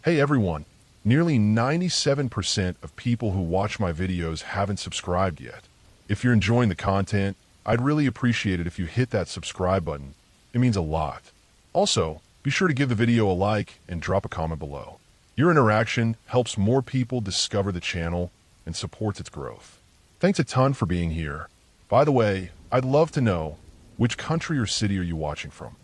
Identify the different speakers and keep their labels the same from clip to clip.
Speaker 1: Hey everyone, nearly 97% of people who watch my videos haven't subscribed yet. If you're enjoying the content, I'd really appreciate it if you hit that subscribe button. It means a lot. Also, be sure to give the video a like and drop a comment below. Your interaction helps more people discover the channel and supports its growth. Thanks a ton for being here. By the way, I'd love to know, which country or city are you watching from?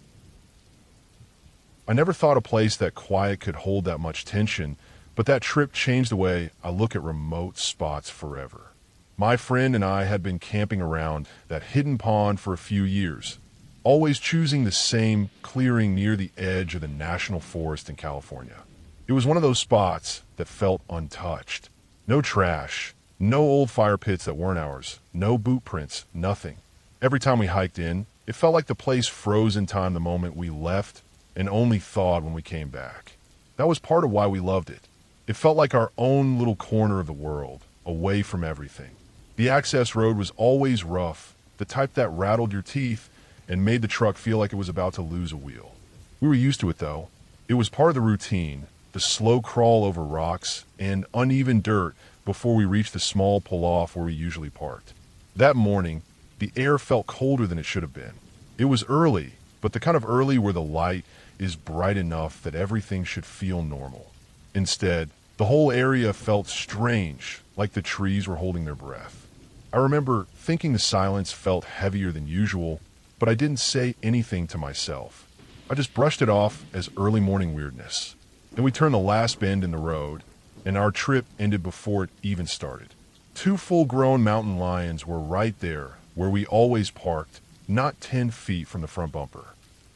Speaker 1: I never thought a place that quiet could hold that much tension, but that trip changed the way I look at remote spots forever. My friend and I had been camping around that hidden pond for a few years, always choosing the same clearing near the edge of the national forest in California. It was one of those spots that felt untouched. No trash, no old fire pits that weren't ours, no boot prints, nothing. Every time we hiked in, it felt like the place froze in time the moment we left and only thawed when we came back. That was part of why we loved it. It felt like our own little corner of the world, away from everything. The access road was always rough, the type that rattled your teeth and made the truck feel like it was about to lose a wheel. We were used to it though. It was part of the routine, the slow crawl over rocks and uneven dirt before we reached the small pull-off where we usually parked. That morning, the air felt colder than it should have been. It was early, but the kind of early where the light is bright enough that everything should feel normal. Instead, the whole area felt strange, like the trees were holding their breath. I remember thinking the silence felt heavier than usual, but I didn't say anything to myself. I just brushed it off as early morning weirdness. Then we turned the last bend in the road, and our trip ended before it even started. Two full-grown mountain lions were right there, where we always parked, not 10 feet from the front bumper.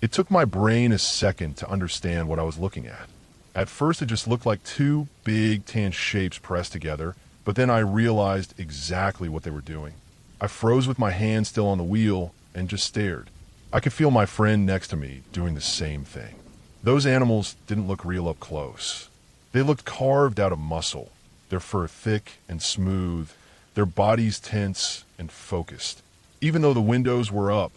Speaker 1: It took my brain a second to understand what I was looking at. At first it just looked like two big tan shapes pressed together, but then I realized exactly what they were doing. I froze with my hand still on the wheel and just stared. I could feel my friend next to me doing the same thing. Those animals didn't look real up close. They looked carved out of muscle, their fur thick and smooth, their bodies tense and focused. Even though the windows were up,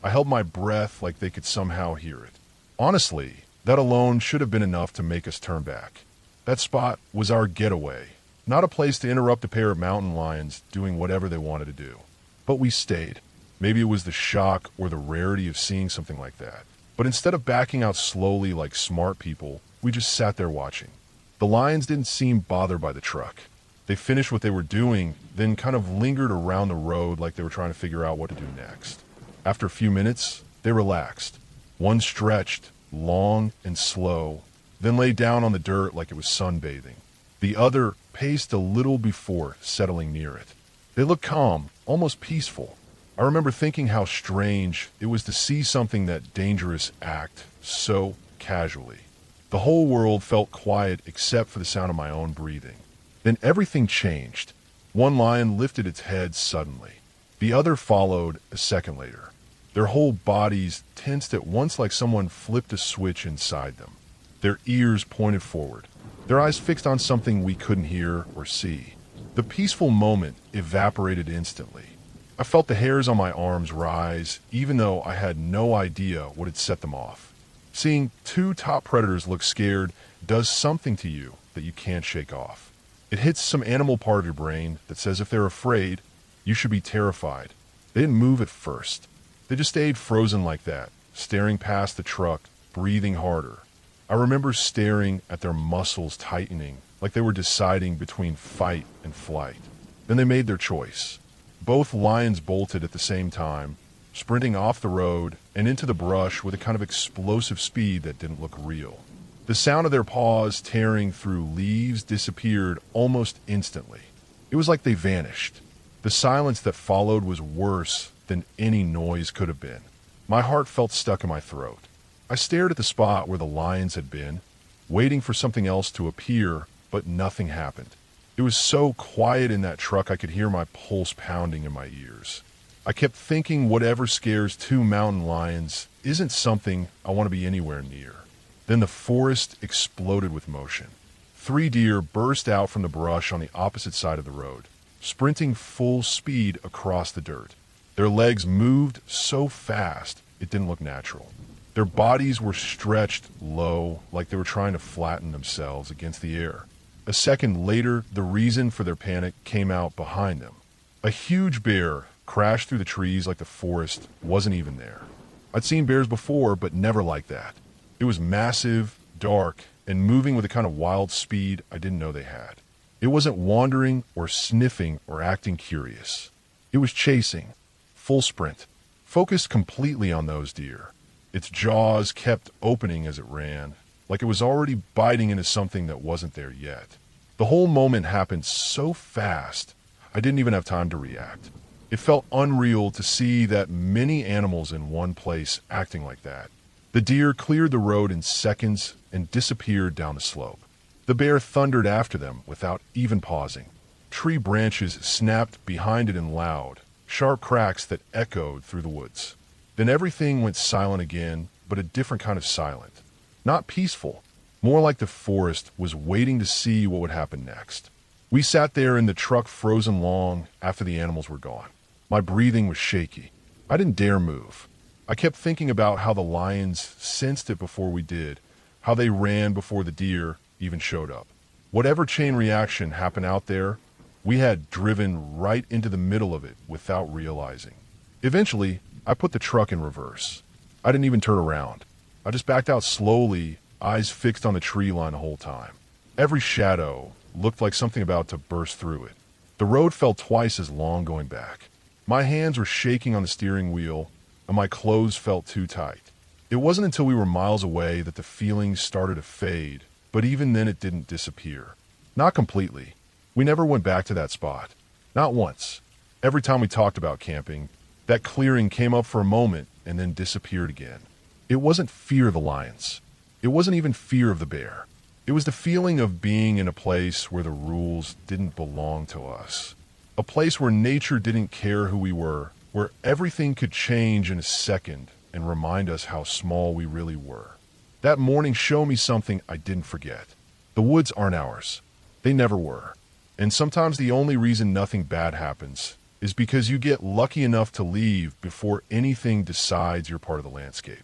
Speaker 1: I held my breath like they could somehow hear it. Honestly, that alone should have been enough to make us turn back. That spot was our getaway, not a place to interrupt a pair of mountain lions doing whatever they wanted to do. But we stayed. Maybe it was the shock or the rarity of seeing something like that. But instead of backing out slowly like smart people, we just sat there watching. The lions didn't seem bothered by the truck. They finished what they were doing, then kind of lingered around the road like they were trying to figure out what to do next. After a few minutes, they relaxed. One stretched, long and slow, then lay down on the dirt like it was sunbathing. The other paced a little before settling near it. They looked calm, almost peaceful. I remember thinking how strange it was to see something that dangerous act so casually. The whole world felt quiet except for the sound of my own breathing. Then everything changed. One lion lifted its head suddenly. The other followed a second later. Their whole bodies tensed at once like someone flipped a switch inside them. Their ears pointed forward, their eyes fixed on something we couldn't hear or see. The peaceful moment evaporated instantly. I felt the hairs on my arms rise, even though I had no idea what had set them off. Seeing two top predators look scared does something to you that you can't shake off. It hits some animal part of your brain that says if they're afraid, you should be terrified. They didn't move at first. They just stayed frozen like that, staring past the truck, breathing harder. I remember staring at their muscles tightening, like they were deciding between fight and flight. Then they made their choice. Both lions bolted at the same time, sprinting off the road and into the brush with a kind of explosive speed that didn't look real. The sound of their paws tearing through leaves disappeared almost instantly. It was like they vanished. The silence that followed was worse than any noise could have been. My heart felt stuck in my throat. I stared at the spot where the lions had been, waiting for something else to appear, but nothing happened. It was so quiet in that truck I could hear my pulse pounding in my ears. I kept thinking whatever scares two mountain lions isn't something I want to be anywhere near. Then the forest exploded with motion. 3 deer burst out from the brush on the opposite side of the road, sprinting full speed across the dirt. Their legs moved so fast, it didn't look natural. Their bodies were stretched low, like they were trying to flatten themselves against the air. A second later, the reason for their panic came out behind them. A huge bear crashed through the trees like the forest wasn't even there. I'd seen bears before, but never like that. It was massive, dark, and moving with a kind of wild speed I didn't know they had. It wasn't wandering or sniffing or acting curious. It was chasing, full sprint, focused completely on those deer. Its jaws kept opening as it ran, like it was already biting into something that wasn't there yet. The whole moment happened so fast, I didn't even have time to react. It felt unreal to see that many animals in one place acting like that. The deer cleared the road in seconds and disappeared down the slope. The bear thundered after them without even pausing. Tree branches snapped behind it in loud, sharp cracks that echoed through the woods. Then everything went silent again, but a different kind of silent. Not peaceful, more like the forest was waiting to see what would happen next. We sat there in the truck frozen long after the animals were gone. My breathing was shaky. I didn't dare move. I kept thinking about how the lions sensed it before we did, how they ran before the deer even showed up. Whatever chain reaction happened out there, we had driven right into the middle of it without realizing. Eventually, I put the truck in reverse. I didn't even turn around. I just backed out slowly, eyes fixed on the tree line the whole time. Every shadow looked like something about to burst through it. The road felt twice as long going back. My hands were shaking on the steering wheel, and my clothes felt too tight. It wasn't until we were miles away that the feeling started to fade, but even then it didn't disappear. Not completely. We never went back to that spot. Not once. Every time we talked about camping, that clearing came up for a moment and then disappeared again. It wasn't fear of the lions. It wasn't even fear of the bear. It was the feeling of being in a place where the rules didn't belong to us. A place where nature didn't care who we were, where everything could change in a second and remind us how small we really were. That morning showed me something I didn't forget. The woods aren't ours. They never were. And sometimes the only reason nothing bad happens is because you get lucky enough to leave before anything decides you're part of the landscape.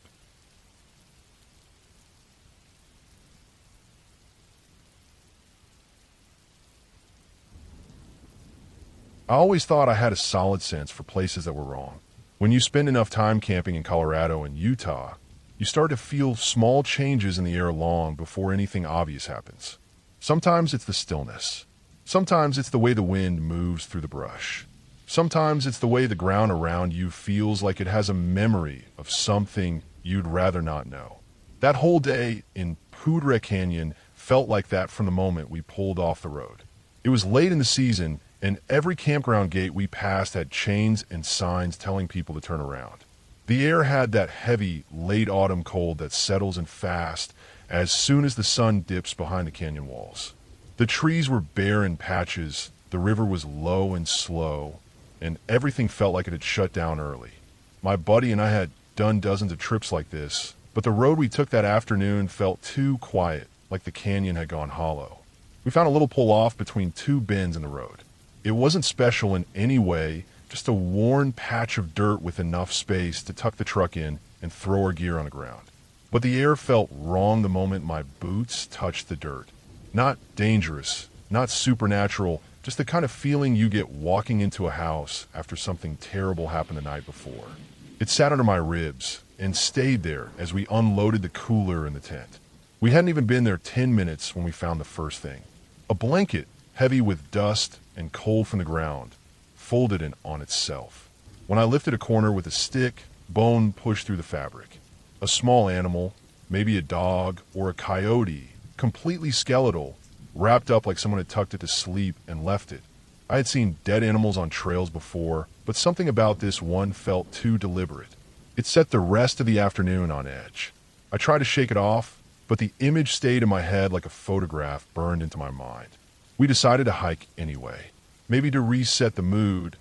Speaker 1: I always thought I had a solid sense for places that were wrong. When you spend enough time camping in Colorado and Utah, you start to feel small changes in the air long before anything obvious happens. Sometimes it's the stillness. Sometimes it's the way the wind moves through the brush. Sometimes it's the way the ground around you feels like it has a memory of something you'd rather not know. That whole day in Poudre Canyon felt like that from the moment we pulled off the road. It was late in the season, and every campground gate we passed had chains and signs telling people to turn around. The air had that heavy, late autumn cold that settles in fast as soon as the sun dips behind the canyon walls. The trees were bare in patches, the river was low and slow, and everything felt like it had shut down early. My buddy and I had done dozens of trips like this, but the road we took that afternoon felt too quiet, like the canyon had gone hollow. We found a little pull-off between two bends in the road. It wasn't special in any way, just a worn patch of dirt with enough space to tuck the truck in and throw our gear on the ground. But the air felt wrong the moment my boots touched the dirt. Not dangerous, not supernatural, just the kind of feeling you get walking into a house after something terrible happened the night before. It sat under my ribs and stayed there as we unloaded the cooler in the tent. We hadn't even been there 10 minutes when we found the first thing. A blanket, heavy with dust and cold from the ground, folded in on itself. When I lifted a corner with a stick, bone pushed through the fabric. A small animal, maybe a dog or a coyote, completely skeletal, wrapped up like someone had tucked it to sleep and left it. I had seen dead animals on trails before, but something about this one felt too deliberate. It set the rest of the afternoon on edge. I tried to shake it off, but the image stayed in my head like a photograph burned into my mind. We decided to hike anyway. Maybe to reset the mood,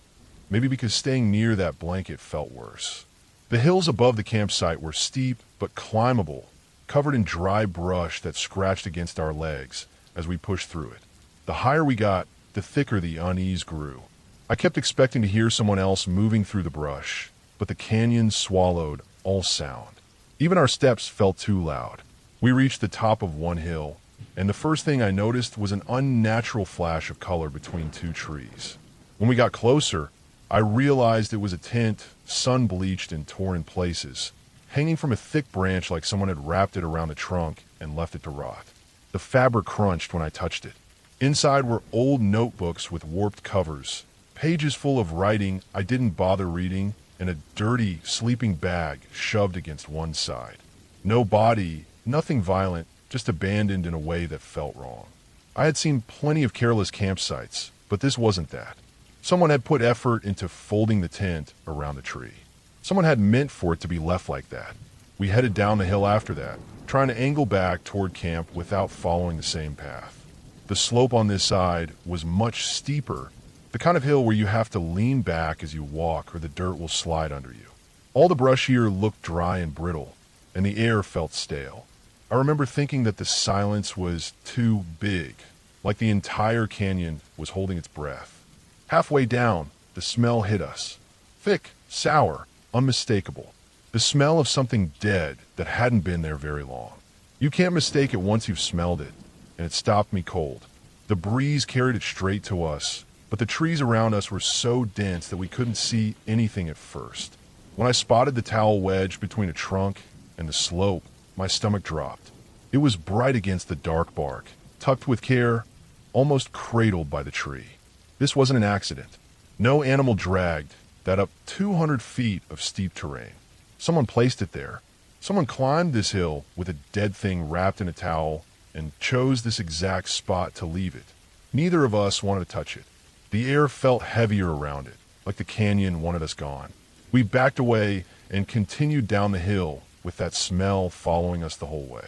Speaker 1: maybe because staying near that blanket felt worse. The hills above the campsite were steep but climbable, covered in dry brush that scratched against our legs as we pushed through it. The higher we got, the thicker the unease grew. I kept expecting to hear someone else moving through the brush, but the canyon swallowed all sound. Even our steps felt too loud. We reached the top of one hill, and the first thing I noticed was an unnatural flash of color between two trees. When we got closer, I realized it was a tent, sun-bleached and torn in places, hanging from a thick branch like someone had wrapped it around the trunk and left it to rot. The fabric crunched when I touched it. Inside were old notebooks with warped covers, pages full of writing I didn't bother reading, and a dirty sleeping bag shoved against one side. No body, nothing violent, just abandoned in a way that felt wrong. I had seen plenty of careless campsites, but this wasn't that. Someone had put effort into folding the tent around the tree. Someone had meant for it to be left like that. We headed down the hill after that, trying to angle back toward camp without following the same path. The slope on this side was much steeper, the kind of hill where you have to lean back as you walk or the dirt will slide under you. All the brush here looked dry and brittle, and the air felt stale. I remember thinking that the silence was too big, like the entire canyon was holding its breath. Halfway down, the smell hit us. Thick, sour, unmistakable. The smell of something dead that hadn't been there very long. You can't mistake it once you've smelled it, and it stopped me cold. The breeze carried it straight to us, but the trees around us were so dense that we couldn't see anything at first. When I spotted the towel wedged between a trunk and the slope, my stomach dropped. It was bright against the dark bark, tucked with care, almost cradled by the tree. This wasn't an accident. No animal dragged that up 200 feet of steep terrain. Someone placed it there. Someone climbed this hill with a dead thing wrapped in a towel and chose this exact spot to leave it. Neither of us wanted to touch it. The air felt heavier around it, like the canyon wanted us gone. We backed away and continued down the hill with that smell following us the whole way.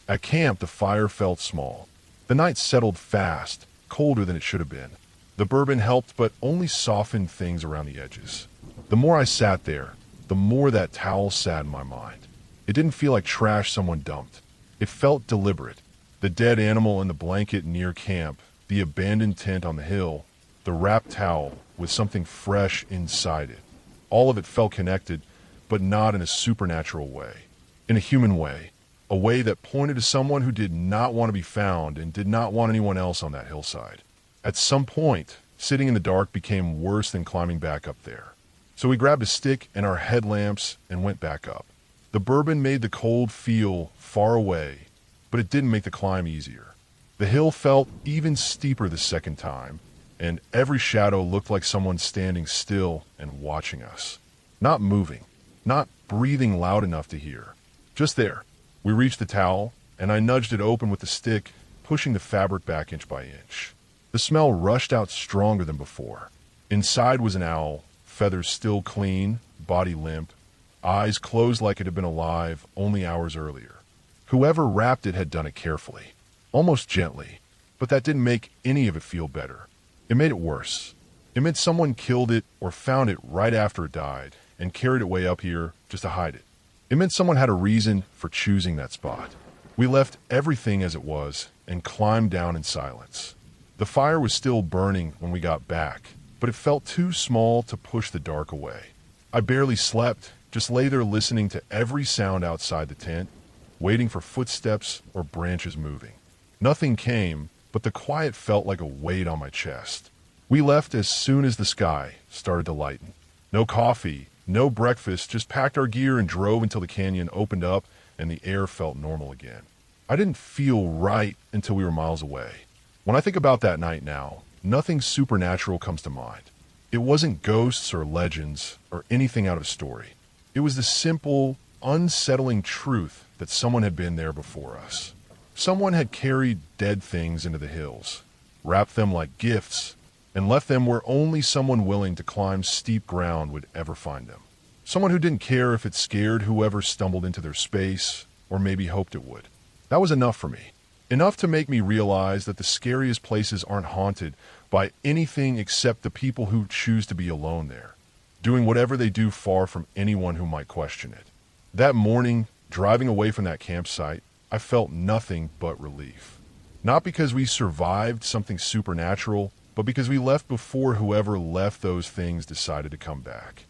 Speaker 1: At camp, the fire felt small. The night settled fast, colder than it should have been. The bourbon helped, but only softened things around the edges. The more I sat there, the more that towel sat in my mind. It didn't feel like trash someone dumped. It felt deliberate. The dead animal in the blanket near camp, the abandoned tent on the hill, the wrapped towel with something fresh inside it. All of it felt connected, but not in a supernatural way. In a human way. A way that pointed to someone who did not want to be found and did not want anyone else on that hillside. At some point, sitting in the dark became worse than climbing back up there. So we grabbed a stick and our headlamps and went back up. The bourbon made the cold feel far away, but it didn't make the climb easier. The hill felt even steeper the second time, and every shadow looked like someone standing still and watching us. Not moving, not breathing loud enough to hear. Just there. We reached the towel, and I nudged it open with the stick, pushing the fabric back inch by inch. The smell rushed out stronger than before. Inside was an owl, feathers still clean, body limp, eyes closed like it had been alive only hours earlier. Whoever wrapped it had done it carefully, almost gently, but that didn't make any of it feel better. It made it worse. It meant someone killed it or found it right after it died and carried it way up here just to hide it. It meant someone had a reason for choosing that spot. We left everything as it was and climbed down in silence. The fire was still burning when we got back, but it felt too small to push the dark away. I barely slept, just lay there listening to every sound outside the tent, waiting for footsteps or branches moving. Nothing came, but the quiet felt like a weight on my chest. We left as soon as the sky started to lighten. No coffee, no breakfast, just packed our gear and drove until the canyon opened up and the air felt normal again. I didn't feel right until we were miles away. When I think about that night now, nothing supernatural comes to mind. It wasn't ghosts or legends or anything out of a story. It was the simple, unsettling truth that someone had been there before us. Someone had carried dead things into the hills, wrapped them like gifts, and left them where only someone willing to climb steep ground would ever find them. Someone who didn't care if it scared whoever stumbled into their space, or maybe hoped it would. That was enough for me. Enough to make me realize that the scariest places aren't haunted by anything except the people who choose to be alone there, doing whatever they do far from anyone who might question it. That morning, driving away from that campsite, I felt nothing but relief. Not because we survived something supernatural, but because we left before whoever left those things decided to come back.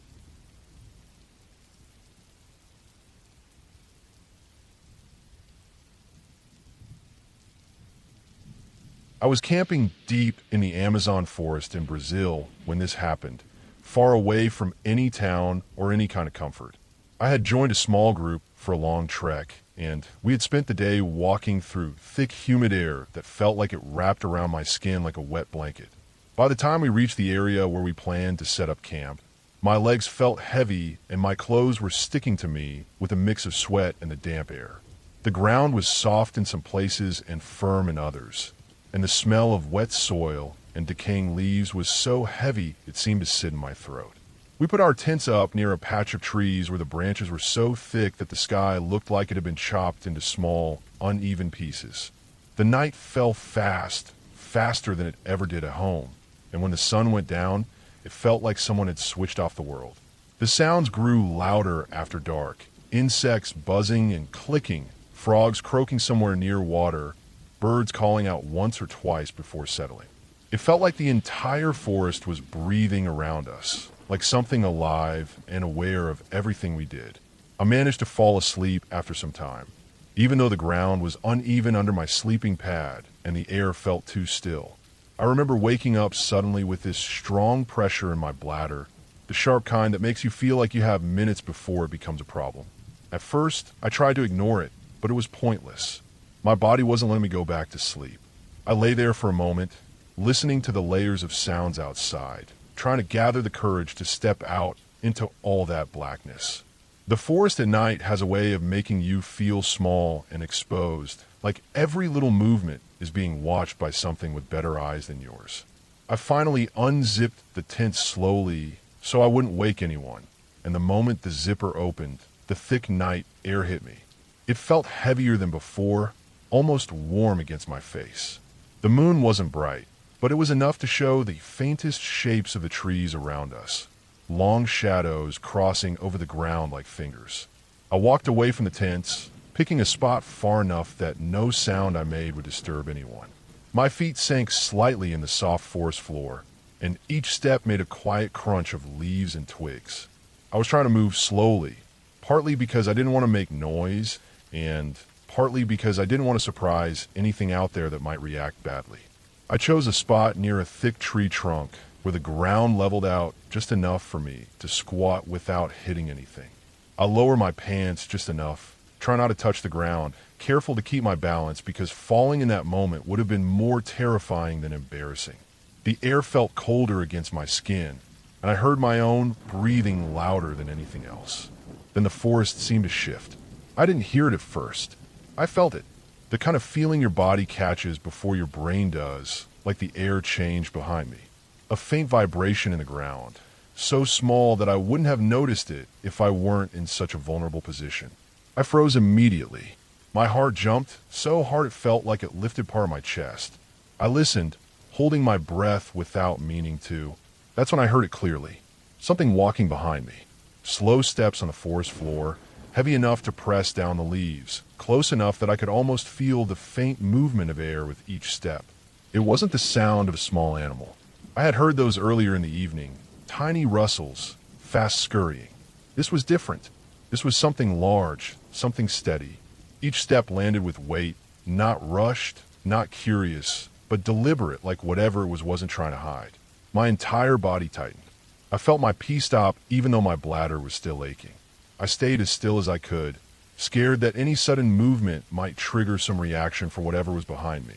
Speaker 1: I was camping deep in the Amazon forest in Brazil when this happened, far away from any town or any kind of comfort. I had joined a small group for a long trek, and we had spent the day walking through thick, humid air that felt like it wrapped around my skin like a wet blanket. By the time we reached the area where we planned to set up camp, my legs felt heavy and my clothes were sticking to me with a mix of sweat and the damp air. The ground was soft in some places and firm in others, and the smell of wet soil and decaying leaves was so heavy it seemed to sit in my throat. We put our tents up near a patch of trees where the branches were so thick that the sky looked like it had been chopped into small, uneven pieces. The night fell fast, faster than it ever did at home, and when the sun went down, it felt like someone had switched off the world. The sounds grew louder after dark, insects buzzing and clicking, frogs croaking somewhere near water, birds calling out once or twice before settling. It felt like the entire forest was breathing around us, like something alive and aware of everything we did. I managed to fall asleep after some time, even though the ground was uneven under my sleeping pad and the air felt too still. I remember waking up suddenly with this strong pressure in my bladder, the sharp kind that makes you feel like you have minutes before it becomes a problem. At first, I tried to ignore it, but it was pointless. My body wasn't letting me go back to sleep. I lay there for a moment, listening to the layers of sounds outside, trying to gather the courage to step out into all that blackness. The forest at night has a way of making you feel small and exposed, like every little movement is being watched by something with better eyes than yours. I finally unzipped the tent slowly so I wouldn't wake anyone, and the moment the zipper opened, the thick night air hit me. It felt heavier than before, almost warm against my face. The moon wasn't bright, but it was enough to show the faintest shapes of the trees around us, long shadows crossing over the ground like fingers. I walked away from the tents, picking a spot far enough that no sound I made would disturb anyone. My feet sank slightly in the soft forest floor, and each step made a quiet crunch of leaves and twigs. I was trying to move slowly, partly because I didn't want to make noise, and partly because I didn't want to surprise anything out there that might react badly. I chose a spot near a thick tree trunk where the ground leveled out just enough for me to squat without hitting anything. I'll lower my pants just enough, try not to touch the ground, careful to keep my balance because falling in that moment would have been more terrifying than embarrassing. The air felt colder against my skin, and I heard my own breathing louder than anything else. Then the forest seemed to shift. I didn't hear it at first. I felt it. The kind of feeling your body catches before your brain does, like the air changed behind me. A faint vibration in the ground, so small that I wouldn't have noticed it if I weren't in such a vulnerable position. I froze immediately. My heart jumped so hard it felt like it lifted part of my chest. I listened, holding my breath without meaning to. That's when I heard it clearly. Something walking behind me. Slow steps on the forest floor, heavy enough to press down the leaves, close enough that I could almost feel the faint movement of air with each step. It wasn't the sound of a small animal. I had heard those earlier in the evening, tiny rustles, fast scurrying. This was different. This was something large, something steady. Each step landed with weight, not rushed, not curious, but deliberate like whatever it was wasn't trying to hide. My entire body tightened. I felt my pee stop even though my bladder was still aching. I stayed as still as I could, scared that any sudden movement might trigger some reaction for whatever was behind me.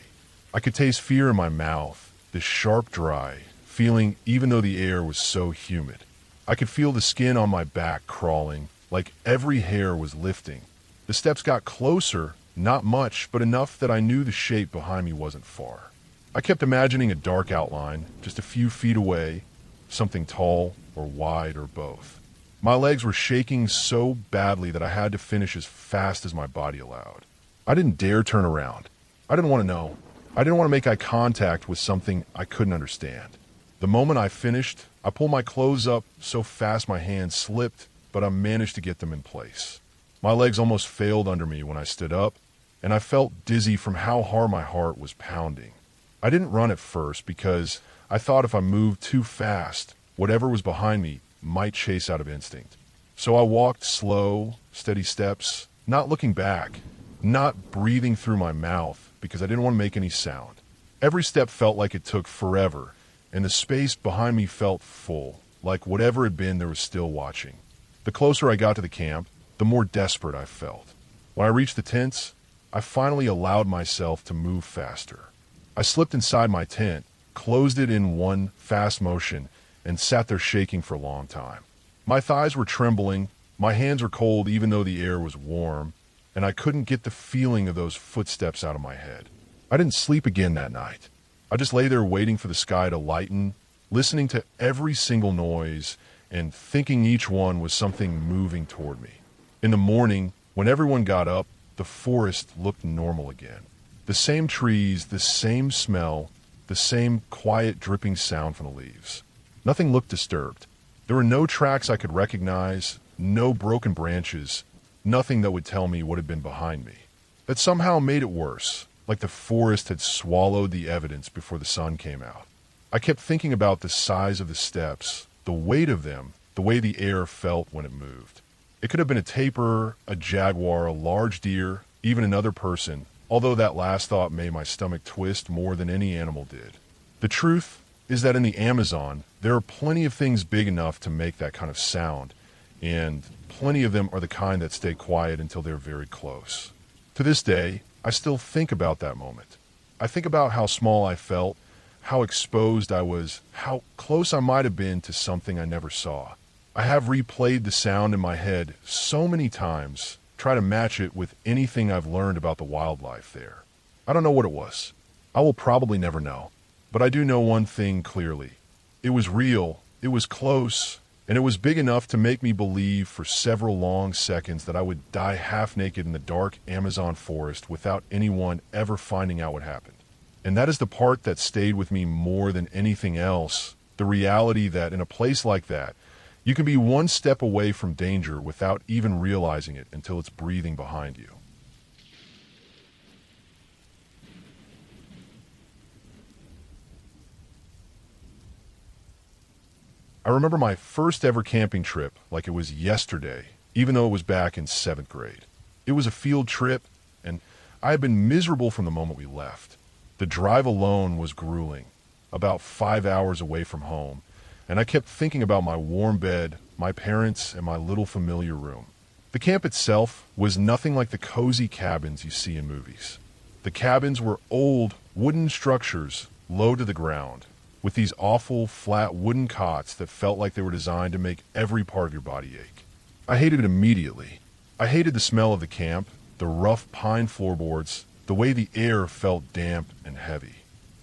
Speaker 1: I could taste fear in my mouth, this sharp dry feeling even though the air was so humid. I could feel the skin on my back crawling, like every hair was lifting. The steps got closer, not much, but enough that I knew the shape behind me wasn't far. I kept imagining a dark outline, just a few feet away, something tall or wide or both. My legs were shaking so badly that I had to finish as fast as my body allowed. I didn't dare turn around. I didn't want to know. I didn't want to make eye contact with something I couldn't understand. The moment I finished, I pulled my clothes up so fast my hands slipped, but I managed to get them in place. My legs almost failed under me when I stood up, and I felt dizzy from how hard my heart was pounding. I didn't run at first because I thought if I moved too fast, whatever was behind me might chase out of instinct. So I walked slow, steady steps, not looking back, not breathing through my mouth because I didn't want to make any sound. Every step felt like it took forever, and the space behind me felt full, like whatever had been there was still watching. The closer I got to the camp, the more desperate I felt. When I reached the tents, I finally allowed myself to move faster. I slipped inside my tent, closed it in one fast motion, and sat there shaking for a long time. My thighs were trembling, my hands were cold even though the air was warm, and I couldn't get the feeling of those footsteps out of my head. I didn't sleep again that night. I just lay there waiting for the sky to lighten, listening to every single noise and thinking each one was something moving toward me. In the morning, when everyone got up, the forest looked normal again. The same trees, the same smell, the same quiet dripping sound from the leaves. Nothing looked disturbed. There were no tracks I could recognize, no broken branches, nothing that would tell me what had been behind me. That somehow made it worse, like the forest had swallowed the evidence before the sun came out. I kept thinking about the size of the steps, the weight of them, the way the air felt when it moved. It could have been a tapir, a jaguar, a large deer, even another person, although that last thought made my stomach twist more than any animal did. The truth is that in the Amazon, there are plenty of things big enough to make that kind of sound, and plenty of them are the kind that stay quiet until they're very close. To this day, I still think about that moment. I think about how small I felt, how exposed I was, how close I might have been to something I never saw. I have replayed the sound in my head so many times, try to match it with anything I've learned about the wildlife there. I don't know what it was. I will probably never know. But I do know one thing clearly. It was real, it was close, and it was big enough to make me believe for several long seconds that I would die half naked in the dark Amazon forest without anyone ever finding out what happened. And that is the part that stayed with me more than anything else, the reality that in a place like that, you can be one step away from danger without even realizing it until it's breathing behind you. I remember my first ever camping trip like it was yesterday, even though it was back in 7th grade. It was a field trip, and I had been miserable from the moment we left. The drive alone was grueling, about 5 hours away from home, and I kept thinking about my warm bed, my parents, and my little familiar room. The camp itself was nothing like the cozy cabins you see in movies. The cabins were old, wooden structures, low to the ground, with these awful, flat wooden cots that felt like they were designed to make every part of your body ache. I hated it immediately. I hated the smell of the camp, the rough pine floorboards, the way the air felt damp and heavy.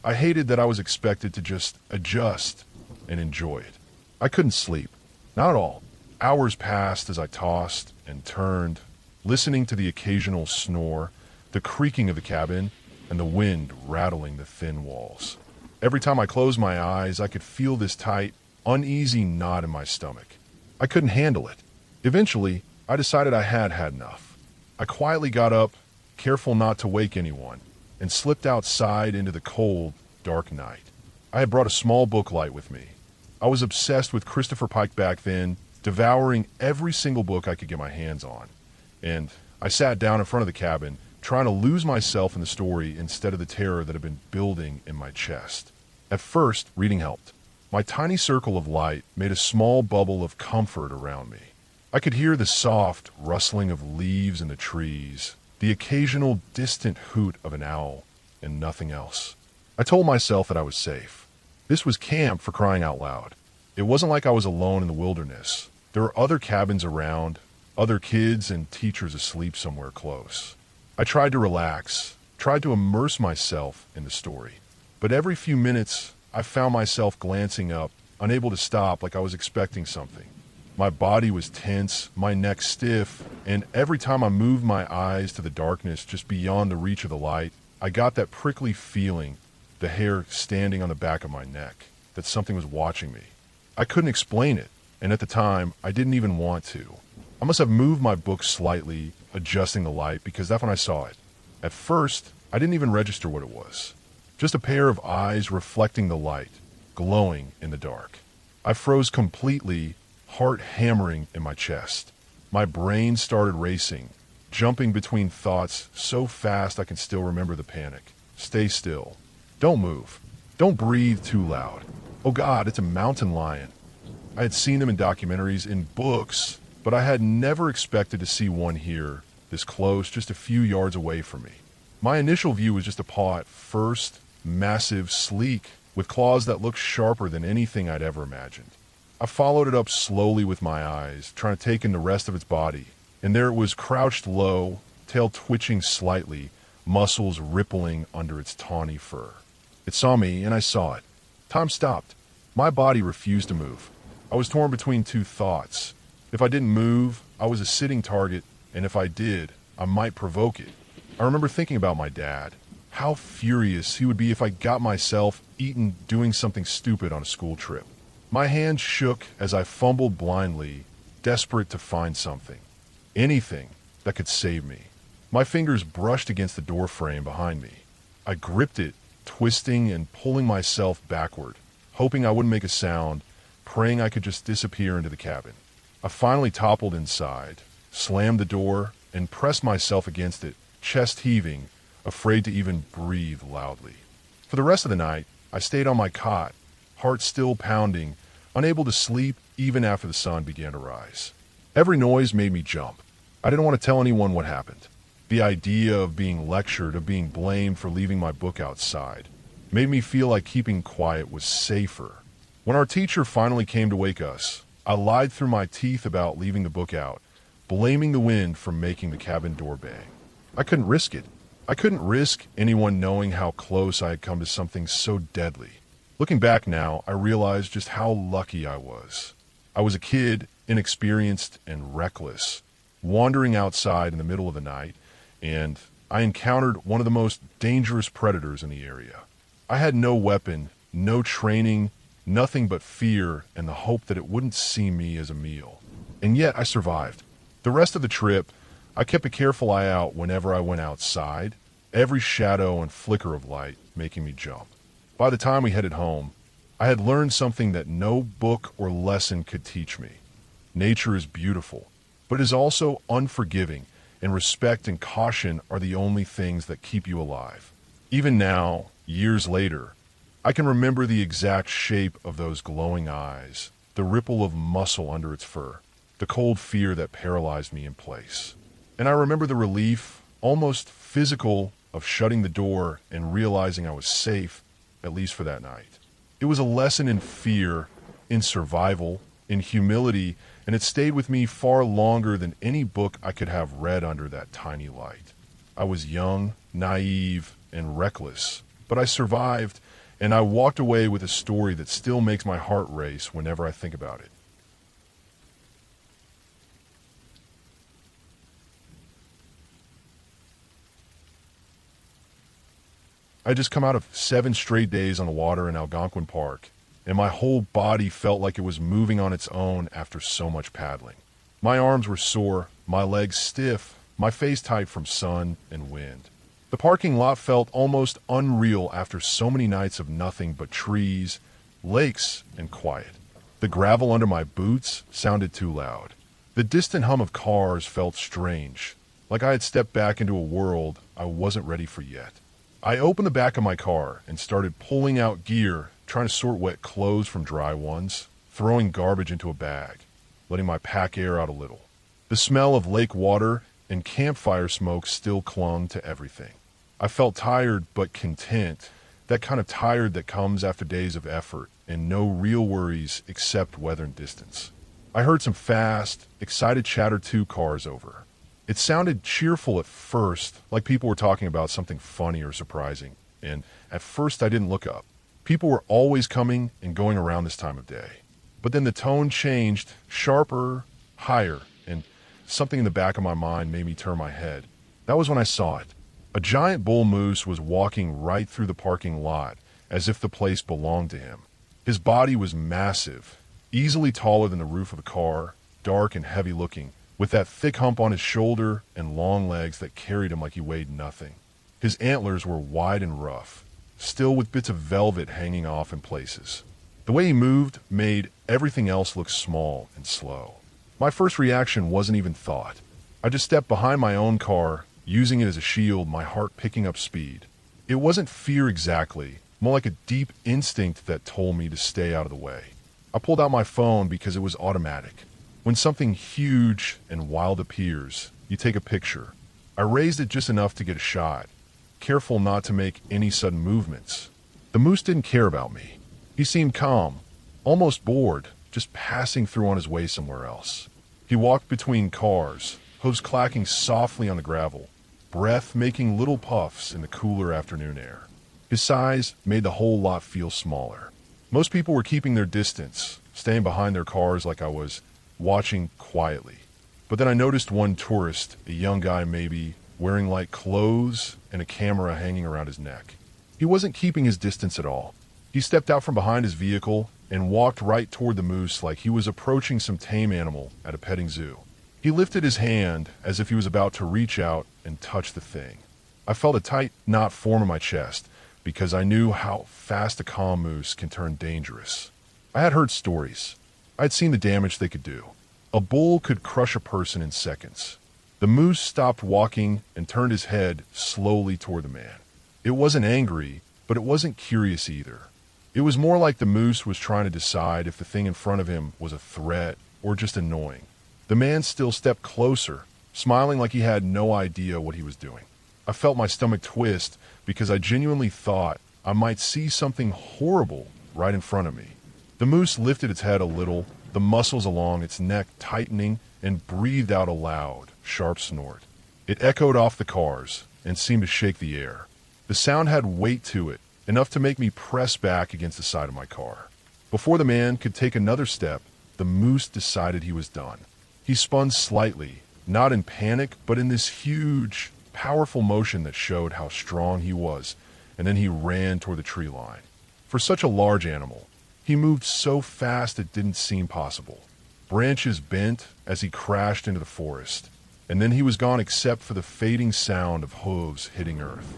Speaker 1: I hated that I was expected to just adjust and enjoy it. I couldn't sleep. Not at all. Hours passed as I tossed and turned, listening to the occasional snore, the creaking of the cabin, and the wind rattling the thin walls. Every time I closed my eyes, I could feel this tight, uneasy knot in my stomach. I couldn't handle it. Eventually, I decided I had had enough. I quietly got up, careful not to wake anyone, and slipped outside into the cold, dark night. I had brought a small book light with me. I was obsessed with Christopher Pike back then, devouring every single book I could get my hands on. And I sat down in front of the cabin, trying to lose myself in the story instead of the terror that had been building in my chest. At first, reading helped. My tiny circle of light made a small bubble of comfort around me. I could hear the soft rustling of leaves in the trees, the occasional distant hoot of an owl, and nothing else. I told myself that I was safe. This was camp, for crying out loud. It wasn't like I was alone in the wilderness. There were other cabins around, other kids and teachers asleep somewhere close. I tried to relax, tried to immerse myself in the story. But every few minutes, I found myself glancing up, unable to stop, like I was expecting something. My body was tense, my neck stiff, and every time I moved my eyes to the darkness just beyond the reach of the light, I got that prickly feeling, the hair standing on the back of my neck, that something was watching me. I couldn't explain it, and at the time, I didn't even want to. I must have moved my book slightly, adjusting the light, because that's when I saw it. At first, I didn't even register what it was. Just a pair of eyes reflecting the light, glowing in the dark. I froze completely, heart hammering in my chest. My brain started racing, jumping between thoughts so fast I can still remember the panic. Stay still. Don't move. Don't breathe too loud. Oh God, it's a mountain lion. I had seen them in documentaries, in books, but I had never expected to see one here, this close, just a few yards away from me. My initial view was just a paw at first, massive, sleek, with claws that looked sharper than anything I'd ever imagined. I followed it up slowly with my eyes, trying to take in the rest of its body, and there it was, crouched low, tail twitching slightly, muscles rippling under its tawny fur. It saw me, and I saw it. Time stopped. My body refused to move. I was torn between two thoughts. If I didn't move, I was a sitting target, and if I did, I might provoke it. I remember thinking about my dad. How furious he would be if I got myself eaten doing something stupid on a school trip. My hands shook as I fumbled blindly, desperate to find something. Anything that could save me. My fingers brushed against the door frame behind me. I gripped it, twisting and pulling myself backward, hoping I wouldn't make a sound, praying I could just disappear into the cabin. I finally toppled inside, slammed the door, and pressed myself against it, chest heaving, afraid to even breathe loudly. For the rest of the night, I stayed on my cot, heart still pounding, unable to sleep even after the sun began to rise. Every noise made me jump. I didn't want to tell anyone what happened. The idea of being lectured, of being blamed for leaving my book outside, made me feel like keeping quiet was safer. When our teacher finally came to wake us, I lied through my teeth about leaving the book out, blaming the wind for making the cabin door bang. I couldn't risk it. I couldn't risk anyone knowing how close I had come to something so deadly. Looking back now, I realized just how lucky I was. I was a kid, inexperienced and reckless, wandering outside in the middle of the night, and I encountered one of the most dangerous predators in the area. I had no weapon, no training, nothing but fear and the hope that it wouldn't see me as a meal. And yet I survived. The rest of the trip, I kept a careful eye out whenever I went outside, every shadow and flicker of light making me jump. By the time we headed home, I had learned something that no book or lesson could teach me. Nature is beautiful, but it is also unforgiving, and respect and caution are the only things that keep you alive. Even now, years later, I can remember the exact shape of those glowing eyes, the ripple of muscle under its fur, the cold fear that paralyzed me in place. And I remember the relief, almost physical, of shutting the door and realizing I was safe, at least for that night. It was a lesson in fear, in survival, in humility, and it stayed with me far longer than any book I could have read under that tiny light. I was young, naive, and reckless, but I survived, and I walked away with a story that still makes my heart race whenever I think about it. I had just come out of 7 straight days on the water in Algonquin Park, and my whole body felt like it was moving on its own after so much paddling. My arms were sore, my legs stiff, my face tight from sun and wind. The parking lot felt almost unreal after so many nights of nothing but trees, lakes, and quiet. The gravel under my boots sounded too loud. The distant hum of cars felt strange, like I had stepped back into a world I wasn't ready for yet. I opened the back of my car and started pulling out gear, trying to sort wet clothes from dry ones, throwing garbage into a bag, letting my pack air out a little. The smell of lake water and campfire smoke still clung to everything. I felt tired but content, that kind of tired that comes after days of effort and no real worries except weather and distance. I heard some fast, excited chatter 2 cars over. It sounded cheerful at first, like people were talking about something funny or surprising, and at first I didn't look up. People were always coming and going around this time of day. But then the tone changed, sharper, higher, and something in the back of my mind made me turn my head. That was when I saw it. A giant bull moose was walking right through the parking lot, as if the place belonged to him. His body was massive, easily taller than the roof of a car, dark and heavy looking, with that thick hump on his shoulder and long legs that carried him like he weighed nothing. His antlers were wide and rough, still with bits of velvet hanging off in places. The way he moved made everything else look small and slow. My first reaction wasn't even thought. I just stepped behind my own car, using it as a shield, my heart picking up speed. It wasn't fear exactly, more like a deep instinct that told me to stay out of the way. I pulled out my phone because it was automatic. When something huge and wild appears, you take a picture. I raised it just enough to get a shot, careful not to make any sudden movements. The moose didn't care about me. He seemed calm, almost bored, just passing through on his way somewhere else. He walked between cars, hooves clacking softly on the gravel, breath making little puffs in the cooler afternoon air. His size made the whole lot feel smaller. Most people were keeping their distance, staying behind their cars like I was, watching quietly. But then I noticed one tourist, a young guy maybe, wearing light clothes and a camera hanging around his neck. He wasn't keeping his distance at all. He stepped out from behind his vehicle and walked right toward the moose like he was approaching some tame animal at a petting zoo. He lifted his hand as if he was about to reach out and touch the thing. I felt a tight knot form in my chest because I knew how fast a calm moose can turn dangerous. I had heard stories. I'd seen the damage they could do. A bull could crush a person in seconds. The moose stopped walking and turned his head slowly toward the man. It wasn't angry, but it wasn't curious either. It was more like the moose was trying to decide if the thing in front of him was a threat or just annoying. The man still stepped closer, smiling like he had no idea what he was doing. I felt my stomach twist because I genuinely thought I might see something horrible right in front of me. The moose lifted its head a little, the muscles along its neck tightening, and breathed out a loud, sharp snort. It echoed off the cars and seemed to shake the air. The sound had weight to it, enough to make me press back against the side of my car. Before the man could take another step, the moose decided he was done. He spun slightly, not in panic, but in this huge, powerful motion that showed how strong he was, and then he ran toward the tree line. For such a large animal, he moved so fast it didn't seem possible. Branches bent as he crashed into the forest, and then he was gone except for the fading sound of hooves hitting earth.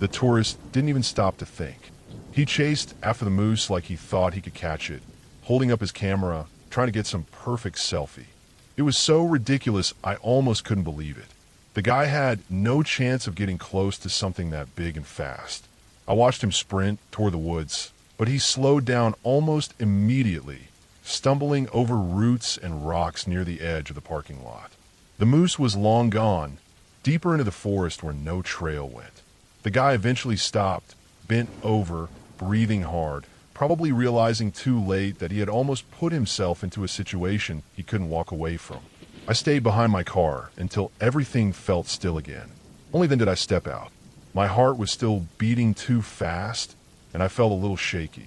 Speaker 1: The tourist didn't even stop to think. He chased after the moose like he thought he could catch it, holding up his camera, trying to get some perfect selfie. It was so ridiculous I almost couldn't believe it. The guy had no chance of getting close to something that big and fast. I watched him sprint toward the woods, but he slowed down almost immediately, stumbling over roots and rocks near the edge of the parking lot. The moose was long gone, deeper into the forest where no trail went. The guy eventually stopped, bent over, breathing hard, probably realizing too late that he had almost put himself into a situation he couldn't walk away from. I stayed behind my car until everything felt still again. Only then did I step out. My heart was still beating too fast, and I felt a little shaky.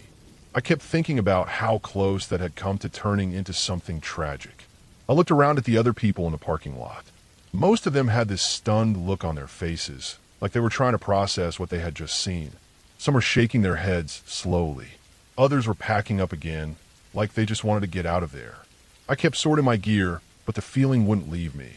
Speaker 1: I kept thinking about how close that had come to turning into something tragic. I looked around at the other people in the parking lot. Most of them had this stunned look on their faces, like they were trying to process what they had just seen. Some were shaking their heads slowly. Others were packing up again, like they just wanted to get out of there. I kept sorting my gear, but the feeling wouldn't leave me.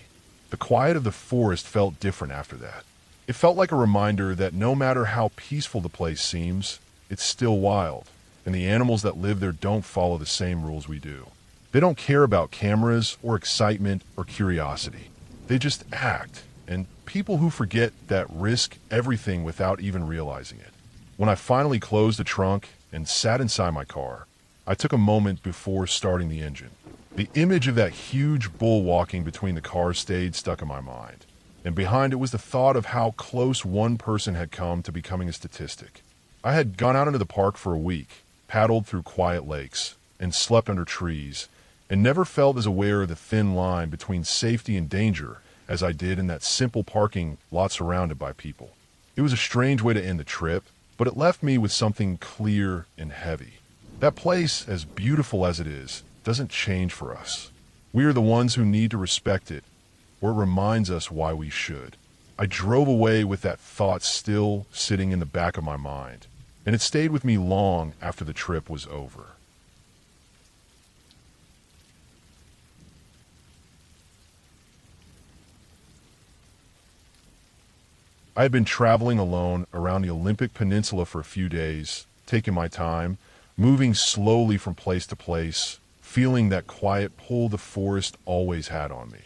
Speaker 1: The quiet of the forest felt different after that. It felt like a reminder that no matter how peaceful the place seems, it's still wild, and the animals that live there don't follow the same rules we do. They don't care about cameras or excitement or curiosity. They just act, and people who forget that risk everything without even realizing it. When I finally closed the trunk and sat inside my car, I took a moment before starting the engine. The image of that huge bull walking between the cars stayed stuck in my mind, and behind it was the thought of how close one person had come to becoming a statistic. I had gone out into the park for a week, paddled through quiet lakes, and slept under trees, and never felt as aware of the thin line between safety and danger as I did in that simple parking lot surrounded by people. It was a strange way to end the trip, but it left me with something clear and heavy. That place, as beautiful as it is, doesn't change for us. We are the ones who need to respect it, or it reminds us why we should. I drove away with that thought still sitting in the back of my mind, and it stayed with me long after the trip was over. I had been traveling alone around the Olympic Peninsula for a few days, taking my time, moving slowly from place to place, feeling that quiet pull the forest always had on me.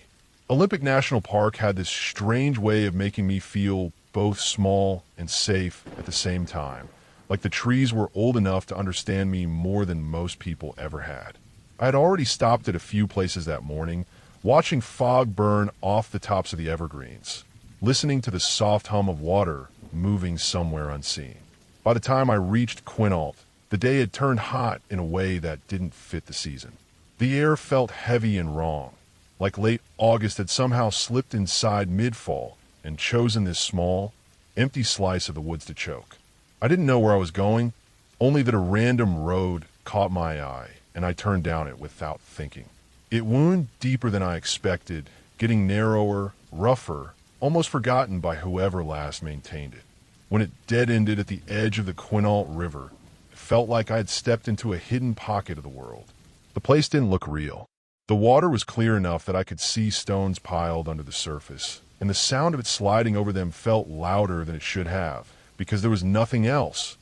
Speaker 1: Olympic National Park had this strange way of making me feel both small and safe at the same time, like the trees were old enough to understand me more than most people ever had. I had already stopped at a few places that morning, watching fog burn off the tops of the evergreens, listening to the soft hum of water moving somewhere unseen. By the time I reached Quinault, the day had turned hot in a way that didn't fit the season. The air felt heavy and wrong, like late August had somehow slipped inside mid-fall and chosen this small, empty slice of the woods to choke. I didn't know where I was going, only that a random road caught my eye, and I turned down it without thinking. It wound deeper than I expected, getting narrower, rougher, almost forgotten by whoever last maintained it. When it dead-ended at the edge of the Quinault River, it felt like I had stepped into a hidden pocket of the world. The place didn't look real. The water was clear enough that I could see stones piled under the surface, and the sound of it sliding over them felt louder than it should have, because there was nothing else.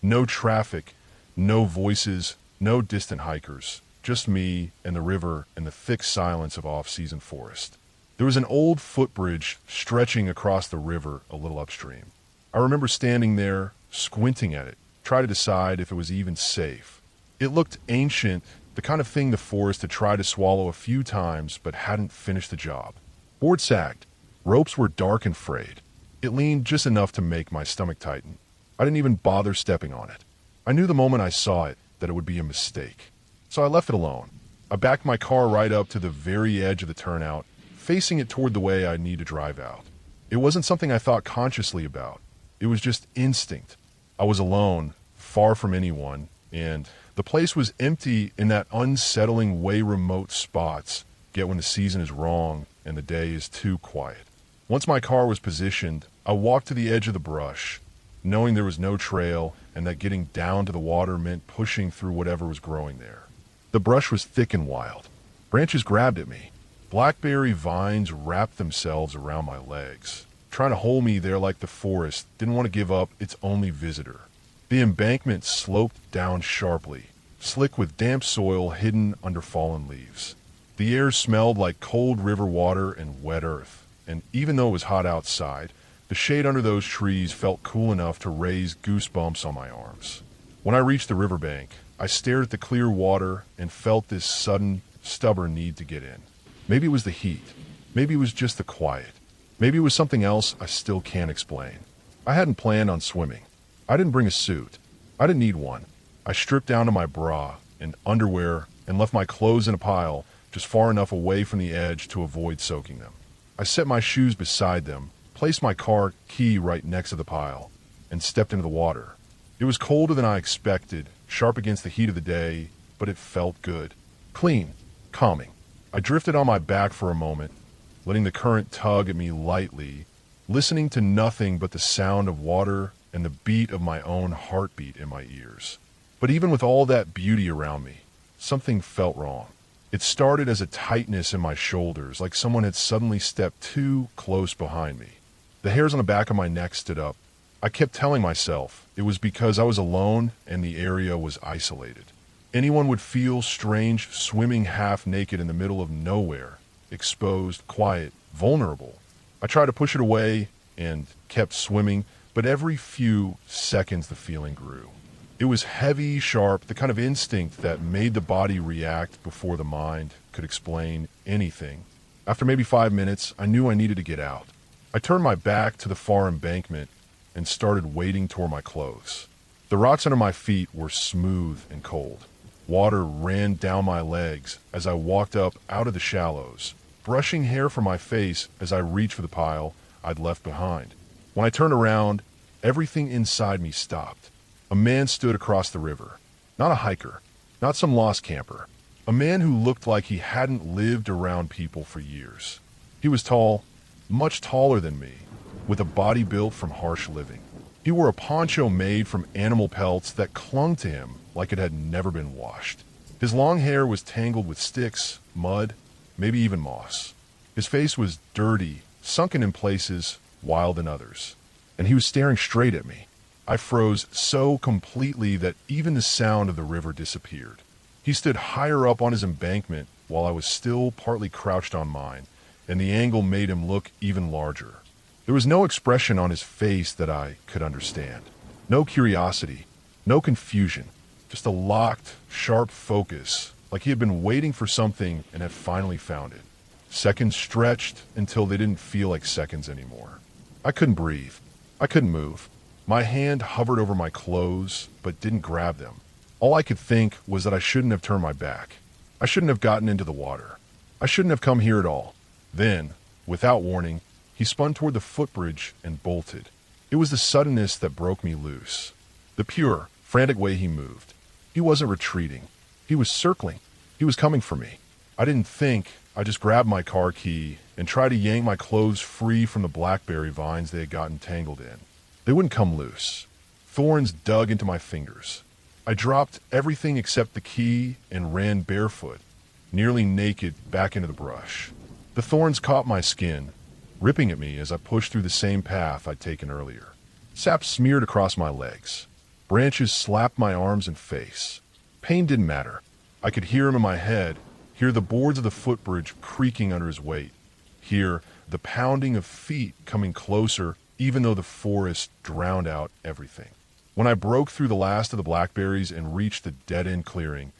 Speaker 1: No traffic, no voices, no distant hikers, just me and the river and the thick silence of off-season forest. There was an old footbridge stretching across the river a little upstream. I remember standing there, squinting at it, trying to decide if it was even safe. It looked ancient, the kind of thing the forest had tried to swallow a few times but hadn't finished the job. Boards sagged. Ropes were dark and frayed. It leaned just enough to make my stomach tighten. I didn't even bother stepping on it. I knew the moment I saw it that it would be a mistake. So I left it alone. I backed my car right up to the very edge of the turnout, facing it toward the way I need to drive out. It wasn't something I thought consciously about. It was just instinct. I was alone, far from anyone, and the place was empty in that unsettling way remote spots get when the season is wrong and the day is too quiet. Once my car was positioned, I walked to the edge of the brush, knowing there was no trail and that getting down to the water meant pushing through whatever was growing there. The brush was thick and wild. Branches grabbed at me. Blackberry vines wrapped themselves around my legs, trying to hold me there like the forest didn't want to give up its only visitor. The embankment sloped down sharply, slick with damp soil hidden under fallen leaves. The air smelled like cold river water and wet earth, and even though it was hot outside, the shade under those trees felt cool enough to raise goosebumps on my arms. When I reached the riverbank, I stared at the clear water and felt this sudden, stubborn need to get in. Maybe it was the heat. Maybe it was just the quiet. Maybe it was something else I still can't explain. I hadn't planned on swimming. I didn't bring a suit. I didn't need one. I stripped down to my bra and underwear and left my clothes in a pile just far enough away from the edge to avoid soaking them. I set my shoes beside them, placed my car key right next to the pile, and stepped into the water. It was colder than I expected, sharp against the heat of the day, but it felt good. Clean, calming. I drifted on my back for a moment, letting the current tug at me lightly, listening to nothing but the sound of water and the beat of my own heartbeat in my ears. But even with all that beauty around me, something felt wrong. It started as a tightness in my shoulders, like someone had suddenly stepped too close behind me. The hairs on the back of my neck stood up. I kept telling myself it was because I was alone and the area was isolated. Anyone would feel strange swimming half naked in the middle of nowhere, exposed, quiet, vulnerable. I tried to push it away and kept swimming, but every few seconds the feeling grew. It was heavy, sharp, the kind of instinct that made the body react before the mind could explain anything. After maybe 5 minutes, I knew I needed to get out. I turned my back to the far embankment and started wading toward my clothes. The rocks under my feet were smooth and cold. Water ran down my legs as I walked up out of the shallows, brushing hair from my face as I reached for the pile I'd left behind. When I turned around, everything inside me stopped. A man stood across the river. Not a hiker, not some lost camper. A man who looked like he hadn't lived around people for years. He was tall, much taller than me, with a body built from harsh living. He wore a poncho made from animal pelts that clung to him like it had never been washed. His long hair was tangled with sticks, mud, maybe even moss. His face was dirty, sunken in places, wild in others. And he was staring straight at me. I froze so completely that even the sound of the river disappeared. He stood higher up on his embankment while I was still partly crouched on mine, and the angle made him look even larger. There was no expression on his face that I could understand. No curiosity, No confusion, just a locked, sharp focus, like he had been waiting for something and had finally found it. Seconds stretched until they didn't feel like seconds anymore. I couldn't breathe. I couldn't move. My hand hovered over my clothes, but didn't grab them. All I could think was that I shouldn't have turned my back. I shouldn't have gotten into the water. I shouldn't have come here at all. Then, without warning, he spun toward the footbridge and bolted. It was the suddenness that broke me loose. The pure, frantic way he moved. He wasn't retreating. He was circling. He was coming for me. I didn't think. I just grabbed my car key and tried to yank my clothes free from the blackberry vines they had gotten tangled in. They wouldn't come loose. Thorns dug into my fingers. I dropped everything except the key and ran barefoot, nearly naked, back into the brush. The thorns caught my skin, ripping at me as I pushed through the same path I'd taken earlier. Sap smeared across my legs. Branches slapped my arms and face. Pain didn't matter. I could hear him in my head, hear the boards of the footbridge creaking under his weight, hear the pounding of feet coming closer even though the forest drowned out everything. When I broke through the last of the blackberries and reached the dead-end clearing,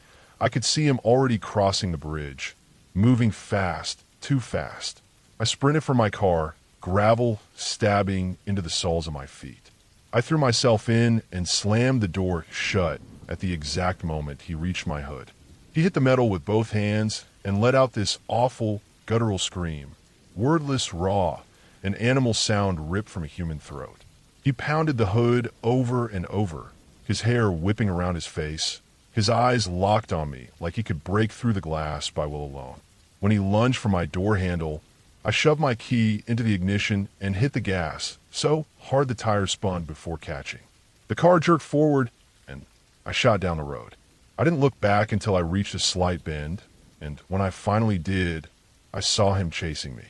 Speaker 1: I could see him already crossing the bridge, moving fast, too fast. I sprinted for my car, gravel stabbing into the soles of my feet. I threw myself in and slammed the door shut at the exact moment he reached my hood. He hit the metal with both hands and let out this awful, guttural scream, wordless, raw, an animal sound ripped from a human throat. He pounded the hood over and over, his hair whipping around his face, his eyes locked on me like he could break through the glass by will alone. When he lunged for my door handle, I shoved my key into the ignition and hit the gas so hard the tires spun before catching. The car jerked forward, and I shot down the road. I didn't look back until I reached a slight bend, and when I finally did, I saw him chasing me.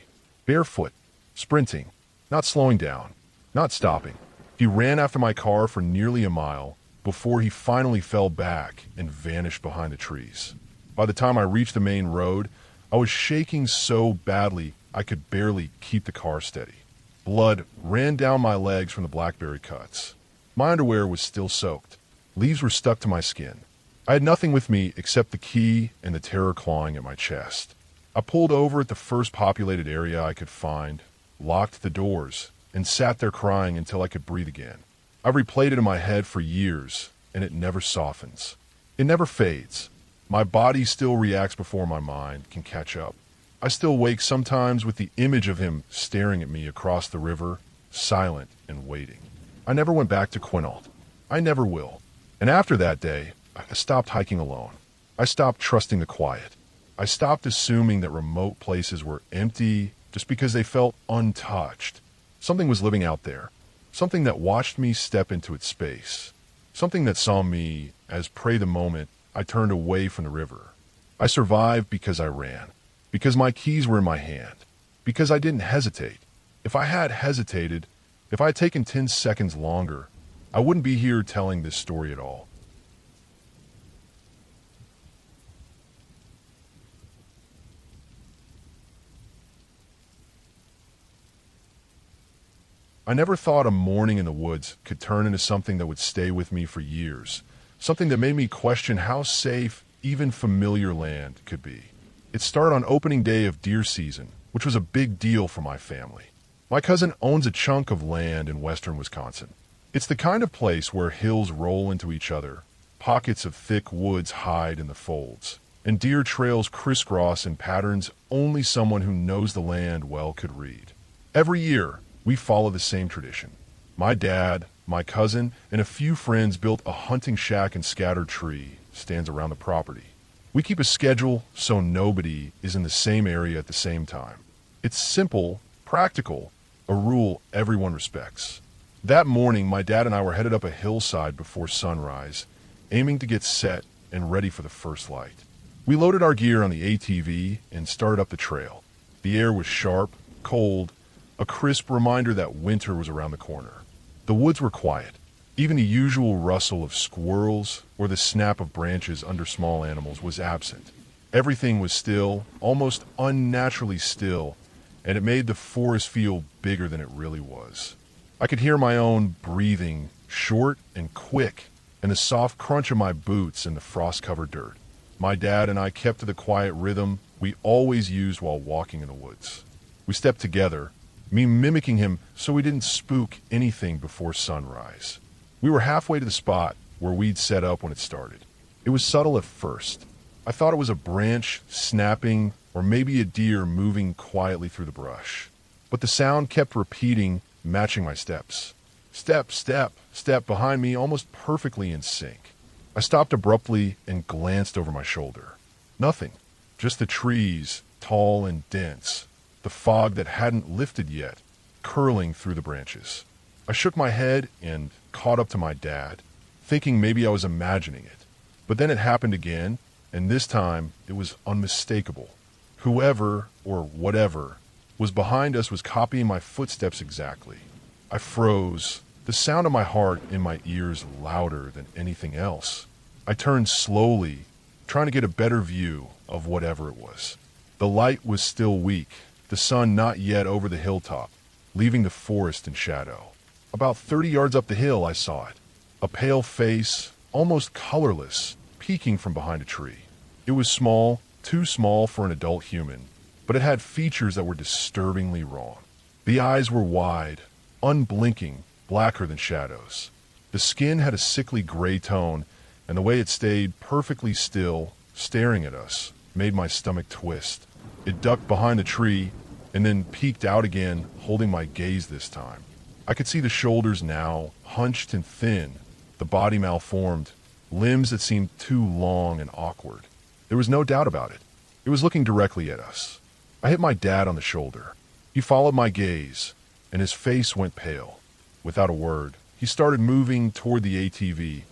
Speaker 1: Barefoot, sprinting, not slowing down, not stopping. He ran after my car for nearly a mile before he finally fell back and vanished behind the trees. By the time I reached the main road, I was shaking so badly I could barely keep the car steady. Blood ran down my legs from the blackberry cuts. My underwear was still soaked. Leaves were stuck to my skin. I had nothing with me except the key and the terror clawing at my chest. I pulled over at the first populated area I could find, locked the doors, and sat there crying until I could breathe again. I've replayed it in my head for years, and it never softens. It never fades. My body still reacts before my mind can catch up. I still wake sometimes with the image of him staring at me across the river, silent and waiting. I never went back to Quinault. I never will. And after that day, I stopped hiking alone. I stopped trusting the quiet. I stopped assuming that remote places were empty just because they felt untouched. Something was living out there. Something that watched me step into its space. Something that saw me as prey the moment I turned away from the river. I survived because I ran. Because my keys were in my hand. Because I didn't hesitate. If I had hesitated, if I had taken 10 seconds longer, I wouldn't be here telling this story at all. I never thought a morning in the woods could turn into something that would stay with me for years. Something that made me question how safe even familiar land could be. It started on opening day of deer season, which was a big deal for my family. My cousin owns a chunk of land in western Wisconsin. It's the kind of place where hills roll into each other, pockets of thick woods hide in the folds, and deer trails crisscross in patterns only someone who knows the land well could read. Every year, we follow the same tradition. My dad, my cousin, and a few friends built a hunting shack and scattered tree stands around the property. We keep a schedule so nobody is in the same area at the same time. It's simple, practical, a rule everyone respects. That morning, my dad and I were headed up a hillside before sunrise, aiming to get set and ready for the first light. We loaded our gear on the ATV and started up the trail. The air was sharp, cold, a crisp reminder that winter was around the corner. The woods were quiet. Even the usual rustle of squirrels or the snap of branches under small animals was absent. Everything was still, almost unnaturally still, and it made the forest feel bigger than it really was. I could hear my own breathing, short and quick, and the soft crunch of my boots in the frost-covered dirt. My dad and I kept to the quiet rhythm we always used while walking in the woods. We stepped together, me mimicking him so we didn't spook anything before sunrise. We were halfway to the spot where we'd set up when it started. It was subtle at first. I thought it was a branch snapping or maybe a deer moving quietly through the brush. But the sound kept repeating, matching my steps. Step, step, step behind me, almost perfectly in sync. I stopped abruptly and glanced over my shoulder. Nothing. Just the trees, tall and dense. The fog that hadn't lifted yet, curling through the branches. I shook my head and caught up to my dad, thinking maybe I was imagining it. But then it happened again, and this time it was unmistakable. Whoever, or whatever, was behind us was copying my footsteps exactly. I froze, the sound of my heart in my ears louder than anything else. I turned slowly, trying to get a better view of whatever it was. The light was still weak, the sun not yet over the hilltop, leaving the forest in shadow. About 30 yards up the hill, I saw it. A pale face, almost colorless, peeking from behind a tree. It was small, too small for an adult human, but it had features that were disturbingly wrong. The eyes were wide, unblinking, blacker than shadows. The skin had a sickly gray tone, and the way it stayed perfectly still, staring at us, made my stomach twist. It ducked behind the tree, and then peeked out again, holding my gaze this time. I could see the shoulders now, hunched and thin, the body malformed, limbs that seemed too long and awkward. There was no doubt about it. It was looking directly at us. I hit my dad on the shoulder. He followed my gaze, and his face went pale. Without a word, he started moving toward the ATV,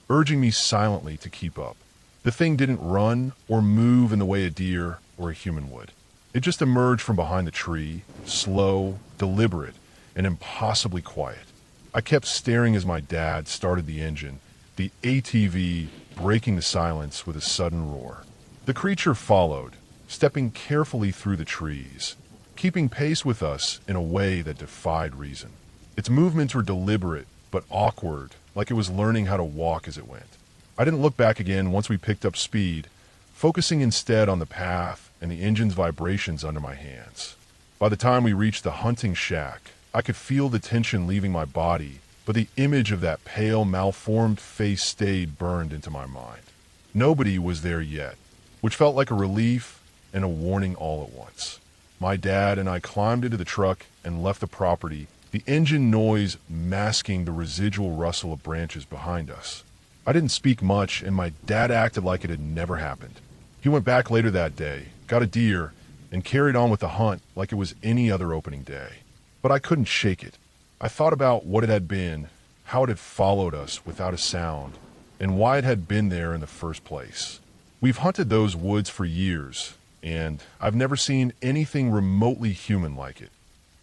Speaker 1: urging me silently to keep up. The thing didn't run or move in the way a deer or a human would. It just emerged from behind the tree, slow, deliberate, and impossibly quiet. I kept staring as my dad started the engine, the ATV breaking the silence with a sudden roar. The creature followed, stepping carefully through the trees, keeping pace with us in a way that defied reason. Its movements were deliberate, but awkward, like it was learning how to walk as it went. I didn't look back again once we picked up speed, focusing instead on the path and the engine's vibrations under my hands. By the time we reached the hunting shack, I could feel the tension leaving my body, but the image of that pale, malformed face stayed burned into my mind. Nobody was there yet, which felt like a relief and a warning all at once. My dad and I climbed into the truck and left the property, the engine noise masking the residual rustle of branches behind us. I didn't speak much, and my dad acted like it had never happened. He went back later that day, got a deer, and carried on with the hunt like it was any other opening day. But I couldn't shake it. I thought about what it had been, how it had followed us without a sound, and why it had been there in the first place. We've hunted those woods for years, and I've never seen anything remotely human like it.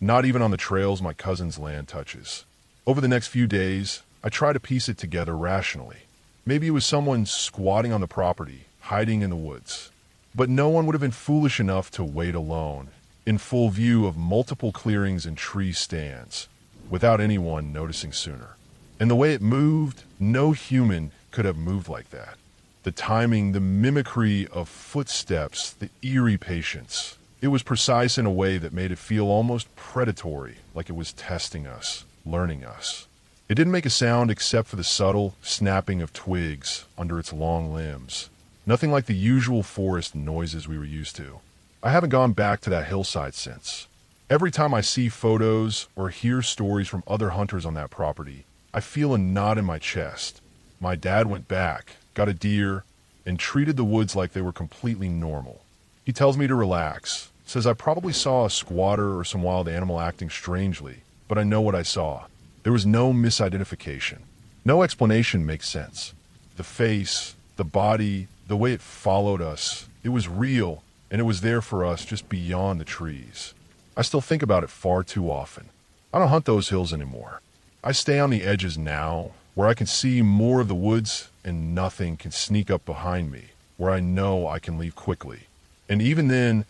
Speaker 1: Not even on the trails my cousin's land touches. Over the next few days, I try to piece it together rationally. Maybe it was someone squatting on the property, hiding in the woods. But no one would have been foolish enough to wait alone, in full view of multiple clearings and tree stands, without anyone noticing sooner. And the way it moved, no human could have moved like that. The timing, the mimicry of footsteps, the eerie patience. It was precise in a way that made it feel almost predatory, like it was testing us, learning us. It didn't make a sound except for the subtle snapping of twigs under its long limbs. Nothing like the usual forest noises we were used to. I haven't gone back to that hillside since. Every time I see photos or hear stories from other hunters on that property, I feel a knot in my chest. My dad went back, got a deer, and treated the woods like they were completely normal. He tells me to relax, says I probably saw a squatter or some wild animal acting strangely, but I know what I saw. There was no misidentification. No explanation makes sense. The face, the body, the way it followed us, it was real, and it was there for us just beyond the trees. I still think about it far too often. I don't hunt those hills anymore. I stay on the edges now, where I can see more of the woods and nothing can sneak up behind me, where I know I can leave quickly. And even then,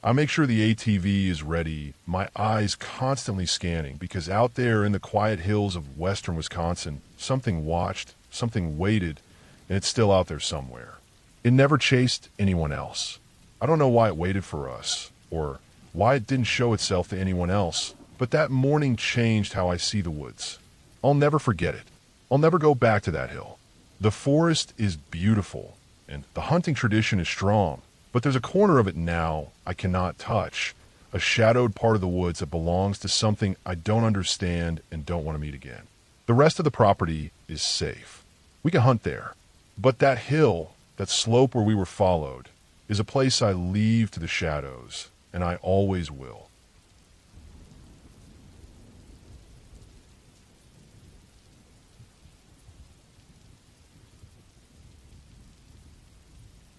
Speaker 1: I make sure the ATV is ready, my eyes constantly scanning, because out there in the quiet hills of western Wisconsin, something watched, something waited, and it's still out there somewhere. It never chased anyone else. I don't know why it waited for us, or why it didn't show itself to anyone else, but that morning changed how I see the woods. I'll never forget it. I'll never go back to that hill. The forest is beautiful, and the hunting tradition is strong, but there's a corner of it now I cannot touch, a shadowed part of the woods that belongs to something I don't understand and don't want to meet again. The rest of the property is safe. We can hunt there, but that hill, that slope where we were followed, is a place I leave to the shadows, and I always will.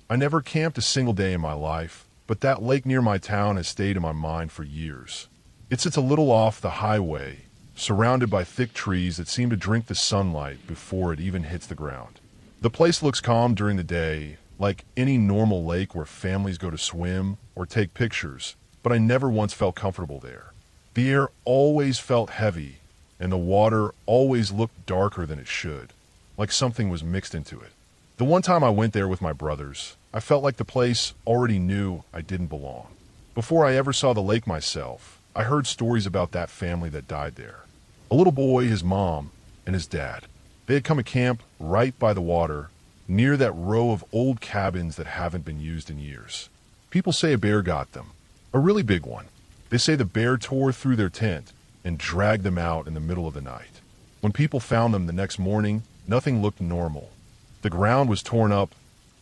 Speaker 1: I never camped a single day in my life, but that lake near my town has stayed in my mind for years. It sits a little off the highway, surrounded by thick trees that seem to drink the sunlight before it even hits the ground. The place looks calm during the day, like any normal lake where families go to swim or take pictures, but I never once felt comfortable there. The air always felt heavy, and the water always looked darker than it should, like something was mixed into it. The one time I went there with my brothers, I felt like the place already knew I didn't belong. Before I ever saw the lake myself, I heard stories about that family that died there. A little boy, his mom, and his dad. They had come to camp right by the water, near that row of old cabins that haven't been used in years. People say a bear got them, a really big one. They say the bear tore through their tent and dragged them out in the middle of the night. When people found them the next morning, nothing looked normal. The ground was torn up,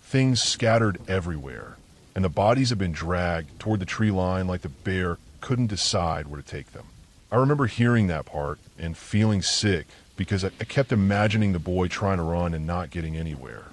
Speaker 1: things scattered everywhere, and the bodies had been dragged toward the tree line like the bear couldn't decide where to take them. I remember hearing that part and feeling sick because I kept imagining the boy trying to run and not getting anywhere.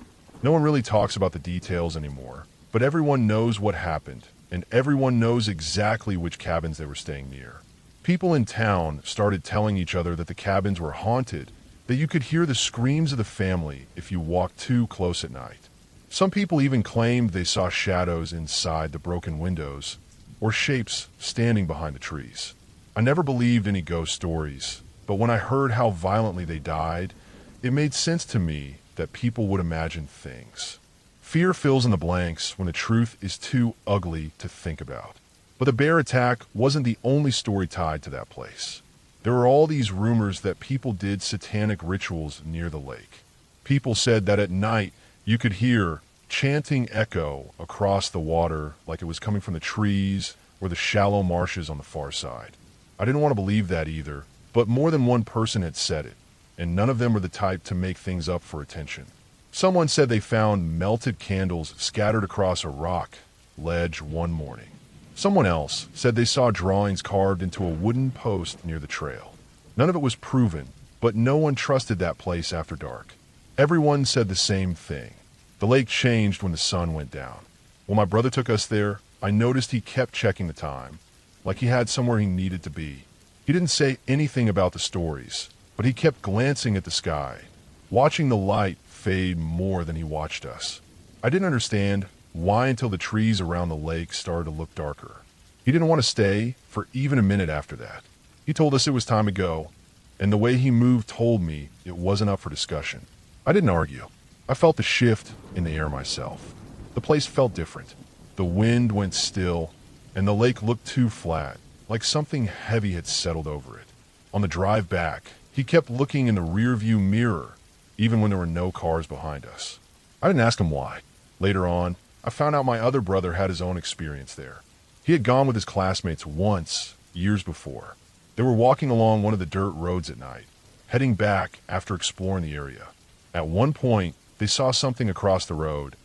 Speaker 1: No one really talks about the details anymore, but everyone knows what happened, and everyone knows exactly which cabins they were staying near. People in town started telling each other that the cabins were haunted, that you could hear the screams of the family if you walked too close at night. Some people even claimed they saw shadows inside the broken windows, or shapes standing behind the trees. I never believed any ghost stories, but when I heard how violently they died, it made sense to me that people would imagine things. Fear fills in the blanks when the truth is too ugly to think about. But the bear attack wasn't the only story tied to that place. There were all these rumors that people did satanic rituals near the lake. People said that at night you could hear chanting echo across the water like it was coming from the trees or the shallow marshes on the far side. I didn't want to believe that either, but more than one person had said it, and none of them were the type to make things up for attention. Someone said they found melted candles scattered across a rock ledge one morning. Someone else said they saw drawings carved into a wooden post near the trail. None of it was proven, but no one trusted that place after dark. Everyone said the same thing. The lake changed when the sun went down. When my brother took us there, I noticed he kept checking the time, like he had somewhere he needed to be. He didn't say anything about the stories, but he kept glancing at the sky, watching the light fade more than he watched us. I didn't understand why until the trees around the lake started to look darker. He didn't want to stay for even a minute after that. He told us it was time to go, and the way he moved told me it wasn't up for discussion. I didn't argue. I felt the shift in the air myself. The place felt different. The wind went still, and the lake looked too flat, like something heavy had settled over it. On the drive back, he kept looking in the rearview mirror, even when there were no cars behind us. I didn't ask him why. Later on, I found out my other brother had his own experience there. He had gone with his classmates once, years before. They were walking along one of the dirt roads at night, heading back after exploring the area. At one point, they saw something across the road,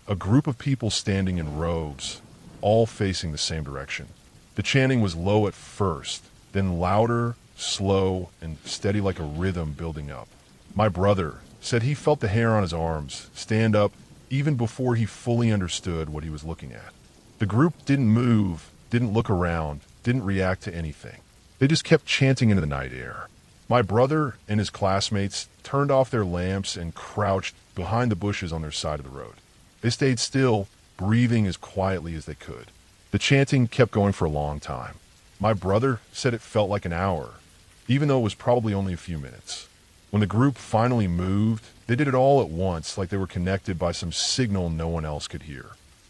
Speaker 1: a group of people standing in rows, all facing the same direction. The chanting was low at first, then louder, slow, and steady like a rhythm building up. My brother said he felt the hair on his arms stand up even before he fully understood what he was looking at. The group didn't move, didn't look around, didn't react to anything. They just kept chanting into the night air. My brother and his classmates turned off their lamps and crouched behind the bushes on their side of the road. They stayed still, breathing as quietly as they could. The chanting kept going for a long time. My brother said it felt like an hour, even though it was probably only a few minutes. When the group finally moved, they did it all at once, like they were connected by some signal no one else could hear.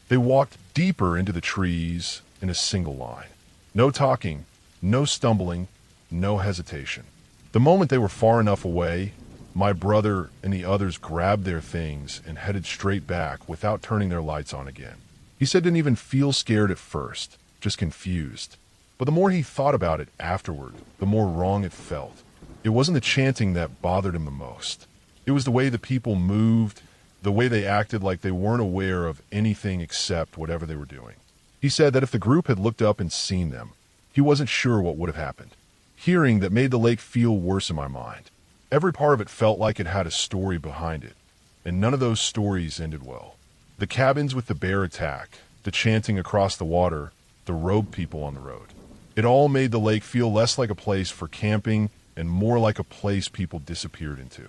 Speaker 1: They walked deeper into the trees in a single line. No talking, no stumbling, no hesitation. The moment they were far enough away, my brother and the others grabbed their things and headed straight back without turning their lights on again. He said didn't even feel scared at first, just confused. But the more he thought about it afterward, the more wrong it felt. It wasn't the chanting that bothered him the most. It was the way the people moved, the way they acted like they weren't aware of anything except whatever they were doing. He said that if the group had looked up and seen them, he wasn't sure what would have happened. Hearing that made the lake feel worse in my mind. Every part of it felt like it had a story behind it, and none of those stories ended well. The cabins with the bear attack, the chanting across the water, the rogue people on the road. It all made the lake feel less like a place for camping and more like a place people disappeared into.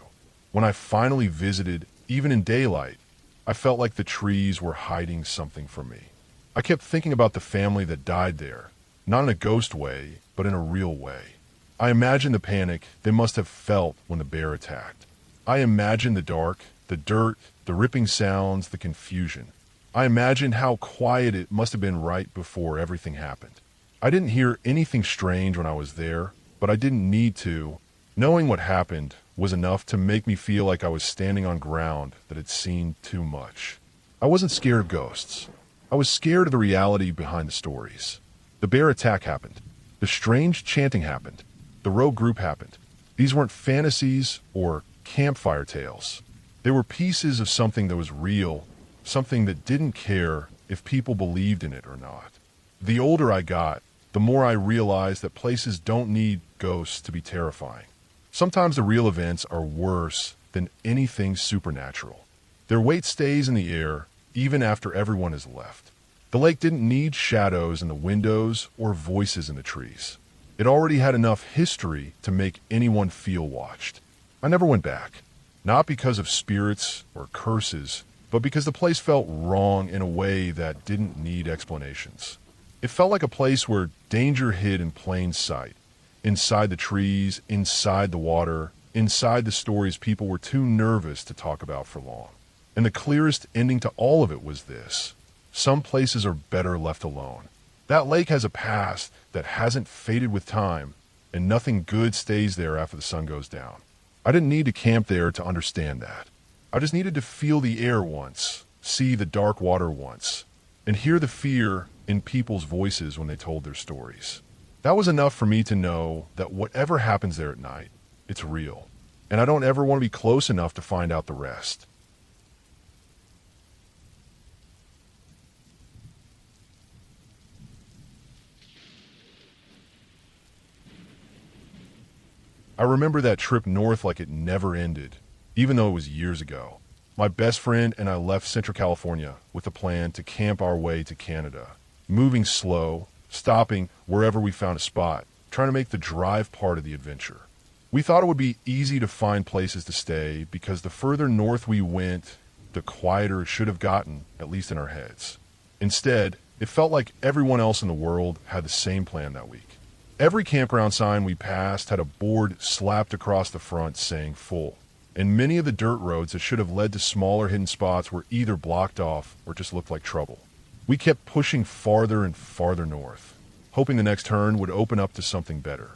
Speaker 1: When I finally visited, even in daylight, I felt like the trees were hiding something from me. I kept thinking about the family that died there, not in a ghost way, but in a real way. I imagined the panic they must have felt when the bear attacked. I imagined the dark, the dirt, the ripping sounds, the confusion. I imagined how quiet it must have been right before everything happened. I didn't hear anything strange when I was there, but I didn't need to. Knowing what happened was enough to make me feel like I was standing on ground that had seen too much. I wasn't scared of ghosts. I was scared of the reality behind the stories. The bear attack happened. The strange chanting happened. The rogue group happened. These weren't fantasies or campfire tales. They were pieces of something that was real, something that didn't care if people believed in it or not. The older I got, the more I realized that places don't need ghosts to be terrifying. Sometimes the real events are worse than anything supernatural. Their weight stays in the air even after everyone has left. The lake didn't need shadows in the windows or voices in the trees. It already had enough history to make anyone feel watched. I never went back, not because of spirits or curses, but because the place felt wrong in a way that didn't need explanations. It felt like a place where danger hid in plain sight, inside the trees, inside the water, inside the stories people were too nervous to talk about for long. And the clearest ending to all of it was this: some places are better left alone. That lake has a past that hasn't faded with time, and nothing good stays there after the sun goes down. I didn't need to camp there to understand that. I just needed to feel the air once, see the dark water once, and hear the fear in people's voices when they told their stories. That was enough for me to know that whatever happens there at night, it's real, and I don't ever want to be close enough to find out the rest. I remember that trip north like it never ended, even though it was years ago. My best friend and I left Central California with a plan to camp our way to Canada, moving slow, stopping wherever we found a spot, trying to make the drive part of the adventure. We thought it would be easy to find places to stay because the further north we went, the quieter it should have gotten, at least in our heads. Instead, it felt like everyone else in the world had the same plan that week. Every campground sign we passed had a board slapped across the front saying full, and many of the dirt roads that should have led to smaller hidden spots were either blocked off or just looked like trouble. We kept pushing farther and farther north, hoping the next turn would open up to something better.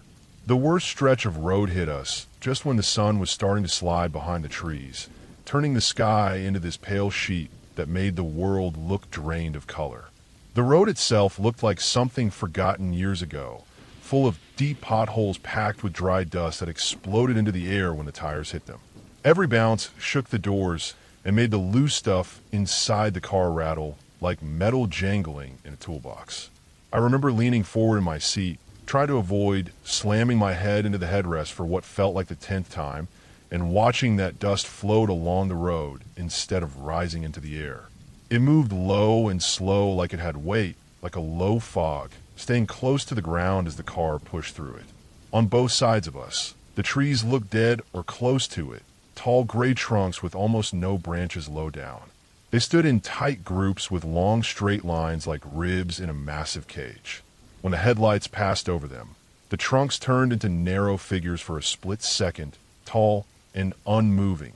Speaker 1: The worst stretch of road hit us just when the sun was starting to slide behind the trees, turning the sky into this pale sheet that made the world look drained of color. The road itself looked like something forgotten years ago, full of deep potholes packed with dry dust that exploded into the air when the tires hit them. Every bounce shook the doors and made the loose stuff inside the car rattle like metal jangling in a toolbox. I remember leaning forward in my seat, trying to avoid slamming my head into the headrest for what felt like the 10th time, and watching that dust float along the road instead of rising into the air. It moved low and slow like it had weight, like a low fog, staying close to the ground as the car pushed through it. On both sides of us, the trees looked dead or close to it, tall gray trunks with almost no branches low down. They stood in tight groups with long straight lines like ribs in a massive cage. When the headlights passed over them, the trunks turned into narrow figures for a split second, tall and unmoving,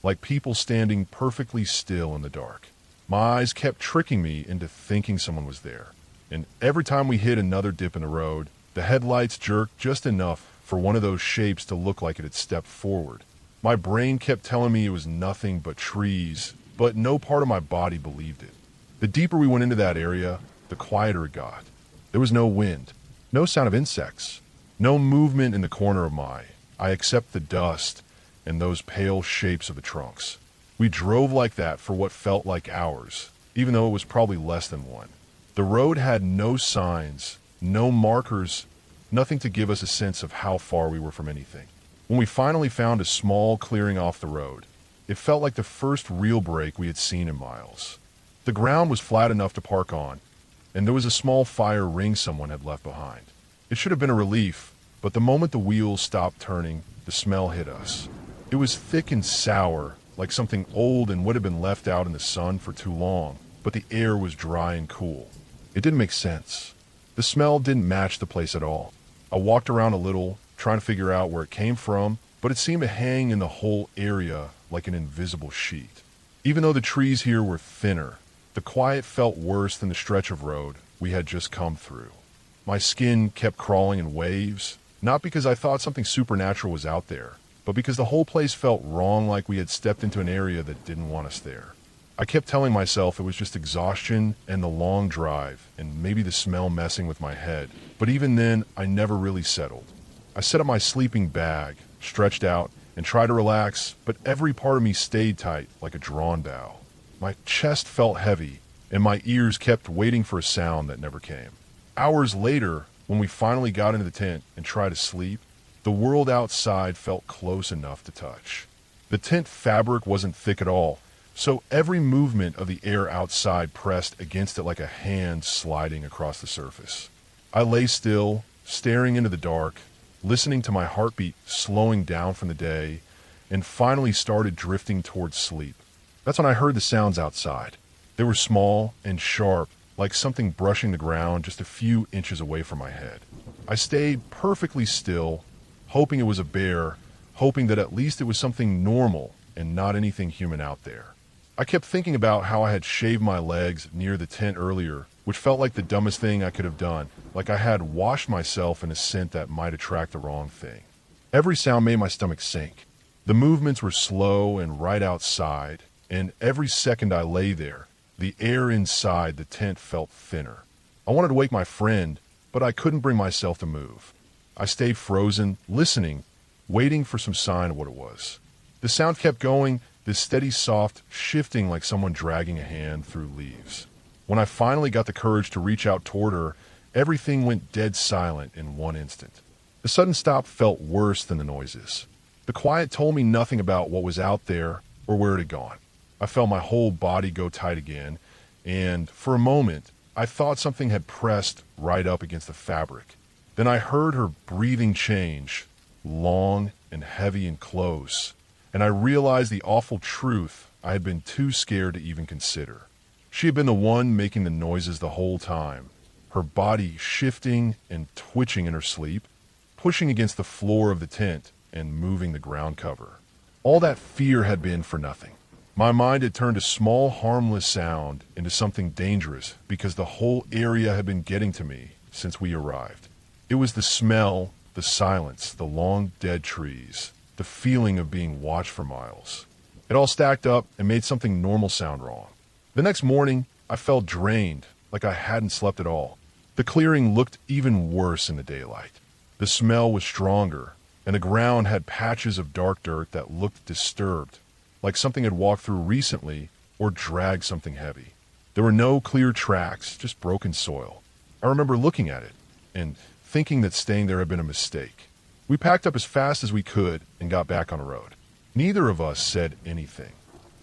Speaker 1: like people standing perfectly still in the dark. My eyes kept tricking me into thinking someone was there, and every time we hit another dip in the road, the headlights jerked just enough for one of those shapes to look like it had stepped forward. My brain kept telling me it was nothing but trees, but no part of my body believed it. The deeper we went into that area, the quieter it got. There was no wind, no sound of insects, no movement in the corner of my eye except the dust and those pale shapes of the trunks. We drove like that for what felt like hours, even though it was probably less than one. The road had no signs, no markers, nothing to give us a sense of how far we were from anything. When we finally found a small clearing off the road, it felt like the first real break we had seen in miles. The ground was flat enough to park on, and there was a small fire ring someone had left behind. It should have been a relief, but the moment the wheels stopped turning, the smell hit us. It was thick and sour, like something old and would have been left out in the sun for too long, but the air was dry and cool. It didn't make sense. The smell didn't match the place at all. I walked around a little, trying to figure out where it came from, but it seemed to hang in the whole area like an invisible sheet. Even though the trees here were thinner, the quiet felt worse than the stretch of road we had just come through. My skin kept crawling in waves, not because I thought something supernatural was out there, but because the whole place felt wrong, like we had stepped into an area that didn't want us there. I kept telling myself it was just exhaustion and the long drive, and maybe the smell messing with my head, but even then, I never really settled. I set up my sleeping bag, stretched out, and tried to relax, but every part of me stayed tight like a drawn bow. My chest felt heavy, and my ears kept waiting for a sound that never came. Hours later, when we finally got into the tent and tried to sleep, the world outside felt close enough to touch. The tent fabric wasn't thick at all, so every movement of the air outside pressed against it like a hand sliding across the surface. I lay still, staring into the dark, listening to my heartbeat slowing down from the day, and finally started drifting towards sleep. That's when I heard the sounds outside. They were small and sharp, like something brushing the ground just a few inches away from my head. I stayed perfectly still, hoping it was a bear, hoping that at least it was something normal and not anything human out there. I kept thinking about how I had shaved my legs near the tent earlier, which felt like the dumbest thing I could have done, like I had washed myself in a scent that might attract the wrong thing. Every sound made my stomach sink. The movements were slow and right outside, and every second I lay there, the air inside the tent felt thinner. I wanted to wake my friend, but I couldn't bring myself to move. I stayed frozen, listening, waiting for some sign of what it was. The sound kept going, this steady, soft shifting like someone dragging a hand through leaves. When I finally got the courage to reach out toward her, everything went dead silent in one instant. The sudden stop felt worse than the noises. The quiet told me nothing about what was out there or where it had gone. I felt my whole body go tight again, and for a moment, I thought something had pressed right up against the fabric. Then I heard her breathing change, long and heavy and close, and I realized the awful truth I had been too scared to even consider. She had been the one making the noises the whole time, her body shifting and twitching in her sleep, pushing against the floor of the tent and moving the ground cover. All that fear had been for nothing. My mind had turned a small, harmless sound into something dangerous because the whole area had been getting to me since we arrived. It was the smell, the silence, the long dead trees, the feeling of being watched for miles. It all stacked up and made something normal sound wrong. The next morning, I felt drained, like I hadn't slept at all. The clearing looked even worse in the daylight. The smell was stronger, and the ground had patches of dark dirt that looked disturbed, like something had walked through recently or dragged something heavy. There were no clear tracks, just broken soil. I remember looking at it and thinking that staying there had been a mistake. We packed up as fast as we could and got back on the road. Neither of us said anything.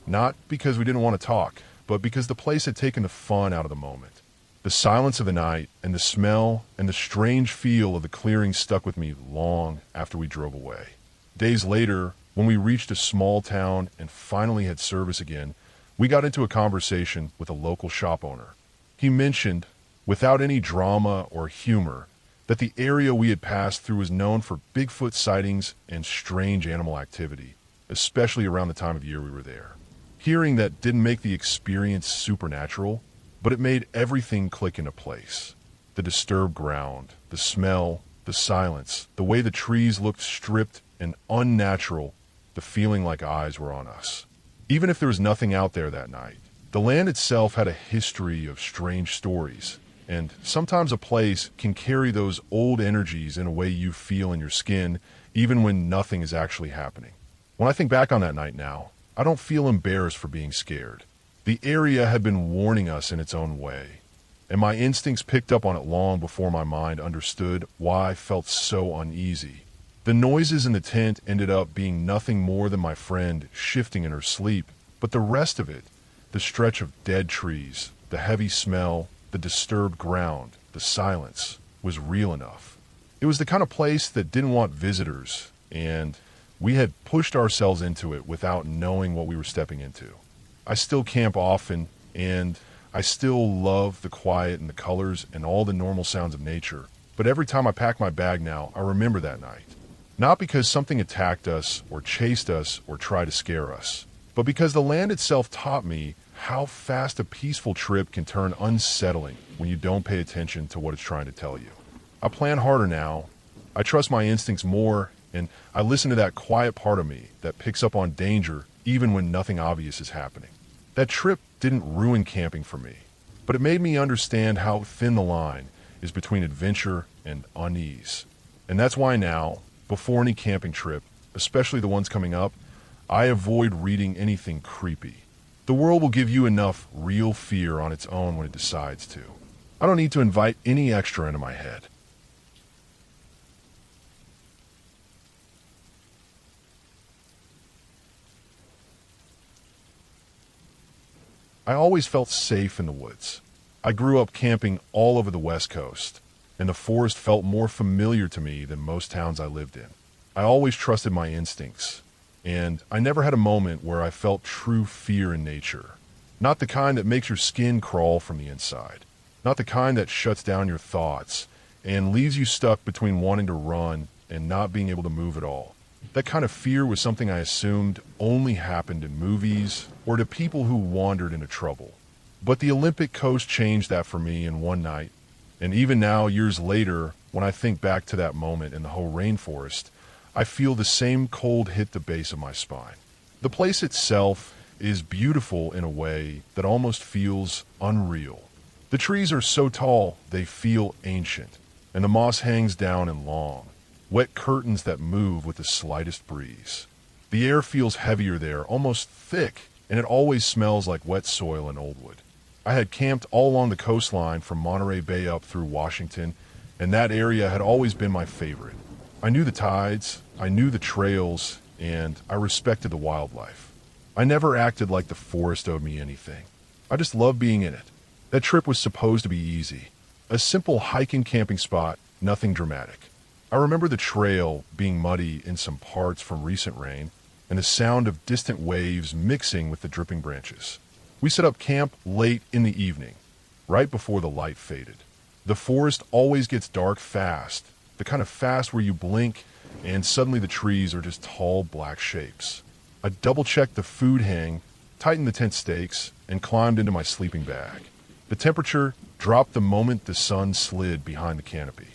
Speaker 1: Not because we didn't want to talk, but because the place had taken the fun out of the moment. The silence of the night and the smell and the strange feel of the clearing stuck with me long after we drove away. Days later, when we reached a small town and finally had service again, We got into a conversation with a local shop owner. He mentioned, without any drama or humor, that the area we had passed through was known for Bigfoot sightings and strange animal activity, especially around the time of year we were there. Hearing that didn't make the experience supernatural, but it made everything click into place. The disturbed ground, the smell, the silence, the way the trees looked stripped and unnatural, the feeling like eyes were on us. Even if there was nothing out there that night, the land itself had a history of strange stories, and sometimes a place can carry those old energies in a way you feel in your skin, even when nothing is actually happening. When I think back on that night now, I don't feel embarrassed for being scared. The area had been warning us in its own way, and my instincts picked up on it long before my mind understood why I felt so uneasy. The noises in the tent ended up being nothing more than my friend shifting in her sleep, but the rest of it, the stretch of dead trees, the heavy smell, the disturbed ground, the silence, was real enough. It was the kind of place that didn't want visitors, and we had pushed ourselves into it without knowing what we were stepping into. I still camp often, and I still love the quiet and the colors and all the normal sounds of nature, but every time I pack my bag now, I remember that night. Not because something attacked us or chased us or tried to scare us, but because the land itself taught me how fast a peaceful trip can turn unsettling when you don't pay attention to what it's trying to tell you. I plan harder now, I trust my instincts more, and I listen to that quiet part of me that picks up on danger even when nothing obvious is happening. That trip didn't ruin camping for me, but it made me understand how thin the line is between adventure and unease. And that's why now, before any camping trip, especially the ones coming up, I avoid reading anything creepy. The world will give you enough real fear on its own when it decides to. I don't need to invite any extra into my head. I always felt safe in the woods. I grew up camping all over the West Coast, and the forest felt more familiar to me than most towns I lived in. I always trusted my instincts, and I never had a moment where I felt true fear in nature. Not the kind that makes your skin crawl from the inside. Not the kind that shuts down your thoughts and leaves you stuck between wanting to run and not being able to move at all. That kind of fear was something I assumed only happened in movies or to people who wandered into trouble. But the Olympic coast changed that for me in one night, and even now, years later, when I think back to that moment in the whole rainforest, I feel the same cold hit the base of my spine. The place itself is beautiful in a way that almost feels unreal. The trees are so tall they feel ancient, and the moss hangs down in long, wet curtains that move with the slightest breeze. The air feels heavier there, almost thick, and it always smells like wet soil and old wood. I had camped all along the coastline from Monterey Bay up through Washington, and that area had always been my favorite. I knew the tides, I knew the trails, and I respected the wildlife. I never acted like the forest owed me anything. I just loved being in it. That trip was supposed to be easy. A simple hiking camping spot, nothing dramatic. I remember the trail being muddy in some parts from recent rain, and the sound of distant waves mixing with the dripping branches. We set up camp late in the evening, right before the light faded. The forest always gets dark fast, the kind of fast where you blink and suddenly the trees are just tall black shapes. I double-checked the food hang, tightened the tent stakes, and climbed into my sleeping bag. The temperature dropped the moment the sun slid behind the canopy.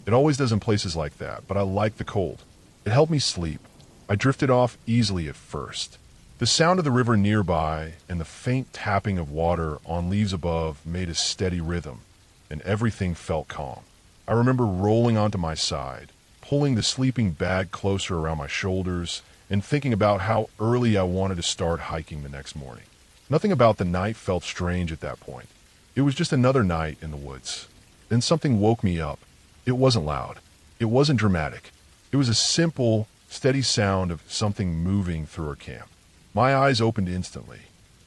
Speaker 1: It always does in places like that, but I like the cold. It helped me sleep. I drifted off easily at first. The sound of the river nearby and the faint tapping of water on leaves above made a steady rhythm, and everything felt calm. I remember rolling onto my side, pulling the sleeping bag closer around my shoulders, and thinking about how early I wanted to start hiking the next morning. Nothing about the night felt strange at that point. It was just another night in the woods. Then something woke me up. It wasn't loud. It wasn't dramatic. It was a simple, steady sound of something moving through our camp. My eyes opened instantly.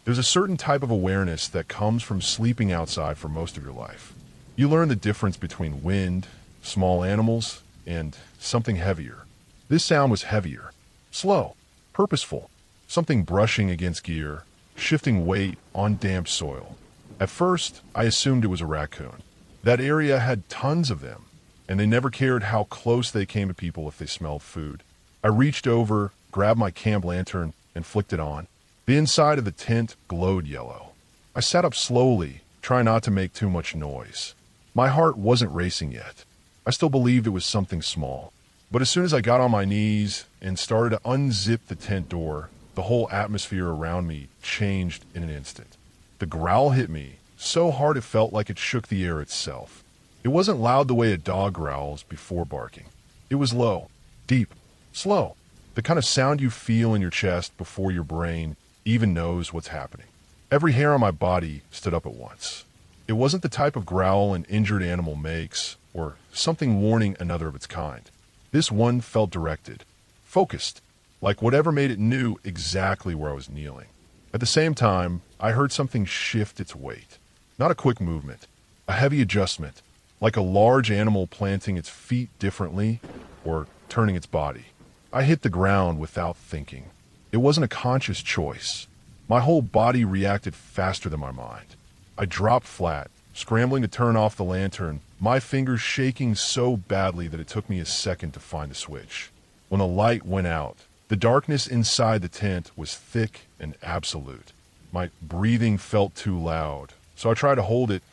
Speaker 1: There's a certain type of awareness that comes from sleeping outside for most of your life. You learn the difference between wind, small animals, and something heavier. This sound was heavier, slow, purposeful, something brushing against gear, shifting weight on damp soil. At first, I assumed it was a raccoon. That area had tons of them, and they never cared how close they came to people if they smelled food. I reached over, grabbed my camp lantern, and flicked it on. The inside of the tent glowed yellow. I sat up slowly, trying not to make too much noise. My heart wasn't racing yet. I still believed it was something small. But as soon as I got on my knees and started to unzip the tent door, the whole atmosphere around me changed in an instant. The growl hit me so hard it felt like it shook the air itself. It wasn't loud the way a dog growls before barking. It was low, deep, slow. The kind of sound you feel in your chest before your brain even knows what's happening. Every hair on my body stood up at once. It wasn't the type of growl an injured animal makes, or something warning another of its kind. This one felt directed, focused, like whatever made it knew exactly where I was kneeling. At the same time, I heard something shift its weight. Not a quick movement, a heavy adjustment, like a large animal planting its feet differently or turning its body. I hit the ground without thinking. It wasn't a conscious choice. My whole body reacted faster than my mind. I dropped flat, scrambling to turn off the lantern, my fingers shaking so badly that it took me a second to find the switch. When the light went out, the darkness inside the tent was thick and absolute. My breathing felt too loud, so I tried to hold it,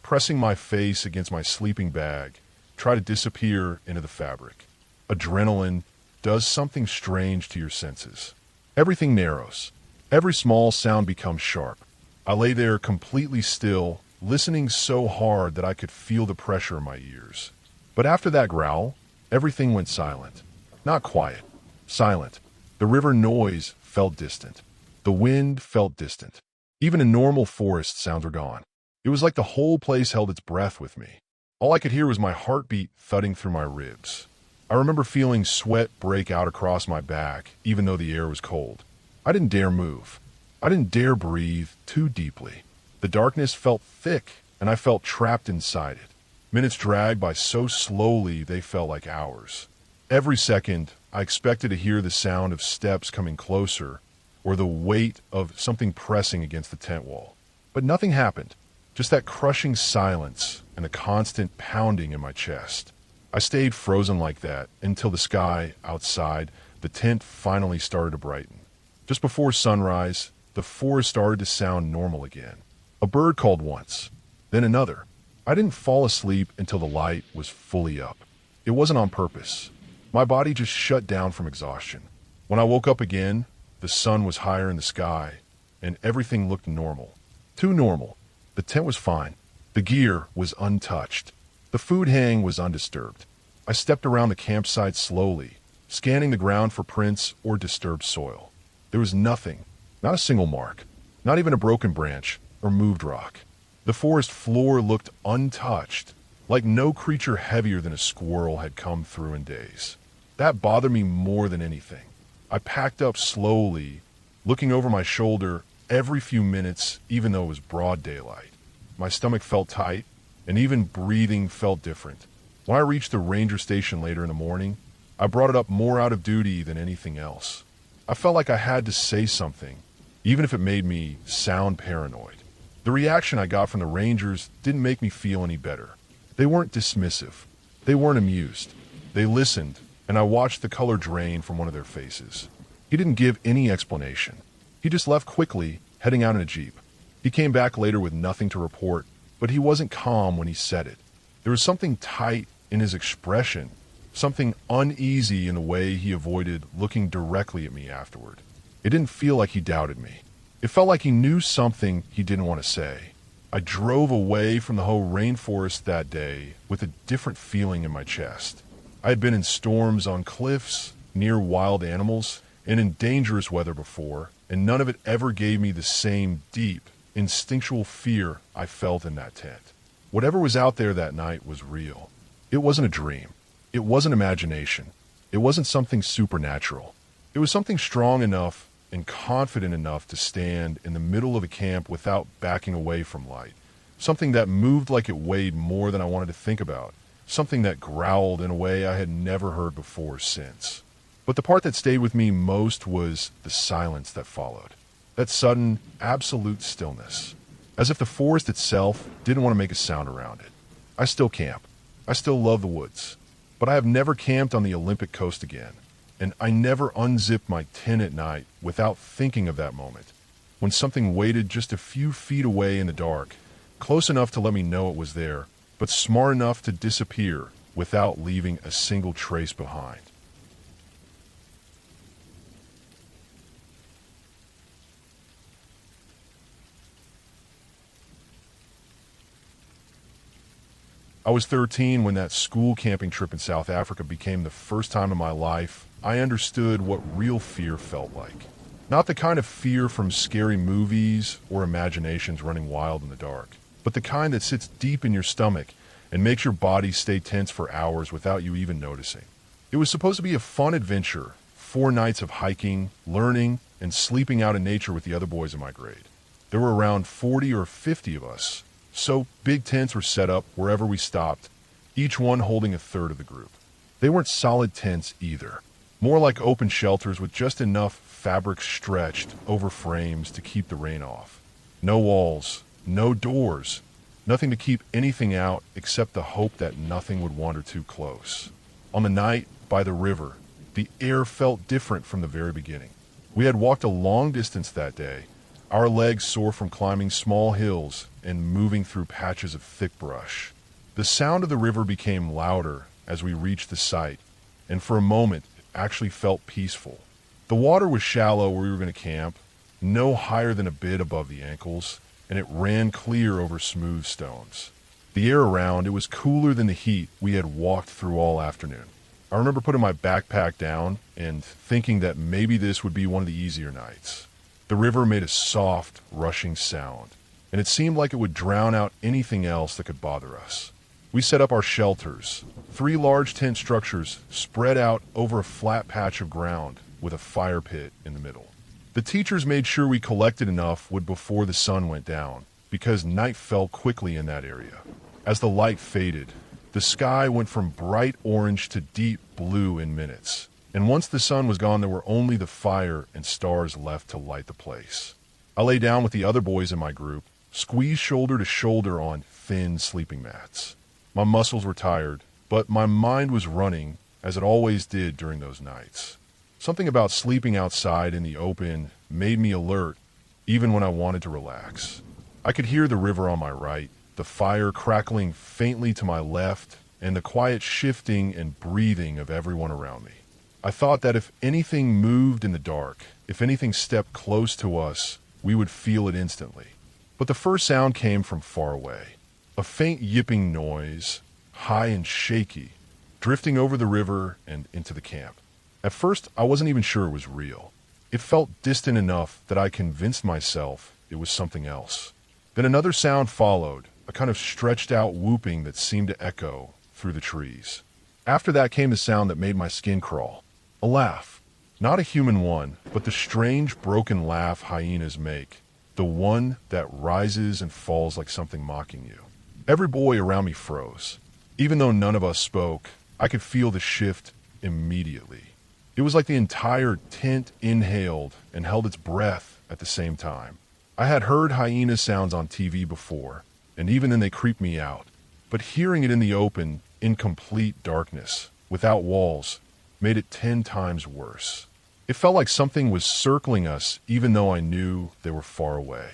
Speaker 1: pressing my face against my sleeping bag, try to disappear into the fabric. Adrenaline does something strange to your senses. Everything narrows. Every small sound becomes sharp. I lay there completely still, listening so hard that I could feel the pressure in my ears. But after that growl, everything went silent. Not quiet, silent. The river noise felt distant. The wind felt distant. Even in normal forest, sounds were gone. It was like the whole place held its breath with me. All I could hear was my heartbeat thudding through my ribs. I remember feeling sweat break out across my back, even though the air was cold. I didn't dare move. I didn't dare breathe too deeply. The darkness felt thick, and I felt trapped inside it. Minutes dragged by so slowly they felt like hours. Every second, I expected to hear the sound of steps coming closer, or the weight of something pressing against the tent wall. But nothing happened, just that crushing silence and the constant pounding in my chest. I stayed frozen like that until the sky outside the tent finally started to brighten. Just before sunrise, the forest started to sound normal again. A bird called once, then another. I didn't fall asleep until the light was fully up. It wasn't on purpose. My body just shut down from exhaustion. When I woke up again, the sun was higher in the sky, and everything looked normal. Too normal. The tent was fine. The gear was untouched. The food hang was undisturbed. I stepped around the campsite slowly, scanning the ground for prints or disturbed soil. There was nothing, not a single mark, not even a broken branch or moved rock. The forest floor looked untouched, like no creature heavier than a squirrel had come through in days. That bothered me more than anything. I packed up slowly, looking over my shoulder every few minutes, even though it was broad daylight. My stomach felt tight, and even breathing felt different. When I reached the ranger station later in the morning, I brought it up more out of duty than anything else. I felt like I had to say something, even if it made me sound paranoid. The reaction I got from the rangers didn't make me feel any better. They weren't dismissive. They weren't amused. They listened, and I watched the color drain from one of their faces. He didn't give any explanation. He just left quickly, heading out in a jeep. He came back later with nothing to report, but he wasn't calm when he said it. There was something tight in his expression, something uneasy in the way he avoided looking directly at me afterward. It didn't feel like he doubted me. It felt like he knew something he didn't want to say. I drove away from the whole rainforest that day with a different feeling in my chest. I had been in storms on cliffs, near wild animals, and in dangerous weather before, and none of it ever gave me the same deep, instinctual fear I felt in that tent. Whatever was out there that night was real. It wasn't a dream. It wasn't imagination. It wasn't something supernatural. It was something strong enough and confident enough to stand in the middle of a camp without backing away from light. Something that moved like it weighed more than I wanted to think about. Something that growled in a way I had never heard before or since. But the part that stayed with me most was the silence that followed. That sudden, absolute stillness. As if the forest itself didn't want to make a sound around it. I still camp. I still love the woods. But I have never camped on the Olympic coast again. And I never unzipped my tent at night without thinking of that moment. When something waited just a few feet away in the dark, close enough to let me know it was there, but smart enough to disappear without leaving a single trace behind. I was 13 when that school camping trip in South Africa became the first time in my life I understood what real fear felt like. Not the kind of fear from scary movies or imaginations running wild in the dark, but the kind that sits deep in your stomach and makes your body stay tense for hours without you even noticing. It was supposed to be a fun adventure, 4 nights of hiking, learning, and sleeping out in nature with the other boys in my grade. There were around 40 or 50 of us, so big tents were set up wherever we stopped, each one holding a third of the group. They weren't solid tents either, more like open shelters with just enough fabric stretched over frames to keep the rain off. No walls, no doors, nothing to keep anything out except the hope that nothing would wander too close. On the night by the river, the air felt different from the very beginning. We had walked a long distance that day, our legs sore from climbing small hills and moving through patches of thick brush. The sound of the river became louder as we reached the site, and for a moment it actually felt peaceful. The water was shallow where we were going to camp, no higher than a bit above the ankles, and it ran clear over smooth stones. The air around, it was cooler than the heat we had walked through all afternoon. I remember putting my backpack down and thinking that maybe this would be one of the easier nights. The river made a soft, rushing sound, and it seemed like it would drown out anything else that could bother us. We set up our shelters, 3 large tent structures spread out over a flat patch of ground with a fire pit in the middle. The teachers made sure we collected enough wood before the sun went down, because night fell quickly in that area. As the light faded, the sky went from bright orange to deep blue in minutes. And once the sun was gone, there were only the fire and stars left to light the place. I lay down with the other boys in my group, squeezed shoulder to shoulder on thin sleeping mats. My muscles were tired, but my mind was running, as it always did during those nights. Something about sleeping outside in the open made me alert, even when I wanted to relax. I could hear the river on my right, the fire crackling faintly to my left, and the quiet shifting and breathing of everyone around me. I thought that if anything moved in the dark, if anything stepped close to us, we would feel it instantly. But the first sound came from far away. A faint yipping noise, high and shaky, drifting over the river and into the camp. At first, I wasn't even sure it was real. It felt distant enough that I convinced myself it was something else. Then another sound followed, a kind of stretched out whooping that seemed to echo through the trees. After that came the sound that made my skin crawl. A laugh. Not a human one, but the strange broken laugh hyenas make. The one that rises and falls like something mocking you. Every boy around me froze. Even though none of us spoke, I could feel the shift immediately. It was like the entire tent inhaled and held its breath at the same time. I had heard hyena sounds on TV before, and even then they creeped me out. But hearing it in the open, in complete darkness, without walls, made it 10 times worse. It felt like something was circling us even though I knew they were far away.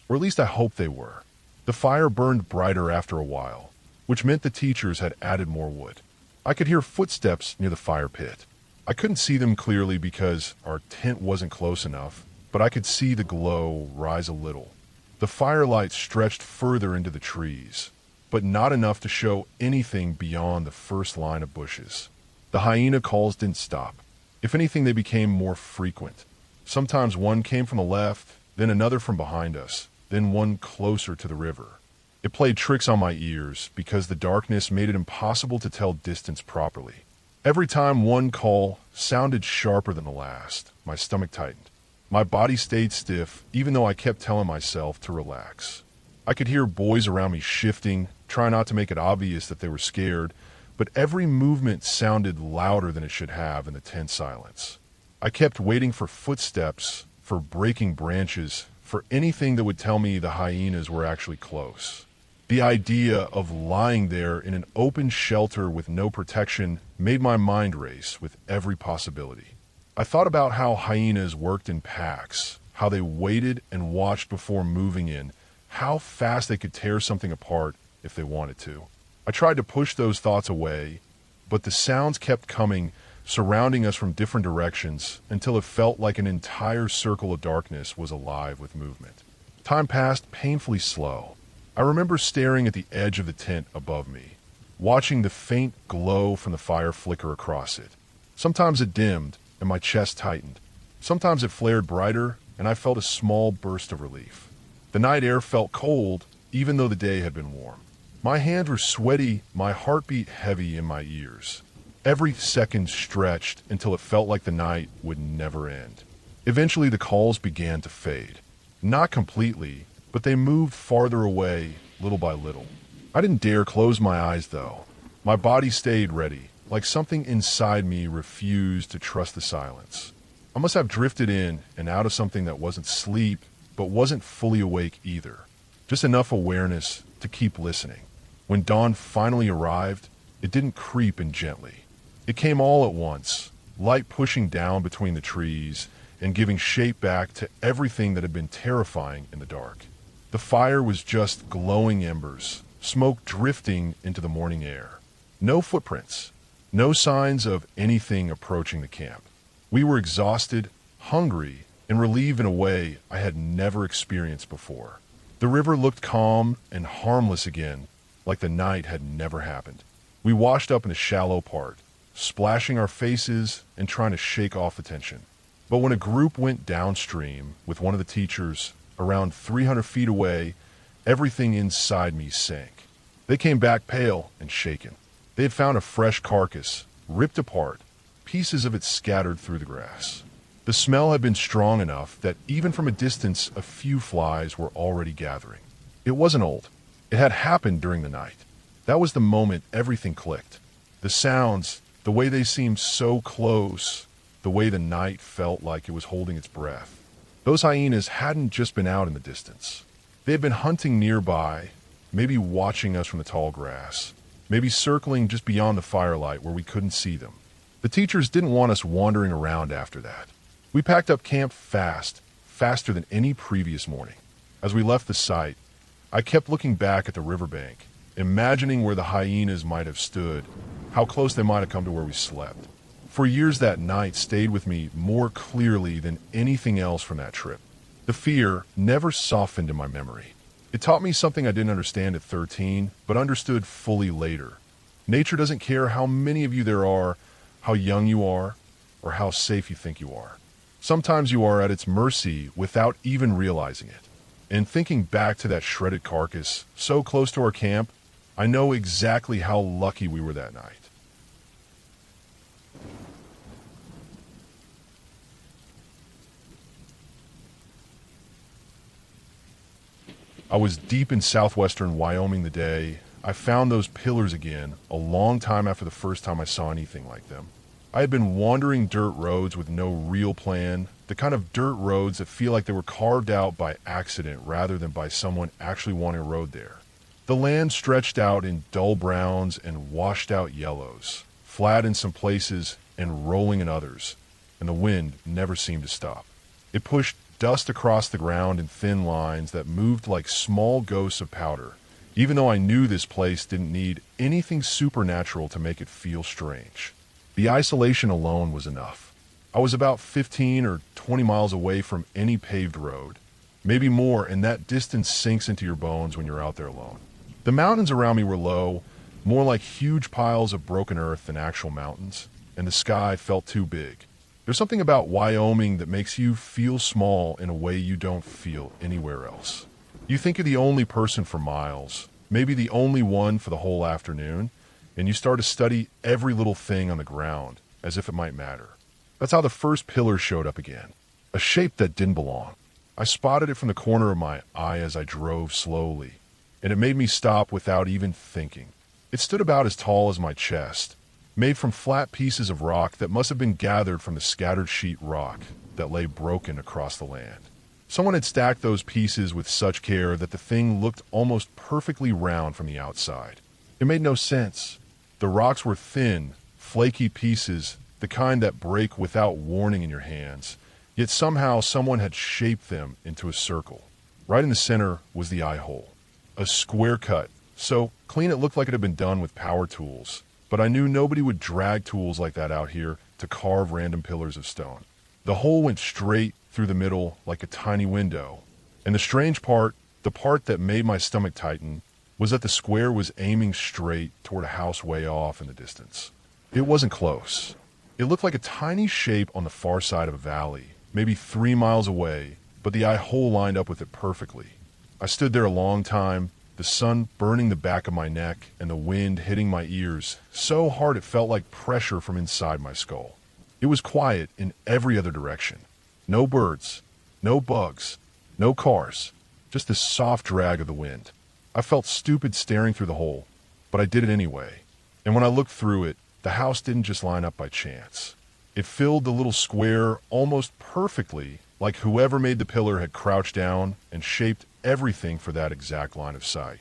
Speaker 1: Or at least I hoped they were. The fire burned brighter after a while, which meant the teachers had added more wood. I could hear footsteps near the fire pit. I couldn't see them clearly because our tent wasn't close enough, but I could see the glow rise a little. The firelight stretched further into the trees, but not enough to show anything beyond the first line of bushes. The hyena calls didn't stop. If anything, they became more frequent. Sometimes one came from the left, then another from behind us, then one closer to the river. It played tricks on my ears because the darkness made it impossible to tell distance properly. Every time one call sounded sharper than the last, my stomach tightened. My body stayed stiff, even though I kept telling myself to relax. I could hear boys around me shifting, trying not to make it obvious that they were scared, but every movement sounded louder than it should have in the tense silence. I kept waiting for footsteps, for breaking branches, for anything that would tell me the hyenas were actually close. The idea of lying there in an open shelter with no protection made my mind race with every possibility. I thought about how hyenas worked in packs, how they waited and watched before moving in, how fast they could tear something apart if they wanted to. I tried to push those thoughts away, but the sounds kept coming, surrounding us from different directions until it felt like an entire circle of darkness was alive with movement. Time passed painfully slow. I remember staring at the edge of the tent above me, watching the faint glow from the fire flicker across it. Sometimes it dimmed and my chest tightened. Sometimes it flared brighter and I felt a small burst of relief. The night air felt cold, even though the day had been warm. My hands were sweaty, my heartbeat heavy in my ears. Every second stretched until it felt like the night would never end. Eventually the calls began to fade. Not completely, but they moved farther away, little by little. I didn't dare close my eyes, though. My body stayed ready, like something inside me refused to trust the silence. I must have drifted in and out of something that wasn't sleep, but wasn't fully awake either. Just enough awareness to keep listening. When dawn finally arrived, it didn't creep in gently. It came all at once, light pushing down between the trees and giving shape back to everything that had been terrifying in the dark. The fire was just glowing embers, smoke drifting into the morning air. No footprints, no signs of anything approaching the camp. We were exhausted, hungry, and relieved in a way I had never experienced before. The river looked calm and harmless again, like the night had never happened. We washed up in the shallow part, splashing our faces and trying to shake off the tension. But when a group went downstream with one of the teachers, around 300 feet away, everything inside me sank. They came back pale and shaken. They had found a fresh carcass, ripped apart, pieces of it scattered through the grass. The smell had been strong enough that even from a distance, a few flies were already gathering. It wasn't old. It had happened during the night. That was the moment everything clicked. The sounds, the way they seemed so close, the way the night felt like it was holding its breath. Those hyenas hadn't just been out in the distance. They had been hunting nearby, maybe watching us from the tall grass, maybe circling just beyond the firelight where we couldn't see them. The teachers didn't want us wandering around after that. We packed up camp fast, faster than any previous morning. As we left the site, I kept looking back at the riverbank, imagining where the hyenas might have stood, how close they might have come to where we slept. For years that night stayed with me more clearly than anything else from that trip. The fear never softened in my memory. It taught me something I didn't understand at 13, but understood fully later. Nature doesn't care how many of you there are, how young you are, or how safe you think you are. Sometimes you are at its mercy without even realizing it. And thinking back to that shredded carcass, so close to our camp, I know exactly how lucky we were that night. I was deep in southwestern Wyoming the day I found those pillars again, a long time after the first time I saw anything like them. I had been wandering dirt roads with no real plan, the kind of dirt roads that feel like they were carved out by accident rather than by someone actually wanting a road there. The land stretched out in dull browns and washed out yellows, flat in some places and rolling in others, and the wind never seemed to stop. It pushed dust across the ground in thin lines that moved like small ghosts of powder, even though I knew this place didn't need anything supernatural to make it feel strange. The isolation alone was enough. I was about 15 or 20 miles away from any paved road, maybe more, and that distance sinks into your bones when you're out there alone. The mountains around me were low, more like huge piles of broken earth than actual mountains, and the sky felt too big. There's something about Wyoming that makes you feel small in a way you don't feel anywhere else. You think you're the only person for miles, maybe the only one for the whole afternoon, and you start to study every little thing on the ground, as if it might matter. That's how the first pillar showed up again, a shape that didn't belong. I spotted it from the corner of my eye as I drove slowly, and it made me stop without even thinking. It stood about as tall as my chest, made from flat pieces of rock that must have been gathered from the scattered sheet rock that lay broken across the land. Someone had stacked those pieces with such care that the thing looked almost perfectly round from the outside. It made no sense. The rocks were thin, flaky pieces, the kind that break without warning in your hands, yet somehow someone had shaped them into a circle. Right in the center was the eye hole. A square cut, so clean it looked like it had been done with power tools, but I knew nobody would drag tools like that out here to carve random pillars of stone. The hole went straight through the middle like a tiny window, and the strange part, the part that made my stomach tighten, was that the square was aiming straight toward a house way off in the distance. It wasn't close. It looked like a tiny shape on the far side of a valley, maybe 3 miles away, but the eye hole lined up with it perfectly. I stood there a long time, the sun burning the back of my neck and the wind hitting my ears so hard it felt like pressure from inside my skull. It was quiet in every other direction. No birds, no bugs, no cars, just the soft drag of the wind. I felt stupid staring through the hole, but I did it anyway. And when I looked through it, the house didn't just line up by chance. It filled the little square almost perfectly, like whoever made the pillar had crouched down and shaped everything for that exact line of sight.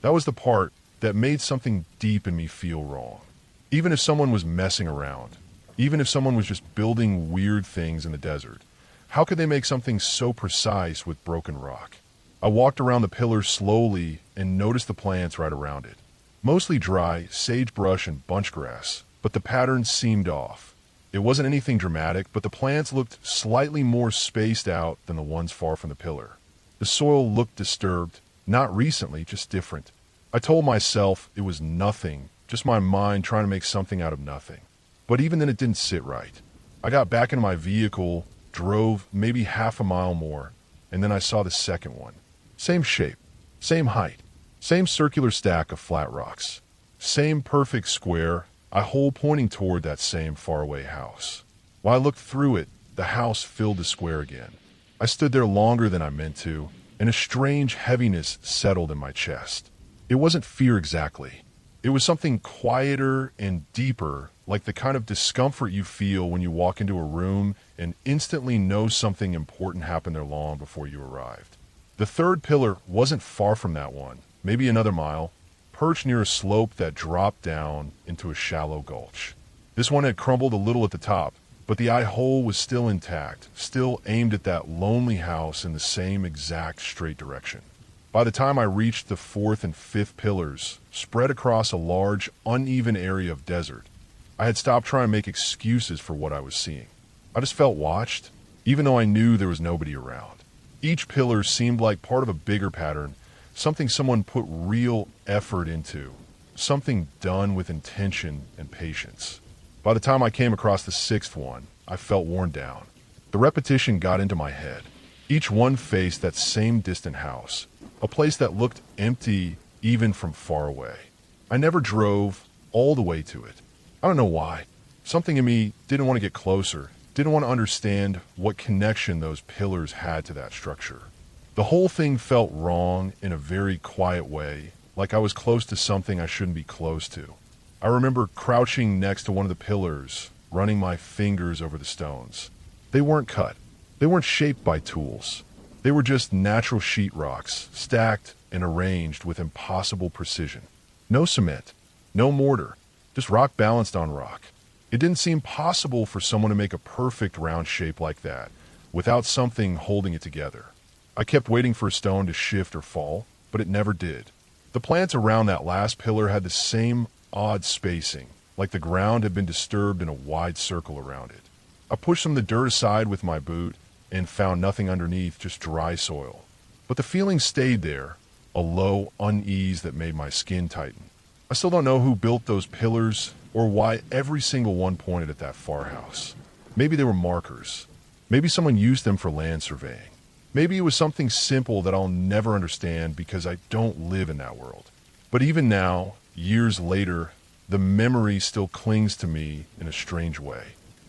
Speaker 1: That was the part that made something deep in me feel wrong. Even if someone was messing around, even if someone was just building weird things in the desert, how could they make something so precise with broken rock? I walked around the pillar slowly and noticed the plants right around it. Mostly dry, sagebrush and bunch grass, but the pattern seemed off. It wasn't anything dramatic, but the plants looked slightly more spaced out than the ones far from the pillar. The soil looked disturbed, not recently, just different. I told myself it was nothing, just my mind trying to make something out of nothing. But even then it didn't sit right. I got back into my vehicle, drove maybe half a mile more, and then I saw the second one. Same shape, same height, same circular stack of flat rocks, same perfect square, a hole pointing toward that same faraway house. While I looked through it, the house filled the square again. I stood there longer than I meant to, and a strange heaviness settled in my chest. It wasn't fear exactly. It was something quieter and deeper, like the kind of discomfort you feel when you walk into a room and instantly know something important happened there long before you arrived. The third pillar wasn't far from that one, maybe another mile, perched near a slope that dropped down into a shallow gulch. This one had crumbled a little at the top, but the eye hole was still intact, still aimed at that lonely house in the same exact straight direction. By the time I reached the fourth and fifth pillars, spread across a large, uneven area of desert, I had stopped trying to make excuses for what I was seeing. I just felt watched, even though I knew there was nobody around. Each pillar seemed like part of a bigger pattern, something someone put real effort into, something done with intention and patience. By the time I came across the sixth one, I felt worn down. The repetition got into my head. Each one faced that same distant house, a place that looked empty even from far away. I never drove all the way to it. I don't know why. Something in me didn't want to get closer, didn't want to understand what connection those pillars had to that structure. The whole thing felt wrong in a very quiet way, like I was close to something I shouldn't be close to. I remember crouching next to one of the pillars, running my fingers over the stones. They weren't cut. They weren't shaped by tools. They were just natural sheetrocks, stacked and arranged with impossible precision. No cement, no mortar, just rock balanced on rock. It didn't seem possible for someone to make a perfect round shape like that, without something holding it together. I kept waiting for a stone to shift or fall, but it never did. The plants around that last pillar had the same odd spacing, like the ground had been disturbed in a wide circle around it. I pushed some of the dirt aside with my boot and found nothing underneath, just dry soil. But the feeling stayed there, a low unease that made my skin tighten. I still don't know who built those pillars or why every single one pointed at that far house. Maybe they were markers. Maybe someone used them for land surveying. Maybe it was something simple that I'll never understand because I don't live in that world. But even now, years later, the memory still clings to me in a strange way.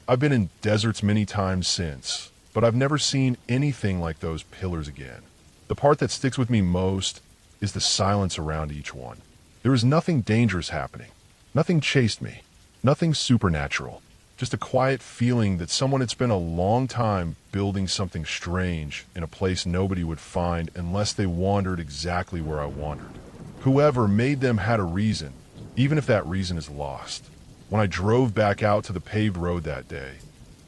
Speaker 1: I've been in deserts many times since, but I've never seen anything like those pillars again. The part that sticks with me most is the silence around each one. There was nothing dangerous happening. Nothing chased me. Nothing supernatural, just a quiet feeling that someone had spent a long time building something strange in a place nobody would find unless they wandered exactly where I wandered. Whoever made them had a reason, even if that reason is lost. When I drove back out to the paved road that day,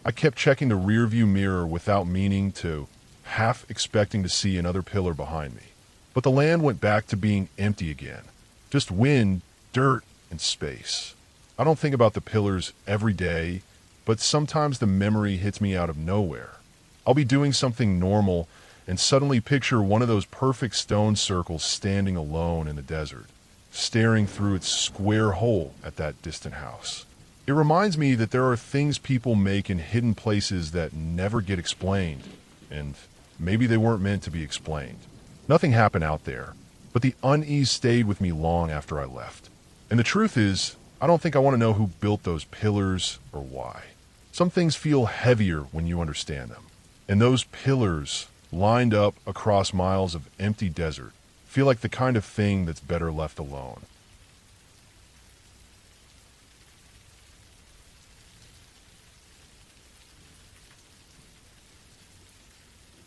Speaker 1: I kept checking the rearview mirror without meaning to, half expecting to see another pillar behind me. But the land went back to being empty again. Just wind, dirt, and space. I don't think about the pillars every day, but sometimes the memory hits me out of nowhere. I'll be doing something normal and suddenly picture one of those perfect stone circles standing alone in the desert, staring through its square hole at that distant house. It reminds me that there are things people make in hidden places that never get explained, and maybe they weren't meant to be explained. Nothing happened out there, but the unease stayed with me long after I left. And the truth is, I don't think I want to know who built those pillars or why. Some things feel heavier when you understand them. And those pillars, lined up across miles of empty desert, feel like the kind of thing that's better left alone.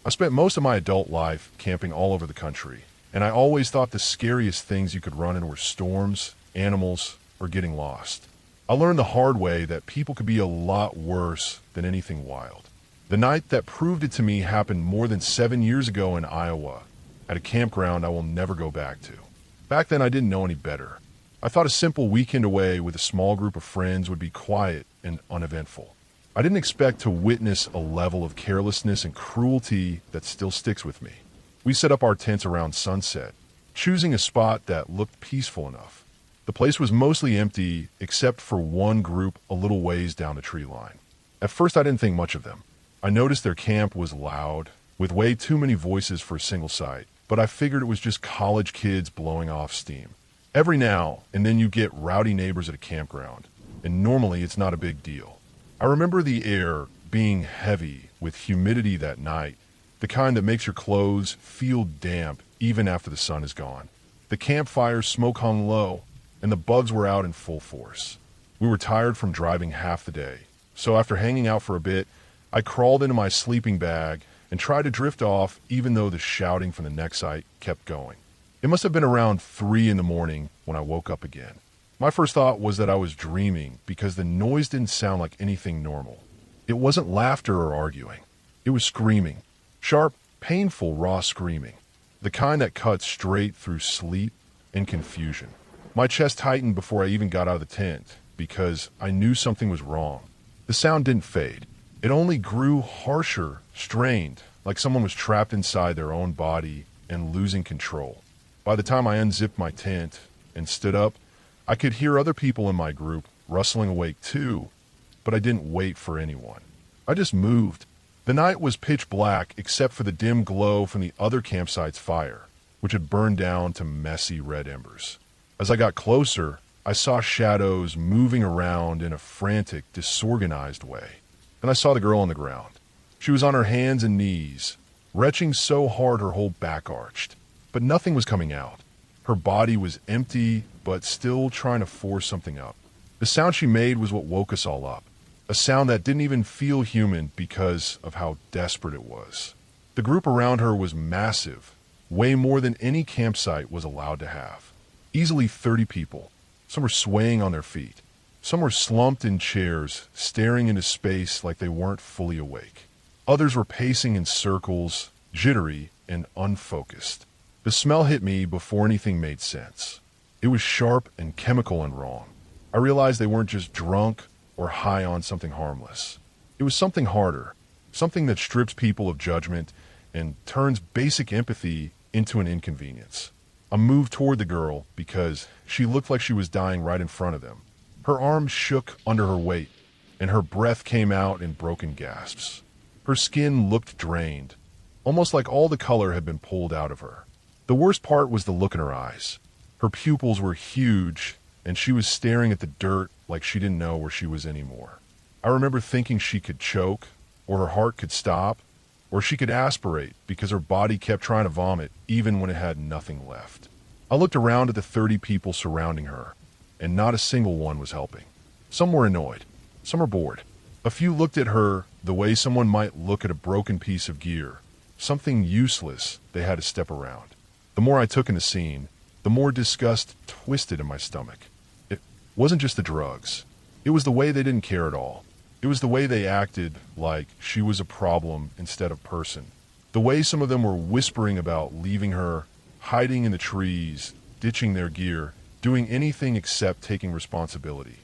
Speaker 1: I spent most of my adult life camping all over the country, and I always thought the scariest things you could run into were storms, animals, or getting lost. I learned the hard way that people could be a lot worse than anything wild. The night that proved it to me happened more than 7 years ago in Iowa, at a campground I will never go back to. Back then I didn't know any better. I thought a simple weekend away with a small group of friends would be quiet and uneventful. I didn't expect to witness a level of carelessness and cruelty that still sticks with me. We set up our tents around sunset, choosing a spot that looked peaceful enough. The place was mostly empty except for one group a little ways down the tree line. At first I didn't think much of them. I noticed their camp was loud, with way too many voices for a single site, but I figured it was just college kids blowing off steam. Every now and then you get rowdy neighbors at a campground, and normally it's not a big deal. I remember the air being heavy with humidity that night, the kind that makes your clothes feel damp even after the sun is gone. The campfire smoke hung low, and the bugs were out in full force. We were tired from driving half the day, so after hanging out for a bit, I crawled into my sleeping bag and tried to drift off even though the shouting from the next site kept going. It must have been around 3 in the morning when I woke up again. My first thought was that I was dreaming because the noise didn't sound like anything normal. It wasn't laughter or arguing. It was screaming. Sharp, painful, raw screaming. The kind that cuts straight through sleep and confusion. My chest tightened before I even got out of the tent because I knew something was wrong. The sound didn't fade. It only grew harsher, strained, like someone was trapped inside their own body and losing control. By the time I unzipped my tent and stood up, I could hear other people in my group rustling awake too, but I didn't wait for anyone. I just moved. The night was pitch black except for the dim glow from the other campsite's fire, which had burned down to messy red embers. As I got closer, I saw shadows moving around in a frantic, disorganized way. And I saw the girl on the ground. She was on her hands and knees, retching so hard her whole back arched, but nothing was coming out. Her body was empty, but still trying to force something up. The sound she made was what woke us all up. A sound that didn't even feel human because of how desperate it was. The group around her was massive, way more than any campsite was allowed to have. Easily 30 people. Some were swaying on their feet. Some were slumped in chairs, staring into space like they weren't fully awake. Others were pacing in circles, jittery and unfocused. The smell hit me before anything made sense. It was sharp and chemical and wrong. I realized they weren't just drunk or high on something harmless. It was something harder, something that strips people of judgment and turns basic empathy into an inconvenience. I moved toward the girl because she looked like she was dying right in front of them. Her arms shook under her weight, and her breath came out in broken gasps. Her skin looked drained, almost like all the color had been pulled out of her. The worst part was the look in her eyes. Her pupils were huge, and she was staring at the dirt like she didn't know where she was anymore. I remember thinking she could choke, or her heart could stop, or she could aspirate because her body kept trying to vomit even when it had nothing left. I looked around at the 30 people surrounding her, and not a single one was helping. Some were annoyed. Some were bored. A few looked at her the way someone might look at a broken piece of gear, something useless they had to step around. The more I took in the scene, the more disgust twisted in my stomach. It wasn't just the drugs. It was the way they didn't care at all. It was the way they acted like she was a problem instead of person. The way some of them were whispering about leaving her, hiding in the trees, ditching their gear, doing anything except taking responsibility.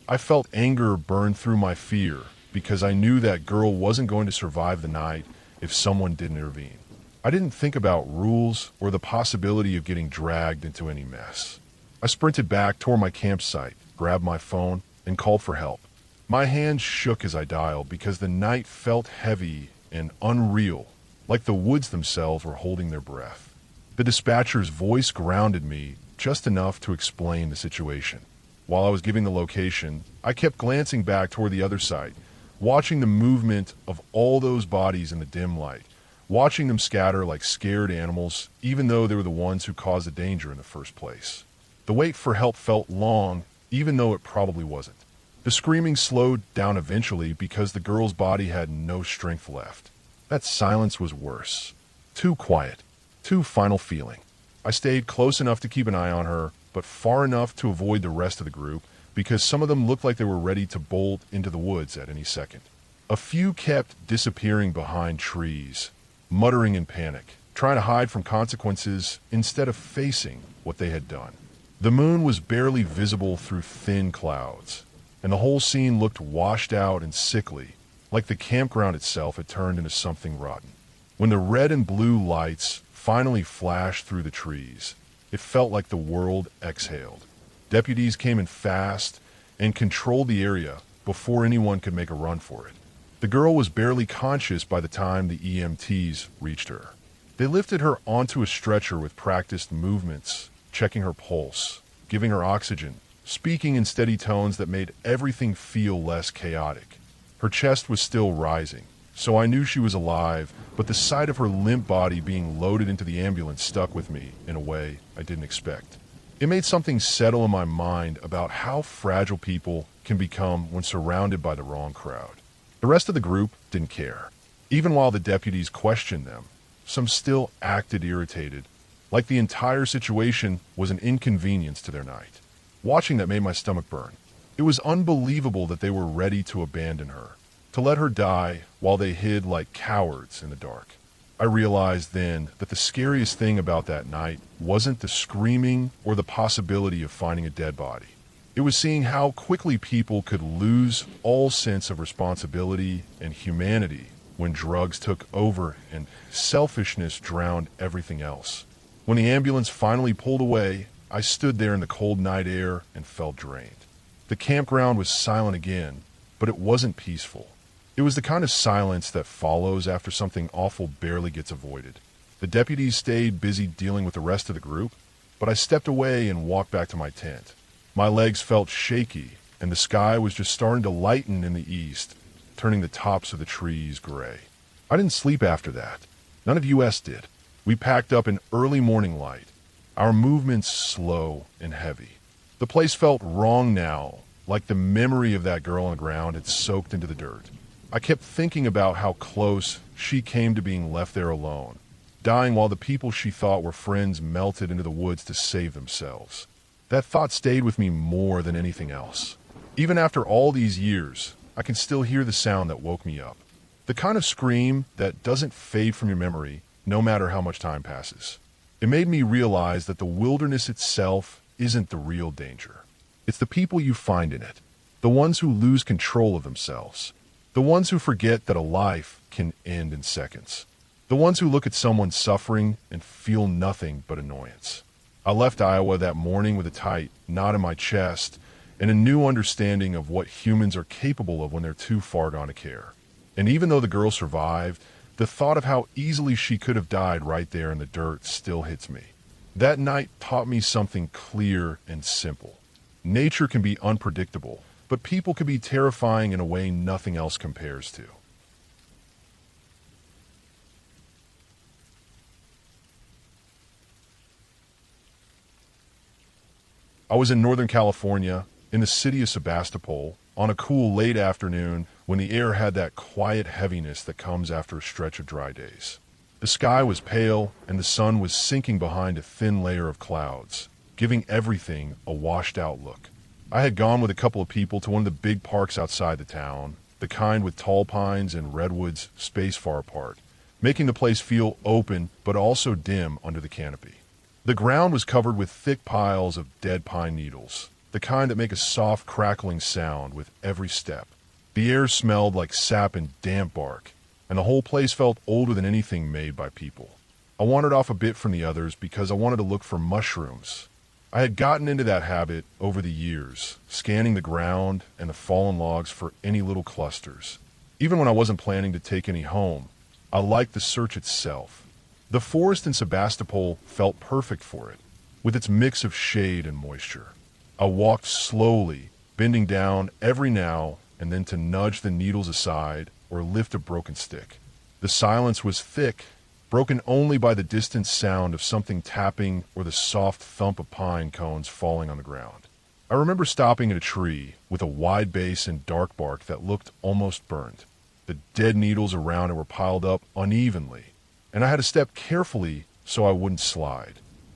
Speaker 1: I felt anger burn through my fear because I knew that girl wasn't going to survive the night if someone didn't intervene. I didn't think about rules or the possibility of getting dragged into any mess. I sprinted back toward my campsite, grabbed my phone, and called for help. My hands shook as I dialed because the night felt heavy and unreal, like the woods themselves were holding their breath. The dispatcher's voice grounded me just enough to explain the situation. While I was giving the location, I kept glancing back toward the other side, watching the movement of all those bodies in the dim light, watching them scatter like scared animals, even though they were the ones who caused the danger in the first place. The wait for help felt long, even though it probably wasn't. The screaming slowed down eventually because the girl's body had no strength left. That silence was worse. Too quiet. Too final feeling. I stayed close enough to keep an eye on her, but far enough to avoid the rest of the group because some of them looked like they were ready to bolt into the woods at any second. A few kept disappearing behind trees, muttering in panic, trying to hide from consequences instead of facing what they had done. The moon was barely visible through thin clouds, and the whole scene looked washed out and sickly, like the campground itself had turned into something rotten. When the red and blue lights finally flashed through the trees, it felt like the world exhaled. Deputies came in fast and controlled the area before anyone could make a run for it. The girl was barely conscious by the time the EMTs reached her. They lifted her onto a stretcher with practiced movements, checking her pulse, giving her oxygen, speaking in steady tones that made everything feel less chaotic. Her chest was still rising, so I knew she was alive, but the sight of her limp body being loaded into the ambulance stuck with me in a way I didn't expect. It made something settle in my mind about how fragile people can become when surrounded by the wrong crowd. The rest of the group didn't care. Even while the deputies questioned them, some still acted irritated, like the entire situation was an inconvenience to their night. Watching that made my stomach burn. It was unbelievable that they were ready to abandon her, to let her die while they hid like cowards in the dark. I realized then that the scariest thing about that night wasn't the screaming or the possibility of finding a dead body. It was seeing how quickly people could lose all sense of responsibility and humanity when drugs took over and selfishness drowned everything else. When the ambulance finally pulled away, I stood there in the cold night air and felt drained. The campground was silent again, but it wasn't peaceful. It was the kind of silence that follows after something awful barely gets avoided. The deputies stayed busy dealing with the rest of the group, but I stepped away and walked back to my tent. My legs felt shaky, and the sky was just starting to lighten in the east, turning the tops of the trees gray. I didn't sleep after that. None of us did. We packed up in early morning light, our movements slow and heavy. The place felt wrong now, like the memory of that girl on the ground had soaked into the dirt. I kept thinking about how close she came to being left there alone, dying while the people she thought were friends melted into the woods to save themselves. That thought stayed with me more than anything else. Even after all these years, I can still hear the sound that woke me up. The kind of scream that doesn't fade from your memory, no matter how much time passes. It made me realize that the wilderness itself isn't the real danger. It's the people you find in it, the ones who lose control of themselves, the ones who forget that a life can end in seconds, the ones who look at someone suffering and feel nothing but annoyance. I left Iowa that morning with a tight knot in my chest and a new understanding of what humans are capable of when they're too far gone to care. And even though the girl survived, the thought of how easily she could have died right there in the dirt still hits me. That night taught me something clear and simple. Nature can be unpredictable, but people can be terrifying in a way nothing else compares to. I was in Northern California, in the city of Sebastopol, on a cool late afternoon when the air had that quiet heaviness that comes after a stretch of dry days. The sky was pale, and the sun was sinking behind a thin layer of clouds, giving everything a washed-out look. I had gone with a couple of people to one of the big parks outside the town, the kind with tall pines and redwoods spaced far apart, making the place feel open but also dim under the canopy. The ground was covered with thick piles of dead pine needles, the kind that make a soft crackling sound with every step. The air smelled like sap and damp bark, and the whole place felt older than anything made by people. I wandered off a bit from the others because I wanted to look for mushrooms. I had gotten into that habit over the years, scanning the ground and the fallen logs for any little clusters. Even when I wasn't planning to take any home, I liked the search itself. The forest in Sebastopol felt perfect for it, with its mix of shade and moisture. I walked slowly, bending down every now and then to nudge the needles aside or lift a broken stick. The silence was thick, broken only by the distant sound of something tapping or the soft thump of pine cones falling on the ground. I remember stopping at a tree with a wide base and dark bark that looked almost burned. The dead needles around it were piled up unevenly, and I had to step carefully so I wouldn't slide.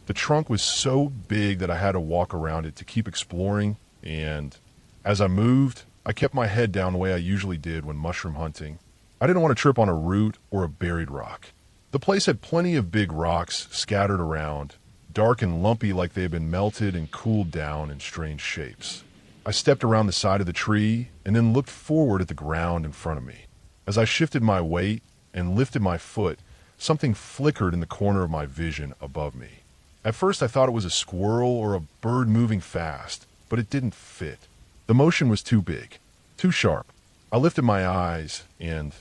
Speaker 1: The trunk was so big that I had to walk around it to keep exploring, and as I moved, I kept my head down the way I usually did when mushroom hunting. I didn't want to trip on a root or a buried rock. The place had plenty of big rocks scattered around, dark and lumpy like they had been melted and cooled down in strange shapes. I stepped around the side of the tree and then looked forward at the ground in front of me. As I shifted my weight and lifted my foot, something flickered in the corner of my vision above me. At first I thought it was a squirrel or a bird moving fast, but it didn't fit. The motion was too big, too sharp. I lifted my eyes, and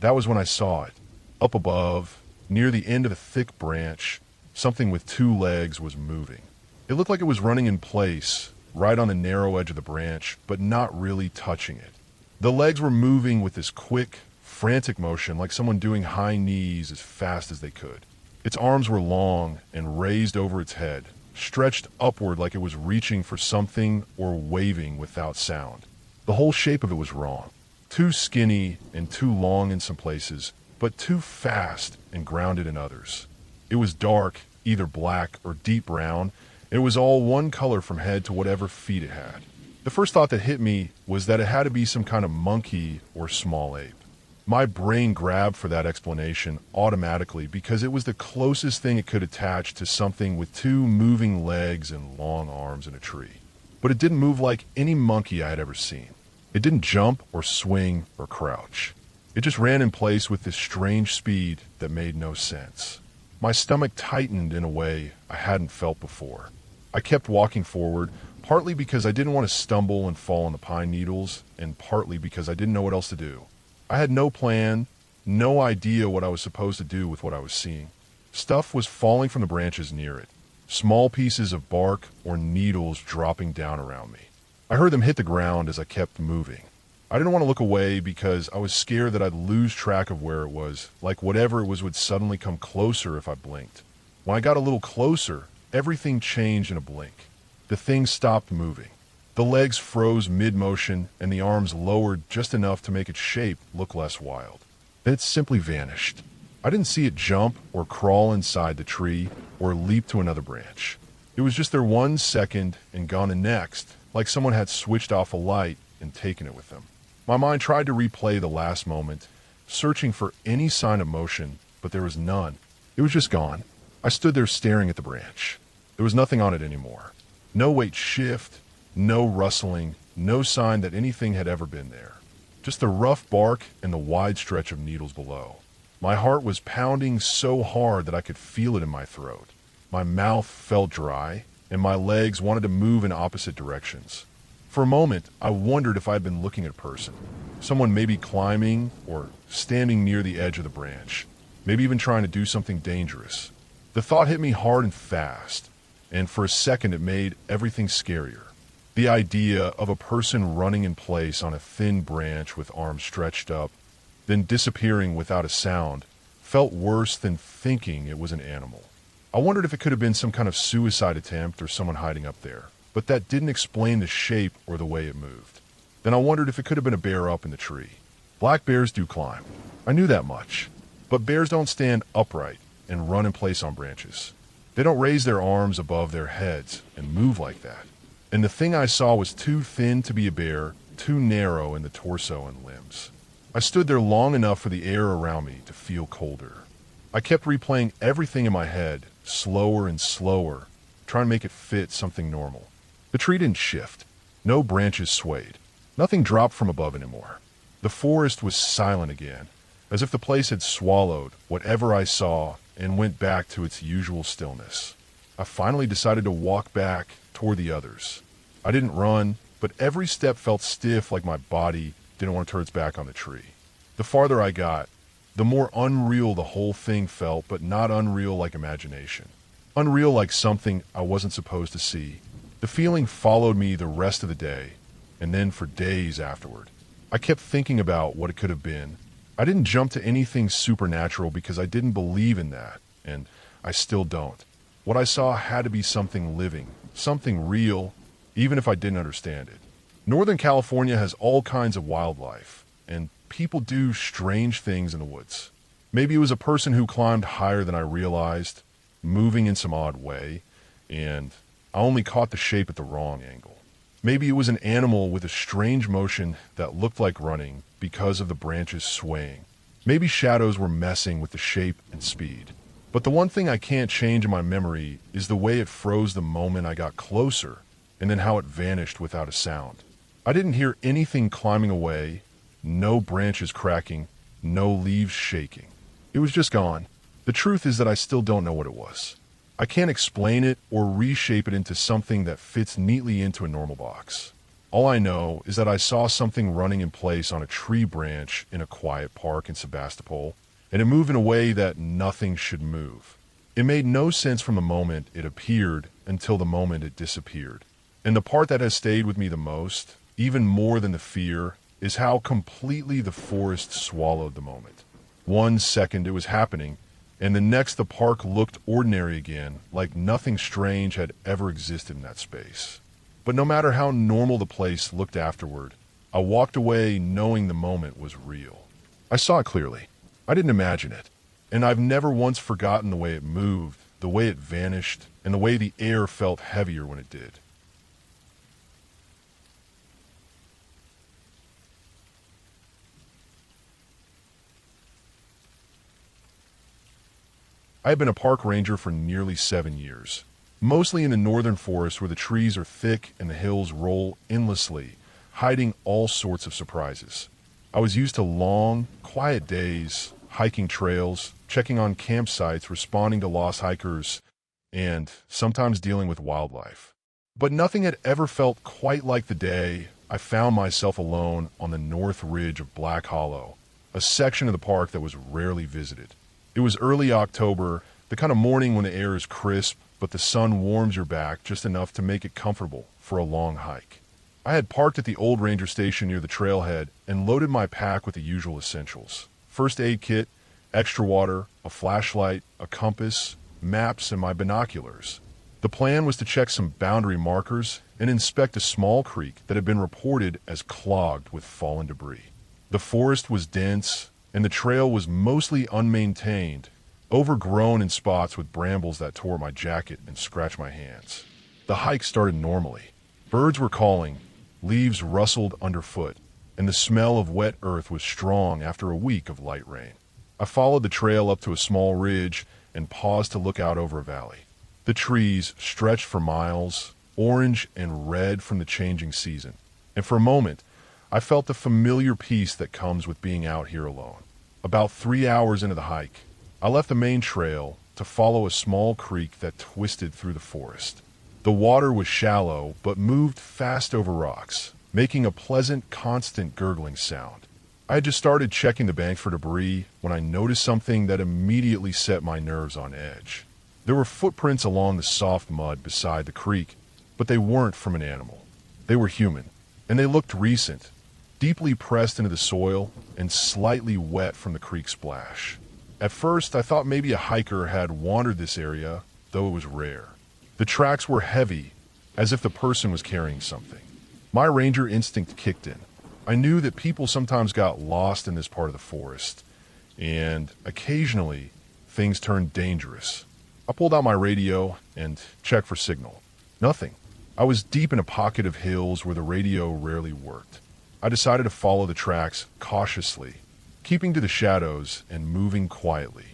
Speaker 1: that was when I saw it. Up above, near the end of a thick branch, something with two legs was moving. It looked like it was running in place, right on the narrow edge of the branch, but not really touching it. The legs were moving with this quick, frantic motion like someone doing high knees as fast as they could. Its arms were long and raised over its head, stretched upward like it was reaching for something or waving without sound. The whole shape of it was wrong. Too skinny and too long in some places, but too fast and grounded in others. It was dark, either black or deep brown, and it was all one color from head to whatever feet it had. The first thought that hit me was that it had to be some kind of monkey or small ape. My brain grabbed for that explanation automatically because it was the closest thing it could attach to something with two moving legs and long arms in a tree. But it didn't move like any monkey I had ever seen. It didn't jump or swing or crouch. It just ran in place with this strange speed that made no sense. My stomach tightened in a way I hadn't felt before. I kept walking forward, partly because I didn't want to stumble and fall on the pine needles, and partly because I didn't know what else to do. I had no plan, no idea what I was supposed to do with what I was seeing. Stuff was falling from the branches near it, small pieces of bark or needles dropping down around me. I heard them hit the ground as I kept moving. I didn't want to look away because I was scared that I'd lose track of where it was, like whatever it was would suddenly come closer if I blinked. When I got a little closer, everything changed in a blink. The thing stopped moving. The legs froze mid-motion and the arms lowered just enough to make its shape look less wild. Then it simply vanished. I didn't see it jump or crawl inside the tree or leap to another branch. It was just there 1 second and gone the next, like someone had switched off a light and taken it with them. My mind tried to replay the last moment, searching for any sign of motion, but there was none. It was just gone. I stood there staring at the branch. There was nothing on it anymore. No weight shift, no rustling, no sign that anything had ever been there. Just the rough bark and the wide stretch of needles below. My heart was pounding so hard that I could feel it in my throat. My mouth felt dry, and my legs wanted to move in opposite directions. For a moment, I wondered if I had been looking at a person. Someone maybe climbing or standing near the edge of the branch, maybe even trying to do something dangerous. The thought hit me hard and fast, and for a second it made everything scarier. The idea of a person running in place on a thin branch with arms stretched up, then disappearing without a sound, felt worse than thinking it was an animal. I wondered if it could have been some kind of suicide attempt or someone hiding up there, but that didn't explain the shape or the way it moved. Then I wondered if it could have been a bear up in the tree. Black bears do climb. I knew that much. But bears don't stand upright and run in place on branches. They don't raise their arms above their heads and move like that. And the thing I saw was too thin to be a bear, too narrow in the torso and limbs. I stood there long enough for the air around me to feel colder. I kept replaying everything in my head, slower and slower, trying to make it fit something normal. The tree didn't shift. No branches swayed. Nothing dropped from above anymore. The forest was silent again, as if the place had swallowed whatever I saw and went back to its usual stillness. I finally decided to walk back toward the others. I didn't run, but every step felt stiff, like my body didn't want to turn its back on the tree. The farther I got, the more unreal the whole thing felt, but not unreal like imagination. Unreal like something I wasn't supposed to see. The feeling followed me the rest of the day, and then for days afterward. I kept thinking about what it could have been. I didn't jump to anything supernatural because I didn't believe in that, and I still don't. What I saw had to be something living, something real, even if I didn't understand it. Northern California has all kinds of wildlife, and people do strange things in the woods. Maybe it was a person who climbed higher than I realized, moving in some odd way, and I only caught the shape at the wrong angle. Maybe it was an animal with a strange motion that looked like running because of the branches swaying. Maybe shadows were messing with the shape and speed. But the one thing I can't change in my memory is the way it froze the moment I got closer, and then how it vanished without a sound. I didn't hear anything climbing away, no branches cracking, no leaves shaking. It was just gone. The truth is that I still don't know what it was. I can't explain it or reshape it into something that fits neatly into a normal box. All I know is that I saw something running in place on a tree branch in a quiet park in Sebastopol, and it moved in a way that nothing should move. It made no sense from the moment it appeared until the moment it disappeared. And the part that has stayed with me the most, even more than the fear, is how completely the forest swallowed the moment. 1 second it was happening, and the next the park looked ordinary again, like nothing strange had ever existed in that space. But no matter how normal the place looked afterward, I walked away knowing the moment was real. I saw it clearly. I didn't imagine it. And I've never once forgotten the way it moved, the way it vanished, and the way the air felt heavier when it did. I have been a park ranger for nearly 7 years, mostly in the northern forest where the trees are thick and the hills roll endlessly, hiding all sorts of surprises. I was used to long, quiet days, hiking trails, checking on campsites, responding to lost hikers, and sometimes dealing with wildlife. But nothing had ever felt quite like the day I found myself alone on the north ridge of Black Hollow, a section of the park that was rarely visited. It was early October, the kind of morning when the air is crisp, but the sun warms your back just enough to make it comfortable for a long hike. I had parked at the old ranger station near the trailhead and loaded my pack with the usual essentials. First aid kit, extra water, a flashlight, a compass, maps, and my binoculars. The plan was to check some boundary markers and inspect a small creek that had been reported as clogged with fallen debris. The forest was dense, and the trail was mostly unmaintained, overgrown in spots with brambles that tore my jacket and scratched my hands. The hike started normally. Birds were calling, leaves rustled underfoot, and the smell of wet earth was strong after a week of light rain. I followed the trail up to a small ridge and paused to look out over a valley. The trees stretched for miles, orange and red from the changing season, and for a moment, I felt the familiar peace that comes with being out here alone. About 3 hours into the hike, I left the main trail to follow a small creek that twisted through the forest. The water was shallow, but moved fast over rocks, making a pleasant, constant gurgling sound. I had just started checking the bank for debris when I noticed something that immediately set my nerves on edge. There were footprints along the soft mud beside the creek, but they weren't from an animal. They were human, and they looked recent, deeply pressed into the soil and slightly wet from the creek splash. At first, I thought maybe a hiker had wandered this area, though it was rare. The tracks were heavy, as if the person was carrying something. My ranger instinct kicked in. I knew that people sometimes got lost in this part of the forest, and occasionally things turned dangerous. I pulled out my radio and checked for signal. Nothing. I was deep in a pocket of hills where the radio rarely worked. I decided to follow the tracks cautiously, keeping to the shadows and moving quietly.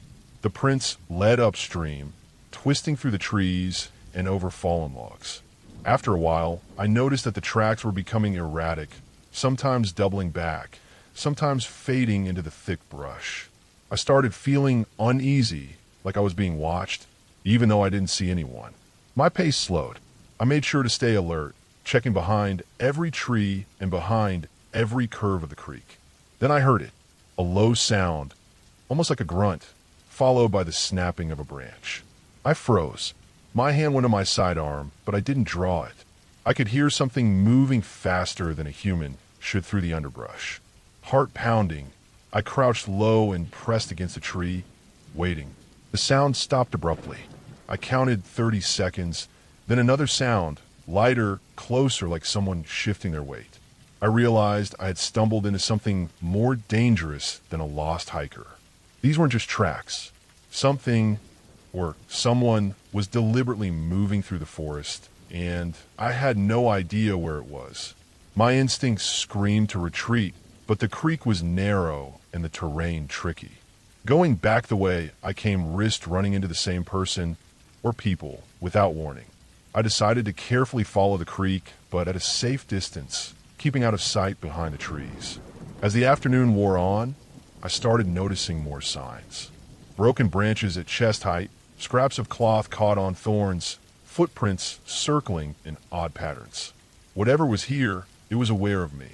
Speaker 1: The prints led upstream, twisting through the trees and over fallen logs. After a while, I noticed that the tracks were becoming erratic, sometimes doubling back, sometimes fading into the thick brush. I started feeling uneasy, like I was being watched, even though I didn't see anyone. My pace slowed. I made sure to stay alert, checking behind every tree and behind every curve of the creek. Then I heard it, a low sound, almost like a grunt, followed by the snapping of a branch. I froze. My hand went on my sidearm, but I didn't draw it. I could hear something moving faster than a human should through the underbrush. Heart pounding, I crouched low and pressed against a tree, waiting. The sound stopped abruptly. I counted 30 seconds, then another sound, lighter, closer, like someone shifting their weight. I realized I had stumbled into something more dangerous than a lost hiker. These weren't just tracks. Something, or someone, was deliberately moving through the forest, and I had no idea where it was. My instincts screamed to retreat, but the creek was narrow and the terrain tricky. Going back the way I came risked running into the same person or people without warning. I decided to carefully follow the creek, but at a safe distance, keeping out of sight behind the trees. As the afternoon wore on, I started noticing more signs. Broken branches at chest height, scraps of cloth caught on thorns, footprints circling in odd patterns. Whatever was here, it was aware of me.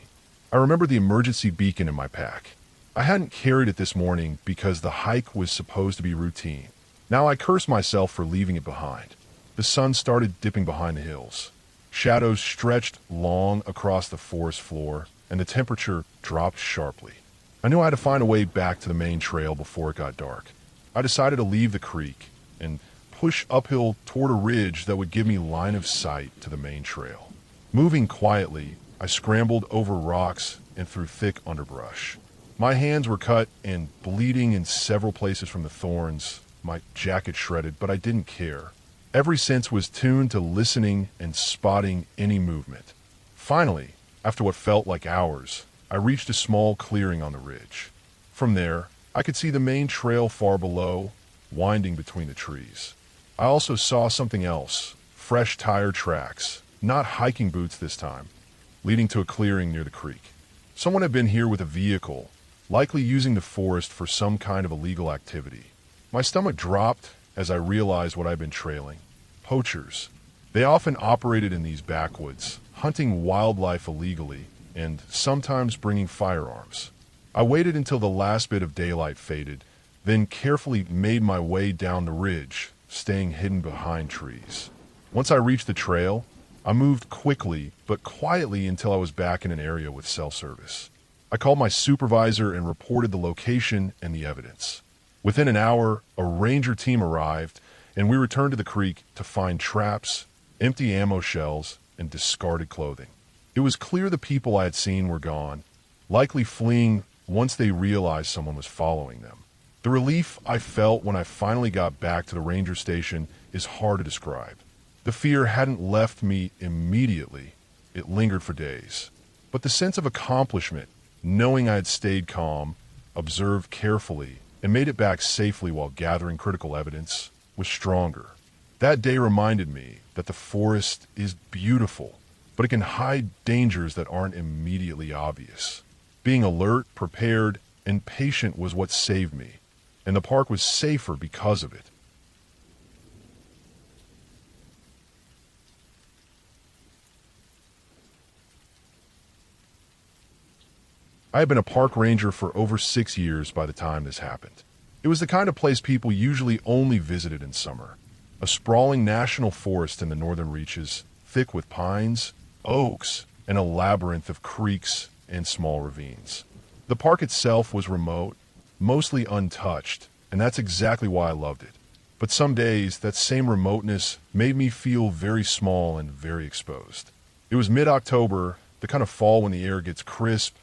Speaker 1: I remember the emergency beacon in my pack. I hadn't carried it this morning because the hike was supposed to be routine. Now I cursed myself for leaving it behind. The sun started dipping behind the hills. Shadows stretched long across the forest floor, and the temperature dropped sharply. I knew I had to find a way back to the main trail before it got dark. I decided to leave the creek and push uphill toward a ridge that would give me line of sight to the main trail. Moving quietly, I scrambled over rocks and through thick underbrush. My hands were cut and bleeding in several places from the thorns, my jacket shredded, but I didn't care. Every sense was tuned to listening and spotting any movement. Finally, after what felt like hours, I reached a small clearing on the ridge. From there, I could see the main trail far below, winding between the trees. I also saw something else, fresh tire tracks, not hiking boots this time, leading to a clearing near the creek. Someone had been here with a vehicle, likely using the forest for some kind of illegal activity. My stomach dropped as I realized what I'd been trailing. Poachers. They often operated in these backwoods, hunting wildlife illegally, and sometimes bringing firearms. I waited until the last bit of daylight faded, then carefully made my way down the ridge, staying hidden behind trees. Once I reached the trail, I moved quickly but quietly until I was back in an area with cell service. I called my supervisor and reported the location and the evidence. Within an hour, a ranger team arrived, and we returned to the creek to find traps, empty ammo shells, and discarded clothing. It was clear the people I had seen were gone, likely fleeing once they realized someone was following them. The relief I felt when I finally got back to the ranger station is hard to describe. The fear hadn't left me immediately. It lingered for days. But the sense of accomplishment, knowing I had stayed calm, observed carefully, and made it back safely while gathering critical evidence, was stronger. That day reminded me that the forest is beautiful, but it can hide dangers that aren't immediately obvious. Being alert, prepared, and patient was what saved me, and the park was safer because of it. I had been a park ranger for over 6 years by the time this happened. It was the kind of place people usually only visited in summer. A sprawling national forest in the northern reaches, thick with pines, oaks, and a labyrinth of creeks and small ravines. The park itself was remote, mostly untouched, and that's exactly why I loved it. But some days, that same remoteness made me feel very small and very exposed. It was mid-October, the kind of fall when the air gets crisp,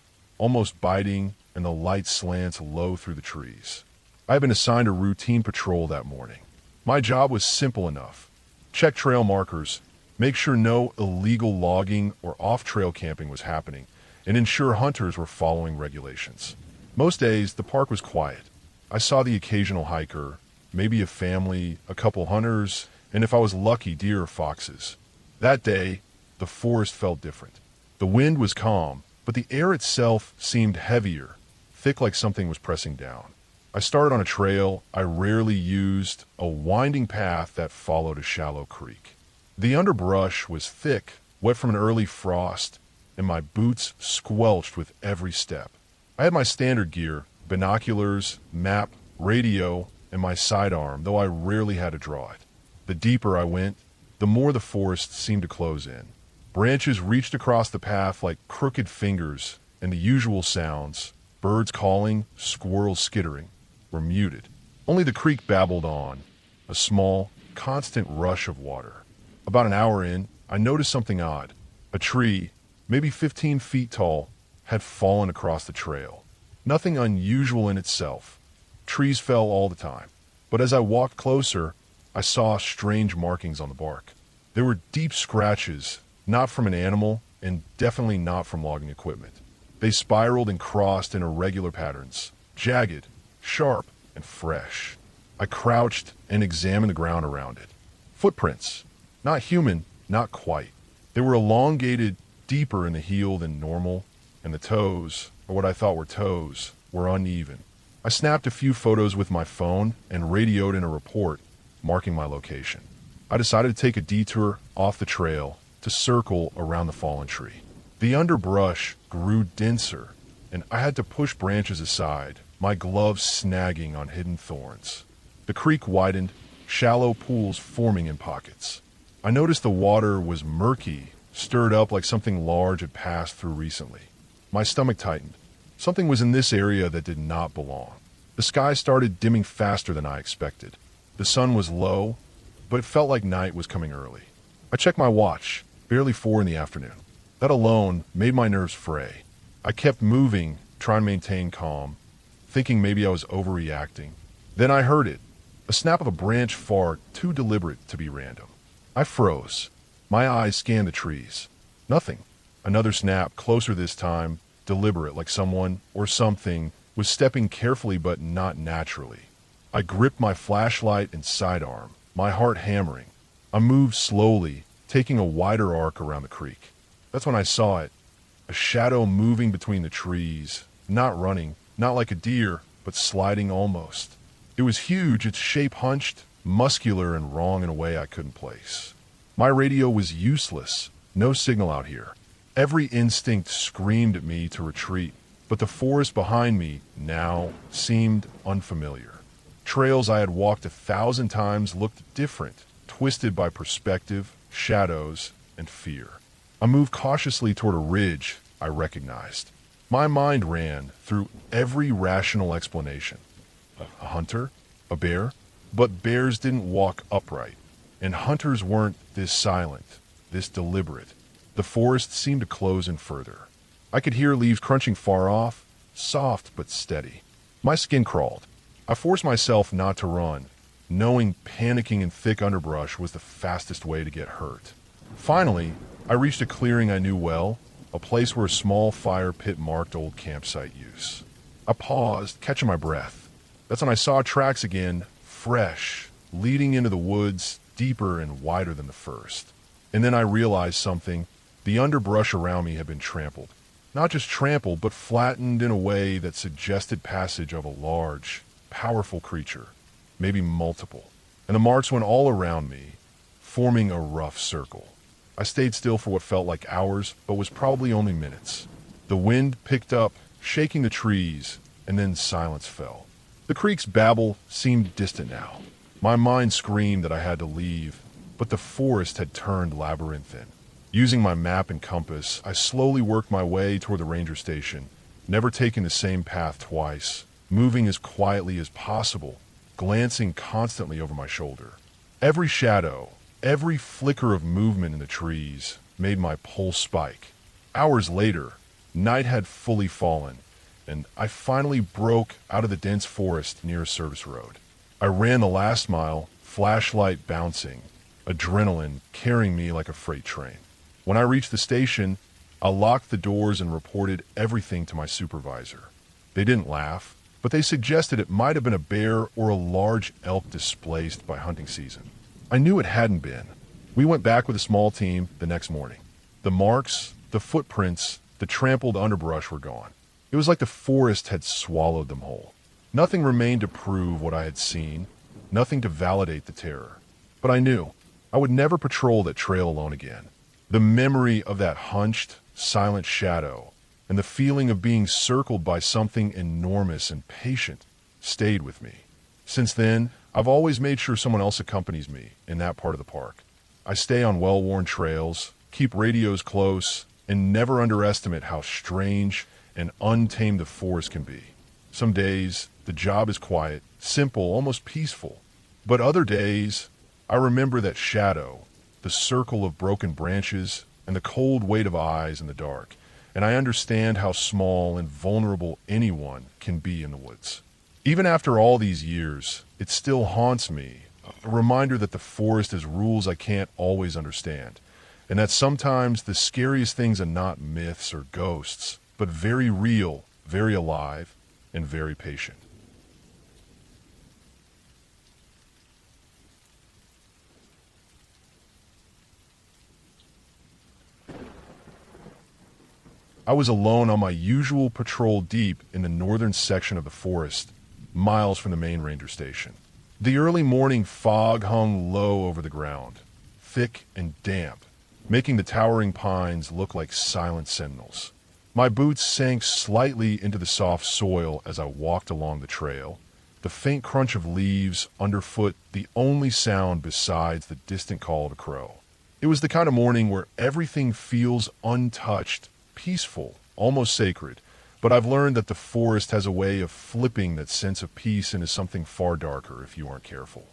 Speaker 1: almost biting, and the light slants low through the trees. I had been assigned a routine patrol that morning. My job was simple enough. Check trail markers, make sure no illegal logging or off-trail camping was happening, and ensure hunters were following regulations. Most days, the park was quiet. I saw the occasional hiker, maybe a family, a couple hunters, and if I was lucky, deer or foxes. That day, the forest felt different. The wind was calm, but the air itself seemed heavier, thick like something was pressing down. I started on a trail I rarely used, a winding path that followed a shallow creek. The underbrush was thick, wet from an early frost, and my boots squelched with every step. I had my standard gear, binoculars, map, radio, and my sidearm, though I rarely had to draw it. The deeper I went, the more the forest seemed to close in. Branches reached across the path like crooked fingers, and the usual sounds, birds calling, squirrels skittering, were muted. Only the creek babbled on, a small, constant rush of water. About an hour in, I noticed something odd. A tree, maybe 15 feet tall, had fallen across the trail. Nothing unusual in itself. Trees fell all the time. But as I walked closer, I saw strange markings on the bark. There were deep scratches, not from an animal, and definitely not from logging equipment. They spiraled and crossed in irregular patterns, jagged, sharp, and fresh. I crouched and examined the ground around it. Footprints. Not human, not quite. They were elongated, deeper in the heel than normal, and the toes, or what I thought were toes, were uneven. I snapped a few photos with my phone and radioed in a report, marking my location. I decided to take a detour off the trail to circle around the fallen tree. The underbrush grew denser, and I had to push branches aside, my gloves snagging on hidden thorns. The creek widened, shallow pools forming in pockets. I noticed the water was murky, stirred up like something large had passed through recently. My stomach tightened. Something was in this area that did not belong. The sky started dimming faster than I expected. The sun was low, but it felt like night was coming early. I checked my watch, barely 4 in the afternoon. That alone made my nerves fray. I kept moving, trying to maintain calm, thinking maybe I was overreacting. Then I heard it, a snap of a branch far too deliberate to be random. I froze. My eyes scanned the trees. Nothing. Another snap, closer this time, deliberate, like someone or something was stepping carefully but not naturally. I gripped my flashlight and sidearm, my heart hammering. I moved slowly, taking a wider arc around the creek. That's when I saw it, a shadow moving between the trees, not running, not like a deer, but sliding almost. It was huge, its shape hunched, muscular and wrong in a way I couldn't place. My radio was useless, no signal out here. Every instinct screamed at me to retreat, but the forest behind me now seemed unfamiliar. Trails I had walked 1,000 times looked different, twisted by perspective, shadows, and fear. I moved cautiously toward a ridge I recognized. My mind ran through every rational explanation. A hunter? A bear? But bears didn't walk upright, and hunters weren't this silent, this deliberate. The forest seemed to close in further. I could hear leaves crunching far off, soft but steady. My skin crawled. I forced myself not to run, knowing panicking in thick underbrush was the fastest way to get hurt. Finally, I reached a clearing I knew well, a place where a small fire pit marked old campsite use. I paused, catching my breath. That's when I saw tracks again, fresh, leading into the woods, deeper and wider than the first. And then I realized something. The underbrush around me had been trampled. Not just trampled, but flattened in a way that suggested passage of a large, powerful creature, maybe multiple. And the marks went all around me, forming a rough circle. I stayed still for what felt like hours, but was probably only minutes. The wind picked up, shaking the trees, and then silence fell. The creek's babble seemed distant now. My mind screamed that I had to leave, but the forest had turned labyrinthine. Using my map and compass, I slowly worked my way toward the ranger station, never taking the same path twice, moving as quietly as possible, glancing constantly over my shoulder. Every shadow, every flicker of movement in the trees made my pulse spike. Hours later, Night had fully fallen, and I finally broke out of the dense forest near a service road. I ran the last mile, flashlight bouncing, adrenaline carrying me like a freight train. When I reached the station, I locked the doors and reported everything to my supervisor. They didn't laugh, but they suggested it might have been a bear or a large elk displaced by hunting season. I knew it hadn't been. We went back with a small team the next morning. The marks, the footprints, the trampled underbrush were gone. It was like the forest had swallowed them whole. Nothing remained to prove what I had seen, nothing to validate the terror. But I knew I would never patrol that trail alone again. The memory of that hunched, silent shadow and the feeling of being circled by something enormous and patient stayed with me. Since then, I've always made sure someone else accompanies me in that part of the park. I stay on well-worn trails, keep radios close, and never underestimate how strange and untamed the forest can be. Some days, the job is quiet, simple, almost peaceful. But other days, I remember that shadow, the circle of broken branches, and the cold weight of eyes in the dark, and I understand how small and vulnerable anyone can be in the woods. Even after all these years, it still haunts me, a reminder that the forest has rules I can't always understand, and that sometimes the scariest things are not myths or ghosts, but very real, very alive, and very patient. I was alone on my usual patrol deep in the northern section of the forest, miles from the main ranger station. The early morning fog hung low over the ground, thick and damp, making the towering pines look like silent sentinels. My boots sank slightly into the soft soil as I walked along the trail, the faint crunch of leaves underfoot the only sound besides the distant call of a crow. It was the kind of morning where everything feels untouched, peaceful, almost sacred, but I've learned that the forest has a way of flipping that sense of peace into something far darker if you aren't careful.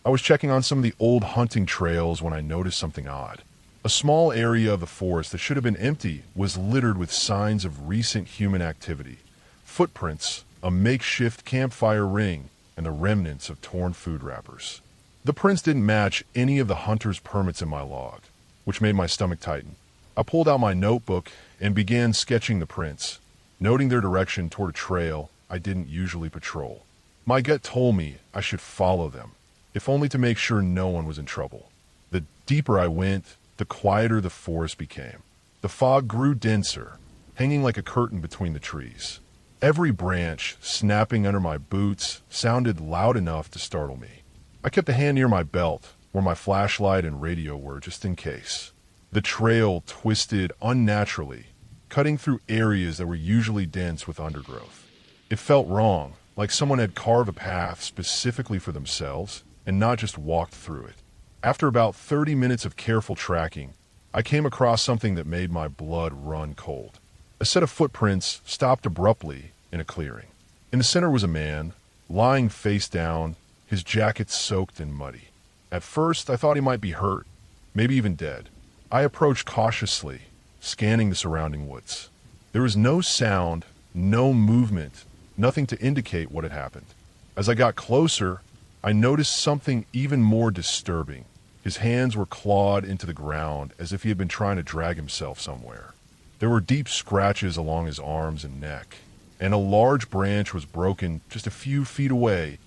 Speaker 1: I was checking on some of the old hunting trails when I noticed something odd. A small area of the forest that should have been empty was littered with signs of recent human activity. Footprints, a makeshift campfire ring, and the remnants of torn food wrappers. The prints didn't match any of the hunter's permits in my log, which made my stomach tighten. I pulled out my notebook and began sketching the prints, noting their direction toward a trail I didn't usually patrol. My gut told me I should follow them, if only to make sure no one was in trouble. The deeper I went, the quieter the forest became. The fog grew denser, hanging like a curtain between the trees. Every branch, snapping under my boots, sounded loud enough to startle me. I kept a hand near my belt, where my flashlight and radio were, just in case. The trail twisted unnaturally, cutting through areas that were usually dense with undergrowth. It felt wrong, like someone had carved a path specifically for themselves and not just walked through it. After about 30 minutes of careful tracking, I came across something that made my blood run cold. A set of footprints stopped abruptly in a clearing. In the center was a man, lying face down, his jacket soaked and muddy. At first, I thought he might be hurt, maybe even dead. I approached cautiously, scanning the surrounding woods. There was no sound, no movement, nothing to indicate what had happened. As I got closer, I noticed something even more disturbing. His hands were clawed into the ground as if he had been trying to drag himself somewhere. There were deep scratches along his arms and neck, and a large branch was broken just a few feet away,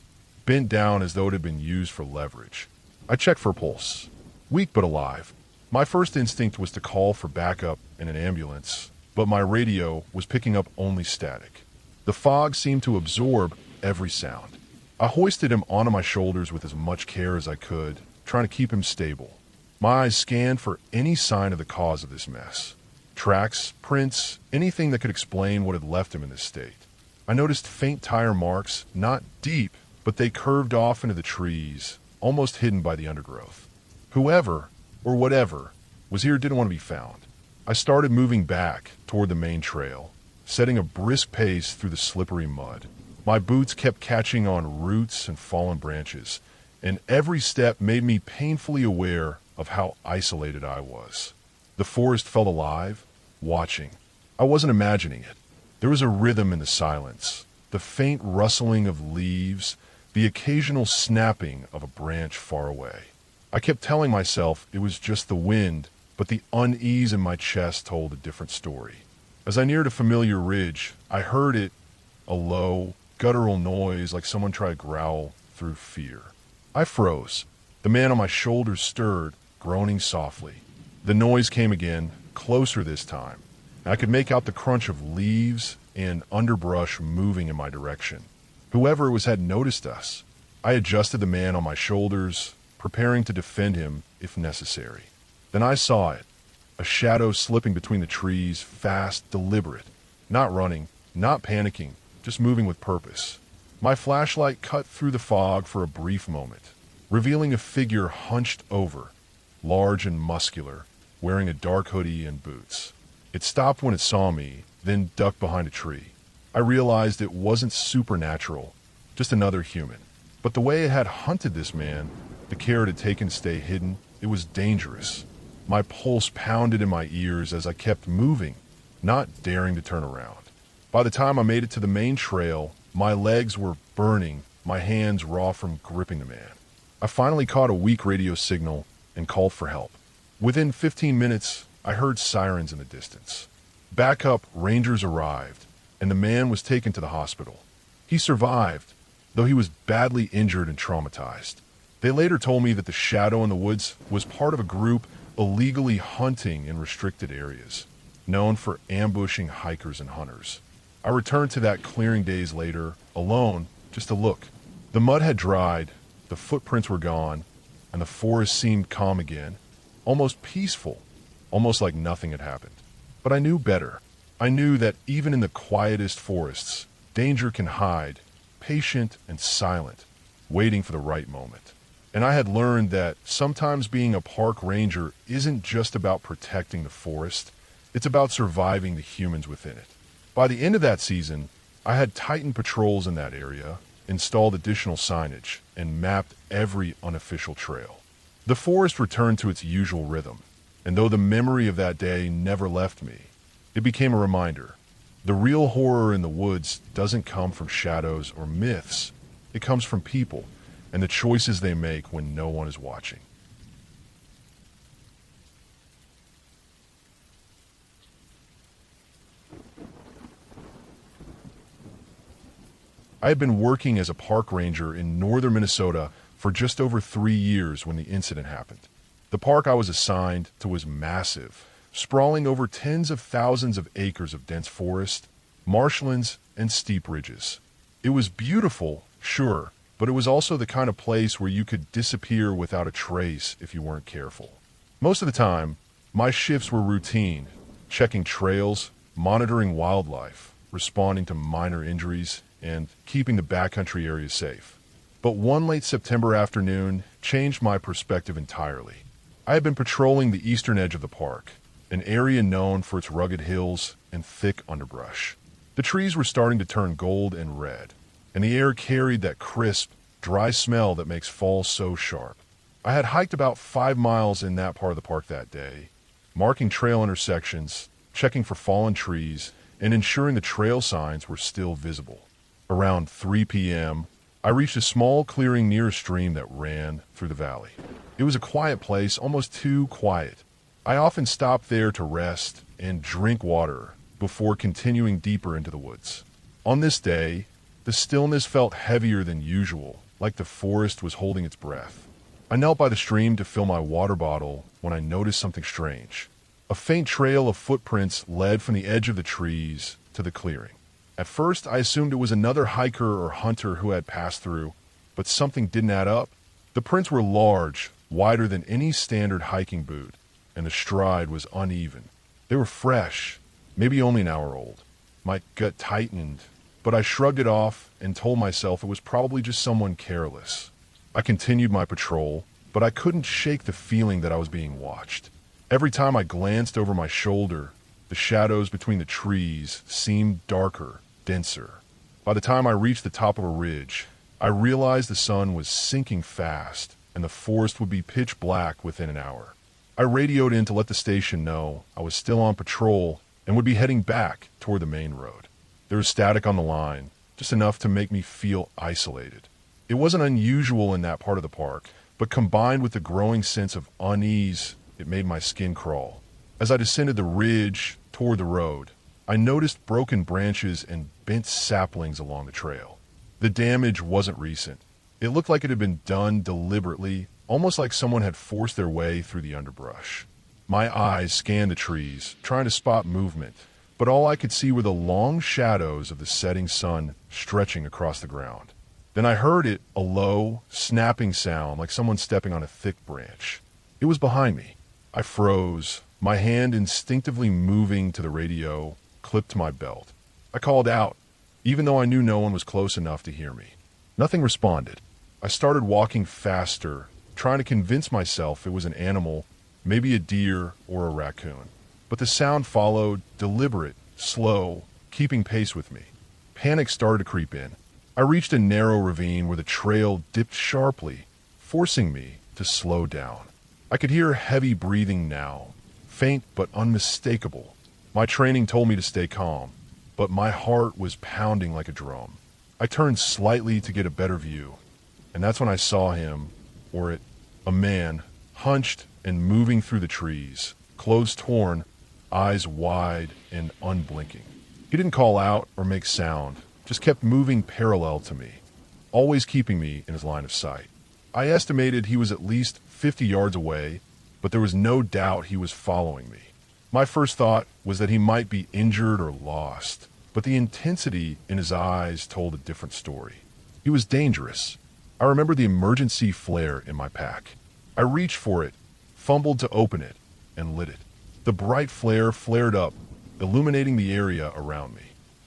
Speaker 1: bent down as though it had been used for leverage. I checked for a pulse. Weak but alive. My first instinct was to call for backup and an ambulance, but my radio was picking up only static. The fog seemed to absorb every sound. I hoisted him onto my shoulders with as much care as I could, trying to keep him stable. My eyes scanned for any sign of the cause of this mess. Tracks, prints, anything that could explain what had left him in this state. I noticed faint tire marks, not deep, but they curved off into the trees, almost hidden by the undergrowth. Whoever, or whatever, was here didn't want to be found. I started moving back toward the main trail, setting a brisk pace through the slippery mud. My boots kept catching on roots and fallen branches, and every step made me painfully aware of how isolated I was. The forest felt alive, watching, I wasn't imagining it. There was a rhythm in the silence, the faint rustling of leaves, the occasional snapping of a branch far away. I kept telling myself it was just the wind, but the unease in my chest told a different story. As I neared a familiar ridge, I heard it, a low, guttural noise like someone tried to growl through fear. I froze. The man on my shoulders stirred, groaning softly. The noise came again, closer this time. I could make out the crunch of leaves and underbrush moving in my direction. Whoever it was had noticed us. I adjusted the man on my shoulders, preparing to defend him if necessary. Then I saw it, a shadow slipping between the trees, fast, deliberate, not running, not panicking, just moving with purpose. My flashlight cut through the fog for a brief moment, revealing a figure hunched over, large and muscular, wearing a dark hoodie and boots. It stopped when it saw me, then ducked behind a tree. I realized it wasn't supernatural, just another human. But the way it had hunted this man, the care it had taken to stay hidden, it was dangerous. My pulse pounded in my ears as I kept moving, not daring to turn around. By the time I made it to the main trail, my legs were burning, my hands raw from gripping the man. I finally caught a weak radio signal and called for help. Within 15 minutes, I heard sirens in the distance. Backup rangers arrived, and the man was taken to the hospital. He survived, though he was badly injured and traumatized. They later told me that the shadow in the woods was part of a group illegally hunting in restricted areas, known for ambushing hikers and hunters. I returned to that clearing days later, alone, just to look. The mud had dried, the footprints were gone, and the forest seemed calm again, almost peaceful, almost like nothing had happened. But I knew better. I knew that even in the quietest forests, danger can hide, patient and silent, waiting for the right moment. And I had learned that sometimes being a park ranger isn't just about protecting the forest, it's about surviving the humans within it. By the end of that season, I had tightened patrols in that area, installed additional signage, and mapped every unofficial trail. The forest returned to its usual rhythm, and though the memory of that day never left me, it became a reminder. The real horror in the woods doesn't come from shadows or myths. It comes from people and the choices they make when no one is watching. I had been working as a park ranger in northern Minnesota for just over 3 years when the incident happened. The park I was assigned to was massive, sprawling over tens of thousands of acres of dense forest, marshlands, and steep ridges. It was beautiful, sure, but it was also the kind of place where you could disappear without a trace if you weren't careful. Most of the time, my shifts were routine, checking trails, monitoring wildlife, responding to minor injuries, and keeping the backcountry areas safe. But one late September afternoon changed my perspective entirely. I had been patrolling the eastern edge of the park, an area known for its rugged hills and thick underbrush. The trees were starting to turn gold and red, and the air carried that crisp, dry smell that makes fall so sharp. I had hiked about 5 miles in that part of the park that day, marking trail intersections, checking for fallen trees, and ensuring the trail signs were still visible. Around 3 p.m., I reached a small clearing near a stream that ran through the valley. It was a quiet place, almost too quiet. I often stopped there to rest and drink water before continuing deeper into the woods. On this day, the stillness felt heavier than usual, like the forest was holding its breath. I knelt by the stream to fill my water bottle when I noticed something strange. A faint trail of footprints led from the edge of the trees to the clearing. At first, I assumed it was another hiker or hunter who had passed through, but something didn't add up. The prints were large, wider than any standard hiking boot, and the stride was uneven. They were fresh, maybe only an hour old. My gut tightened, but I shrugged it off and told myself it was probably just someone careless. I continued my patrol, but I couldn't shake the feeling that I was being watched. Every time I glanced over my shoulder, the shadows between the trees seemed darker, denser. By the time I reached the top of a ridge, I realized the sun was sinking fast and the forest would be pitch black within an hour. I radioed in to let the station know I was still on patrol and would be heading back toward the main road. There was static on the line, just enough to make me feel isolated. It wasn't unusual in that part of the park, but combined with the growing sense of unease, it made my skin crawl. As I descended the ridge toward the road, I noticed broken branches and bent saplings along the trail. The damage wasn't recent. It looked like it had been done deliberately, almost like someone had forced their way through the underbrush. My eyes scanned the trees, trying to spot movement, but all I could see were the long shadows of the setting sun stretching across the ground. Then I heard it, a low, snapping sound like someone stepping on a thick branch. It was behind me. I froze, my hand instinctively moving to the radio, clipped to my belt. I called out, even though I knew no one was close enough to hear me. Nothing responded. I started walking faster, trying to convince myself it was an animal, maybe a deer or a raccoon. But the sound followed, deliberate, slow, keeping pace with me. Panic started to creep in. I reached a narrow ravine where the trail dipped sharply, forcing me to slow down. I could hear heavy breathing now, faint but unmistakable. My training told me to stay calm, but my heart was pounding like a drum. I turned slightly to get a better view, and that's when I saw him, or it, a man, hunched and moving through the trees, clothes torn, eyes wide and unblinking. He didn't call out or make sound, just kept moving parallel to me, always keeping me in his line of sight. I estimated he was at least 50 yards away, but there was no doubt he was following me. My first thought was that he might be injured or lost, but the intensity in his eyes told a different story. He was dangerous. I remember the emergency flare in my pack. I reached for it, fumbled to open it, and lit it. The bright flare flared up, illuminating the area around me.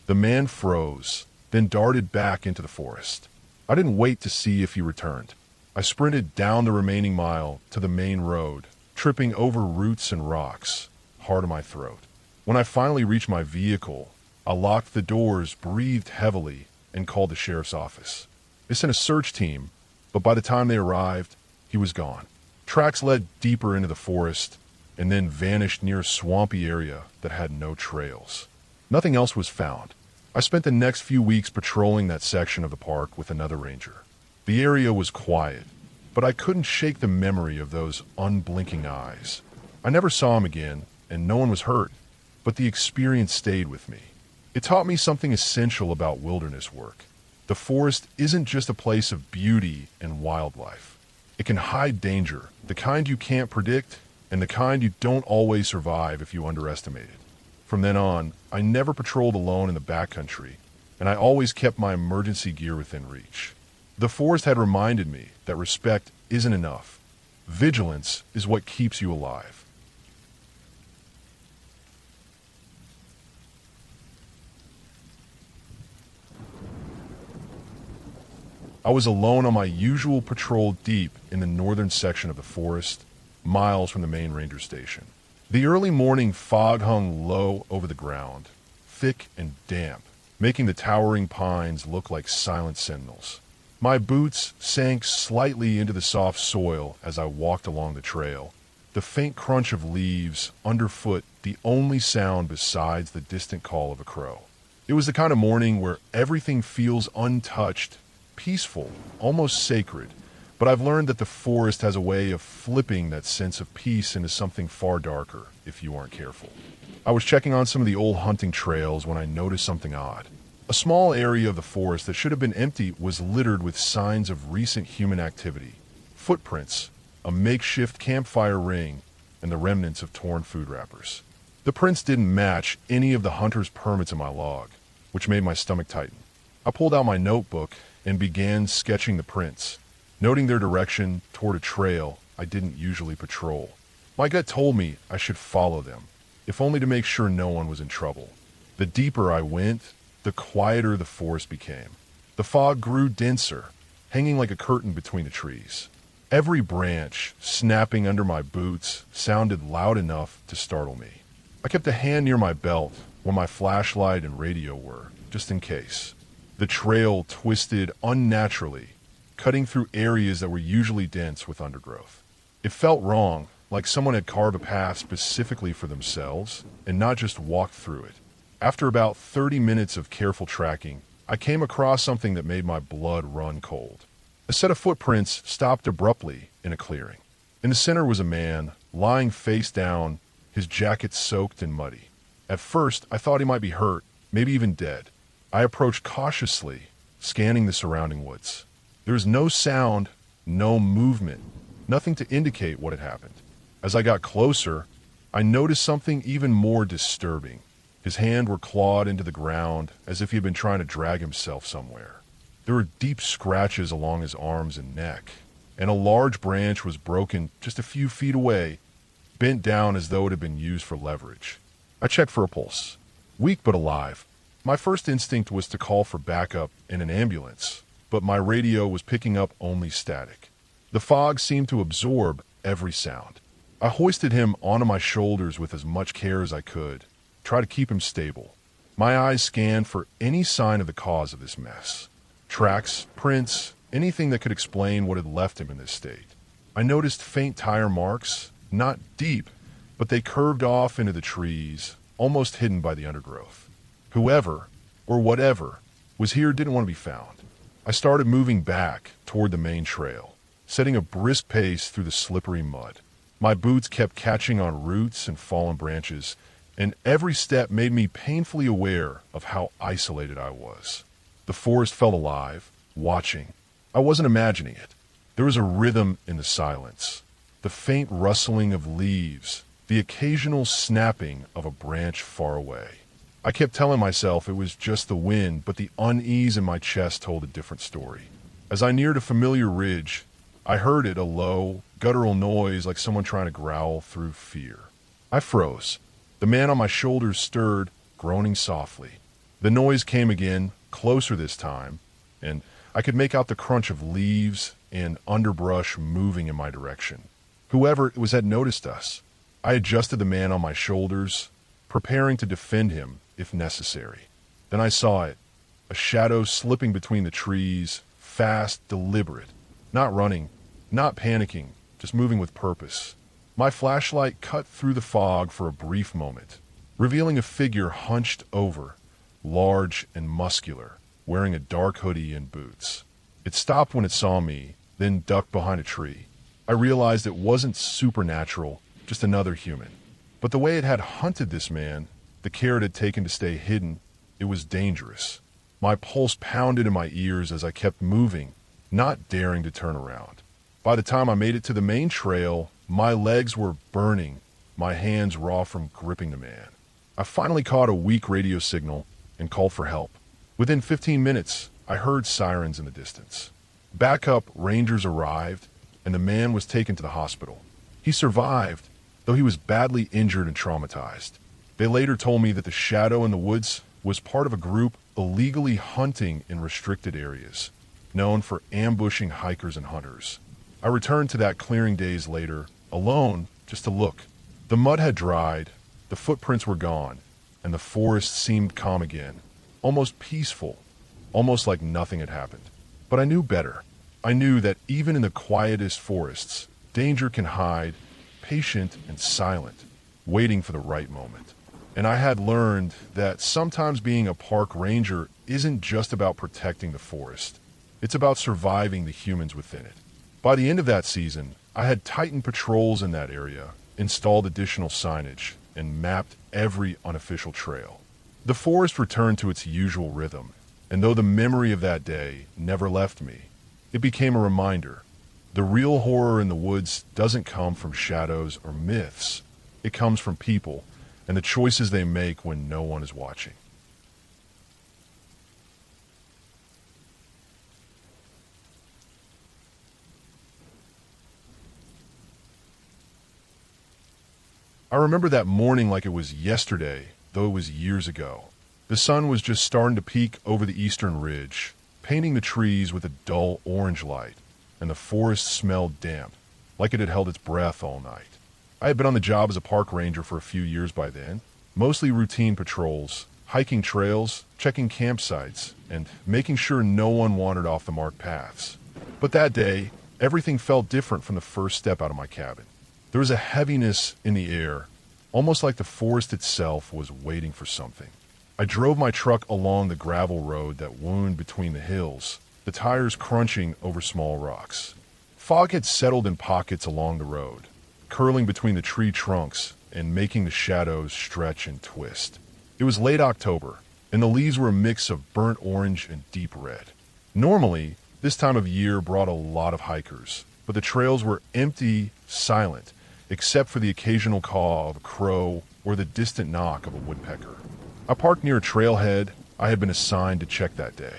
Speaker 1: The man froze, then darted back into the forest. I didn't wait to see if he returned. I sprinted down the remaining mile to the main road, tripping over roots and rocks, hard on my throat. When I finally reached my vehicle, I locked the doors, breathed heavily, and called the sheriff's office. They sent a search team, but by the time they arrived, he was gone. Tracks led deeper into the forest, and then vanished near a swampy area that had no trails. Nothing else was found. I spent the next few weeks patrolling that section of the park with another ranger. The area was quiet, but I couldn't shake the memory of those unblinking eyes. I never saw him again, and no one was hurt, but the experience stayed with me. It taught me something essential about wilderness work. The forest isn't just a place of beauty and wildlife. It can hide danger, the kind you can't predict, and the kind you don't always survive if you underestimate it. From then on, I never patrolled alone in the backcountry, and I always kept my emergency gear within reach. The forest had reminded me that respect isn't enough. Vigilance is what keeps you alive. I was alone on my usual patrol deep in the northern section of the forest, miles from the main ranger station. The early morning fog hung low over the ground, thick and damp, making the towering pines look like silent sentinels. My boots sank slightly into the soft soil as I walked along the trail, the faint crunch of leaves underfoot the only sound besides the distant call of a crow. It was the kind of morning where everything feels untouched, peaceful, almost sacred, but I've learned that the forest has a way of flipping that sense of peace into something far darker if you aren't careful. I was checking on some of the old hunting trails when I noticed something odd. A small area of the forest that should have been empty was littered with signs of recent human activity. Footprints, a makeshift campfire ring, and the remnants of torn food wrappers. The prints didn't match any of the hunter's permits in my log, which made my stomach tighten. I pulled out my notebook and began sketching the prints, noting their direction toward a trail I didn't usually patrol. My gut told me I should follow them, if only to make sure no one was in trouble. The deeper I went, the quieter the forest became. The fog grew denser, hanging like a curtain between the trees. Every branch, snapping under my boots, sounded loud enough to startle me. I kept a hand near my belt where my flashlight and radio were, just in case. The trail twisted unnaturally, cutting through areas that were usually dense with undergrowth. It felt wrong, like someone had carved a path specifically for themselves and not just walked through it. After about 30 minutes of careful tracking, I came across something that made my blood run cold. A set of footprints stopped abruptly in a clearing. In the center was a man, lying face down, his jacket soaked and muddy. At first, I thought he might be hurt, maybe even dead. I approached cautiously, scanning the surrounding woods. There was no sound, no movement, nothing to indicate what had happened. As I got closer, I noticed something even more disturbing. His hands were clawed into the ground as if he had been trying to drag himself somewhere. There were deep scratches along his arms and neck, and a large branch was broken just a few feet away, bent down as though it had been used for leverage. I checked for a pulse. Weak but alive. My first instinct was to call for backup and an ambulance, but my radio was picking up only static. The fog seemed to absorb every sound. I hoisted him onto my shoulders with as much care as I could, try to keep him stable. My eyes scanned for any sign of the cause of this mess. Tracks, prints, anything that could explain what had left him in this state. I noticed faint tire marks, not deep, but they curved off into the trees, almost hidden by the undergrowth. Whoever, or whatever, was here didn't want to be found. I started moving back toward the main trail, setting a brisk pace through the slippery mud. My boots kept catching on roots and fallen branches, and every step made me painfully aware of how isolated I was. The forest felt alive, watching. I wasn't imagining it. There was a rhythm in the silence, the faint rustling of leaves, the occasional snapping of a branch far away. I kept telling myself it was just the wind, but the unease in my chest told a different story. As I neared a familiar ridge, I heard it, a low, guttural noise like someone trying to growl through fear. I froze. The man on my shoulders stirred, groaning softly. The noise came again, closer this time, and I could make out the crunch of leaves and underbrush moving in my direction. Whoever it was had noticed us. I adjusted the man on my shoulders, preparing to defend him if necessary. Then I saw it, a shadow slipping between the trees, fast, deliberate, not running, not panicking, just moving with purpose. My flashlight cut through the fog for a brief moment, revealing a figure hunched over, large and muscular, wearing a dark hoodie and boots. It stopped when it saw me, then ducked behind a tree. I realized it wasn't supernatural, just another human. But the way it had hunted this man, the care it had taken to stay hidden, it was dangerous. My pulse pounded in my ears as I kept moving, not daring to turn around. By the time I made it to the main trail, my legs were burning, my hands raw from gripping the man. I finally caught a weak radio signal and called for help. Within 15 minutes, I heard sirens in the distance. Backup rangers arrived, and the man was taken to the hospital. He survived, though he was badly injured and traumatized. They later told me that the shadow in the woods was part of a group illegally hunting in restricted areas, known for ambushing hikers and hunters. I returned to that clearing days later, alone, just to look. The mud had dried, the footprints were gone, and the forest seemed calm again, almost peaceful, almost like nothing had happened. But I knew better. I knew that even in the quietest forests, danger can hide, patient and silent, waiting for the right moment. And I had learned that sometimes being a park ranger isn't just about protecting the forest. It's about surviving the humans within it. By the end of that season, I had tightened patrols in that area, installed additional signage, and mapped every unofficial trail. The forest returned to its usual rhythm, and though the memory of that day never left me, it became a reminder. The real horror in the woods doesn't come from shadows or myths. It comes from people and the choices they make when no one is watching. I remember that morning like it was yesterday, though it was years ago. The sun was just starting to peek over the eastern ridge, painting the trees with a dull orange light, and the forest smelled damp, like it had held its breath all night. I had been on the job as a park ranger for a few years by then, mostly routine patrols, hiking trails, checking campsites, and making sure no one wandered off the marked paths. But that day, everything felt different from the first step out of my cabin. There was a heaviness in the air, almost like the forest itself was waiting for something. I drove my truck along the gravel road that wound between the hills, the tires crunching over small rocks. Fog had settled in pockets along the road, curling between the tree trunks and making the shadows stretch and twist. It was late October, and the leaves were a mix of burnt orange and deep red. Normally, this time of year brought a lot of hikers, but the trails were empty, silent, except for the occasional caw of a crow or the distant knock of a woodpecker. I parked near a trailhead I had been assigned to check that day.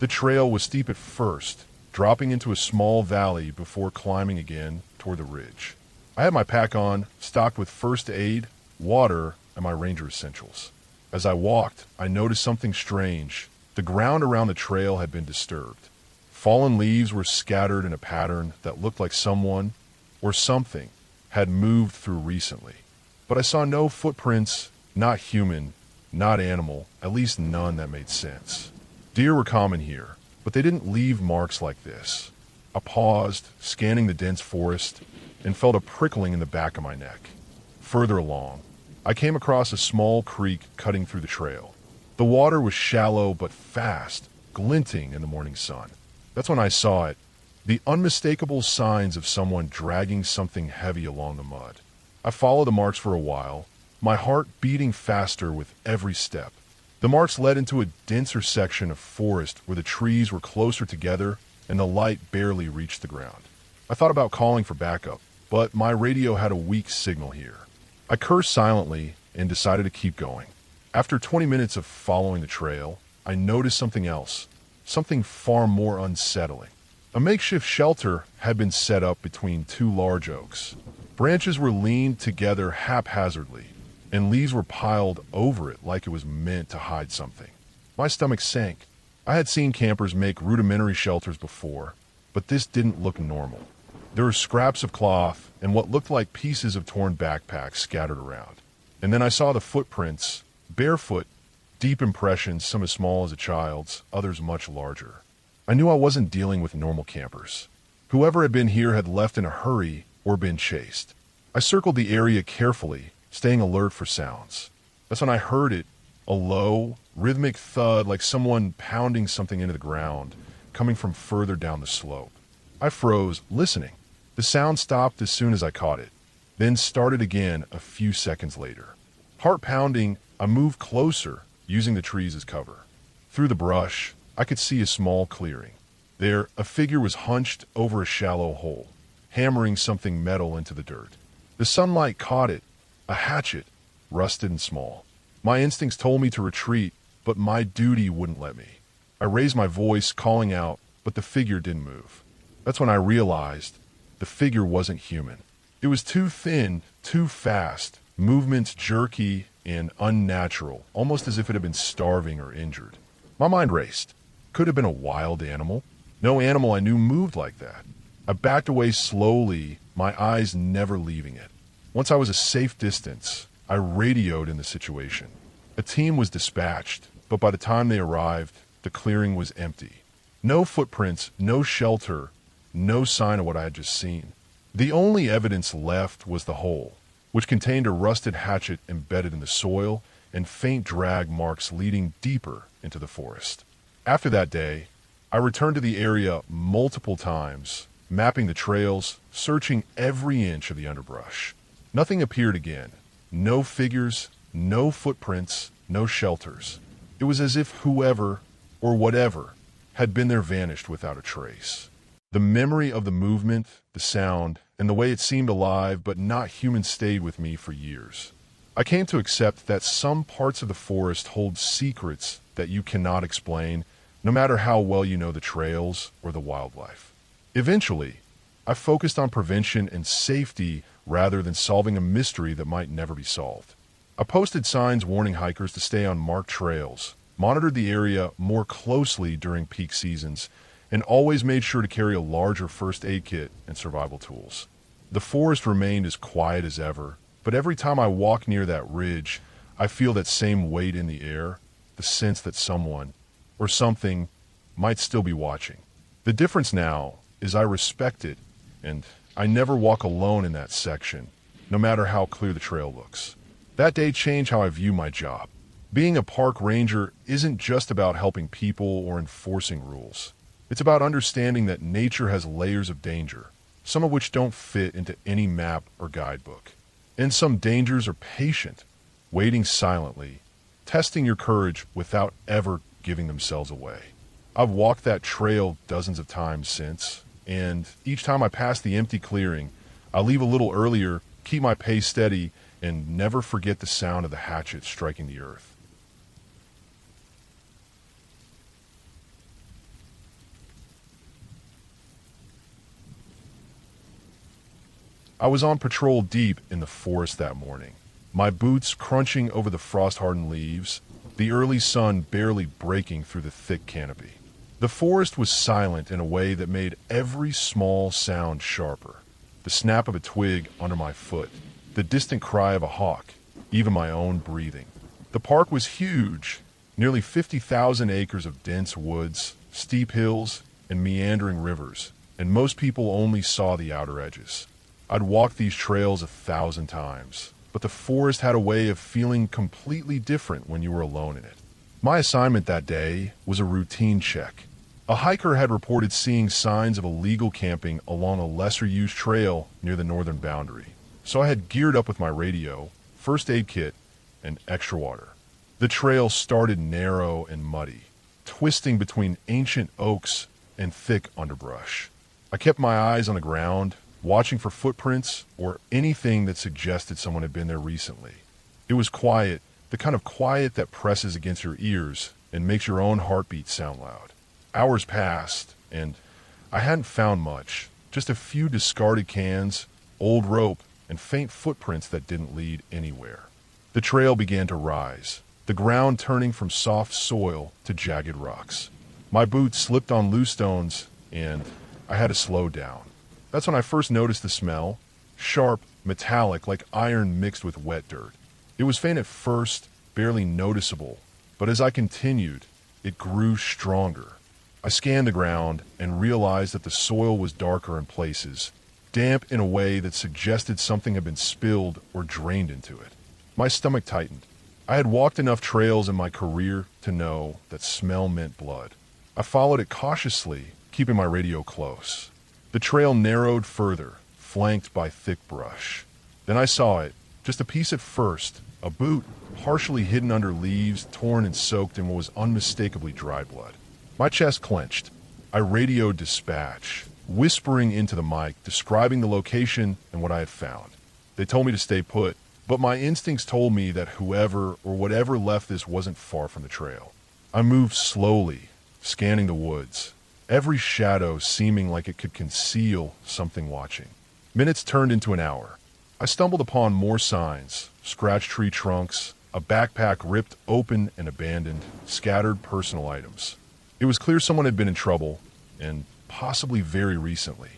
Speaker 1: The trail was steep at first, dropping into a small valley before climbing again toward the ridge. I had my pack on, stocked with first aid, water, and my ranger essentials. As I walked, I noticed something strange. The ground around the trail had been disturbed. Fallen leaves were scattered in a pattern that looked like someone, or something, had moved through recently. But I saw no footprints, not human, not animal, at least none that made sense. Deer were common here, but they didn't leave marks like this. I paused, scanning the dense forest, and felt a prickling in the back of my neck. Further along, I came across a small creek cutting through the trail. The water was shallow but fast, glinting in the morning sun. That's when I saw it, the unmistakable signs of someone dragging something heavy along the mud. I followed the marks for a while, my heart beating faster with every step. The marks led into a denser section of forest where the trees were closer together and the light barely reached the ground. I thought about calling for backup, but my radio had a weak signal here. I cursed silently and decided to keep going. After 20 minutes of following the trail, I noticed something else, something far more unsettling. A makeshift shelter had been set up between two large oaks. Branches were leaned together haphazardly, and leaves were piled over it like it was meant to hide something. My stomach sank. I had seen campers make rudimentary shelters before, but this didn't look normal. There were scraps of cloth and what looked like pieces of torn backpacks scattered around. And then I saw the footprints, barefoot, deep impressions, some as small as a child's, others much larger. I knew I wasn't dealing with normal campers. Whoever had been here had left in a hurry or been chased. I circled the area carefully, staying alert for sounds. That's when I heard it, a low, rhythmic thud like someone pounding something into the ground, coming from further down the slope. I froze, listening. The sound stopped as soon as I caught it, then started again a few seconds later. Heart pounding, I moved closer, using the trees as cover. Through the brush, I could see a small clearing. There, a figure was hunched over a shallow hole, hammering something metal into the dirt. The sunlight caught it, a hatchet, rusted and small. My instincts told me to retreat, but my duty wouldn't let me. I raised my voice, calling out, but the figure didn't move. That's when I realized the figure wasn't human. It was too thin, too fast, movements jerky and unnatural, almost as if it had been starving or injured. My mind raced. Could have been a wild animal. No animal I knew moved like that. I backed away slowly, my eyes never leaving it. Once I was a safe distance, I radioed in the situation. A team was dispatched, but by the time they arrived, the clearing was empty. No footprints, no shelter, no sign of what I had just seen. The only evidence left was the hole, which contained a rusted hatchet embedded in the soil and faint drag marks leading deeper into the forest. After that day, I returned to the area multiple times, mapping the trails, searching every inch of the underbrush. Nothing appeared again. No figures, no footprints, no shelters. It was as if whoever, or whatever, had been there vanished without a trace. The memory of the movement, the sound, and the way it seemed alive but not human stayed with me for years. I came to accept that some parts of the forest hold secrets that you cannot explain, no matter how well you know the trails or the wildlife. Eventually, I focused on prevention and safety rather than solving a mystery that might never be solved. I posted signs warning hikers to stay on marked trails, monitored the area more closely during peak seasons, and always made sure to carry a larger first aid kit and survival tools. The forest remained as quiet as ever, but every time I walk near that ridge, I feel that same weight in the air, the sense that someone, or something, might still be watching. The difference now is I respect it and I never walk alone in that section, no matter how clear the trail looks. That day changed how I view my job. Being a park ranger isn't just about helping people or enforcing rules. It's about understanding that nature has layers of danger, some of which don't fit into any map or guidebook. And some dangers are patient, waiting silently, testing your courage without ever giving themselves away. I've walked that trail dozens of times since, and each time I pass the empty clearing, I leave a little earlier, keep my pace steady, and never forget the sound of the hatchet striking the earth. I was on patrol deep in the forest that morning, my boots crunching over the frost-hardened leaves, the early sun barely breaking through the thick canopy. The forest was silent in a way that made every small sound sharper. The snap of a twig under my foot, the distant cry of a hawk, even my own breathing. The park was huge, nearly 50,000 acres of dense woods, steep hills, and meandering rivers, and most people only saw the outer edges. I'd walked these trails 1,000 times, but the forest had a way of feeling completely different when you were alone in it. My assignment that day was a routine check. A hiker had reported seeing signs of illegal camping along a lesser-used trail near the northern boundary, so I had geared up with my radio, first aid kit, and extra water. The trail started narrow and muddy, twisting between ancient oaks and thick underbrush. I kept my eyes on the ground, watching for footprints or anything that suggested someone had been there recently. It was quiet, the kind of quiet that presses against your ears and makes your own heartbeat sound loud. Hours passed, and I hadn't found much, just a few discarded cans, old rope, and faint footprints that didn't lead anywhere. The trail began to rise, the ground turning from soft soil to jagged rocks. My boots slipped on loose stones, and I had to slow down. That's when I first noticed the smell, sharp, metallic, like iron mixed with wet dirt. It was faint at first, barely noticeable, but as I continued, it grew stronger. I scanned the ground and realized that the soil was darker in places, damp in a way that suggested something had been spilled or drained into it. My stomach tightened. I had walked enough trails in my career to know that smell meant blood. I followed it cautiously, keeping my radio close. The trail narrowed further, flanked by thick brush. Then I saw it, just a piece at first, a boot, partially hidden under leaves, torn and soaked in what was unmistakably dry blood. My chest clenched. I radioed dispatch, whispering into the mic, describing the location and what I had found. They told me to stay put, but my instincts told me that whoever or whatever left this wasn't far from the trail. I moved slowly, scanning the woods, every shadow seeming like it could conceal something watching. Minutes turned into an hour. I stumbled upon more signs, scratched tree trunks, a backpack ripped open and abandoned, scattered personal items. It was clear someone had been in trouble, and possibly very recently.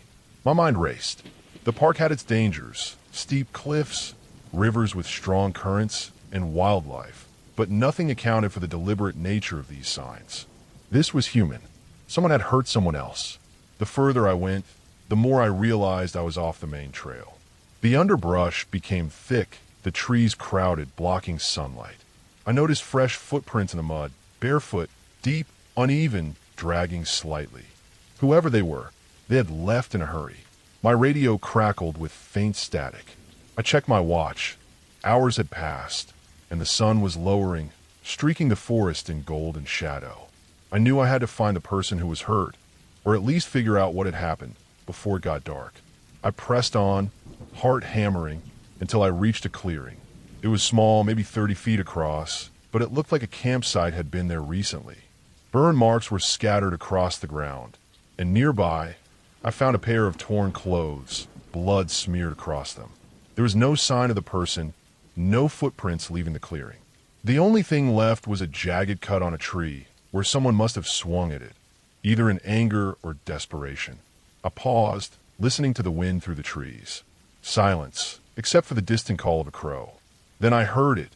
Speaker 1: My mind raced. The park had its dangers, steep cliffs, rivers with strong currents, and wildlife, but nothing accounted for the deliberate nature of these signs. This was human. Someone had hurt someone else. The further I went, the more I realized I was off the main trail. The underbrush became thick, the trees crowded, blocking sunlight. I noticed fresh footprints in the mud, barefoot, deep, uneven, dragging slightly. Whoever they were, they had left in a hurry. My radio crackled with faint static. I checked my watch. Hours had passed, and the sun was lowering, streaking the forest in golden shadow. I knew I had to find the person who was hurt, or at least figure out what had happened before it got dark. I pressed on, heart hammering, until I reached a clearing. It was small, maybe 30 feet across, but it looked like a campsite had been there recently. Burn marks were scattered across the ground, and nearby, I found a pair of torn clothes, blood smeared across them. There was no sign of the person, no footprints leaving the clearing. The only thing left was a jagged cut on a tree, where someone must have swung at it, either in anger or desperation. I paused, listening to the wind through the trees. Silence, except for the distant call of a crow. Then I heard it,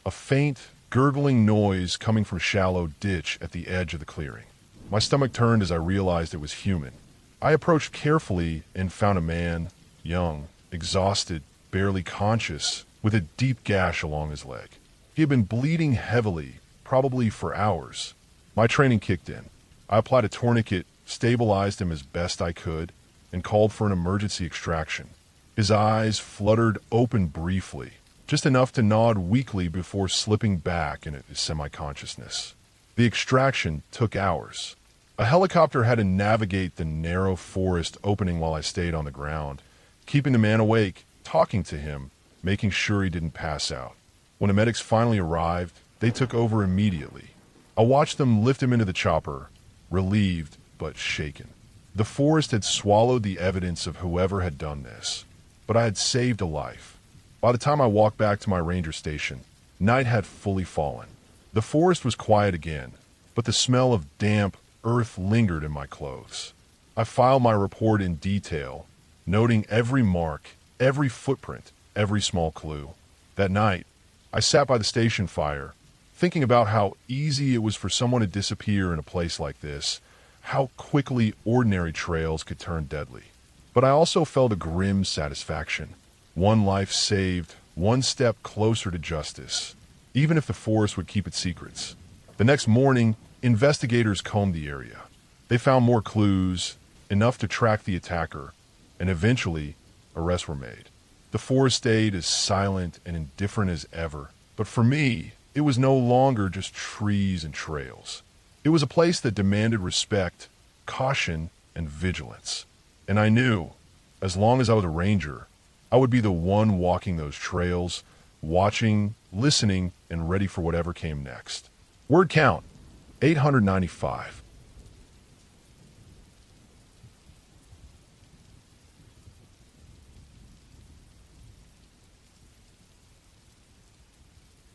Speaker 1: a faint, gurgling noise coming from a shallow ditch at the edge of the clearing. My stomach turned as I realized it was human. I approached carefully and found a man, young, exhausted, barely conscious, with a deep gash along his leg. He had been bleeding heavily, probably for hours. My training kicked in. I applied a tourniquet, stabilized him as best I could, and called for an emergency extraction. His eyes fluttered open briefly, just enough to nod weakly before slipping back into semi-consciousness. The extraction took hours. A helicopter had to navigate the narrow forest opening while I stayed on the ground, keeping the man awake, talking to him, making sure he didn't pass out. When the medics finally arrived, they took over immediately. I watched them lift him into the chopper, relieved but shaken. The forest had swallowed the evidence of whoever had done this, but I had saved a life. By the time I walked back to my ranger station, night had fully fallen. The forest was quiet again, but the smell of damp earth lingered in my clothes. I filed my report in detail, noting every mark, every footprint, every small clue. That night, I sat by the station fire, thinking about how easy it was for someone to disappear in a place like this, how quickly ordinary trails could turn deadly. But I also felt a grim satisfaction. One life saved, one step closer to justice, even if the forest would keep its secrets. The next morning, investigators combed the area. They found more clues, enough to track the attacker, and eventually, arrests were made. The forest stayed as silent and indifferent as ever, but for me, it was no longer just trees and trails. It was a place that demanded respect, caution, and vigilance. And I knew, as long as I was a ranger, I would be the one walking those trails, watching, listening, and ready for whatever came next. Word count, 895.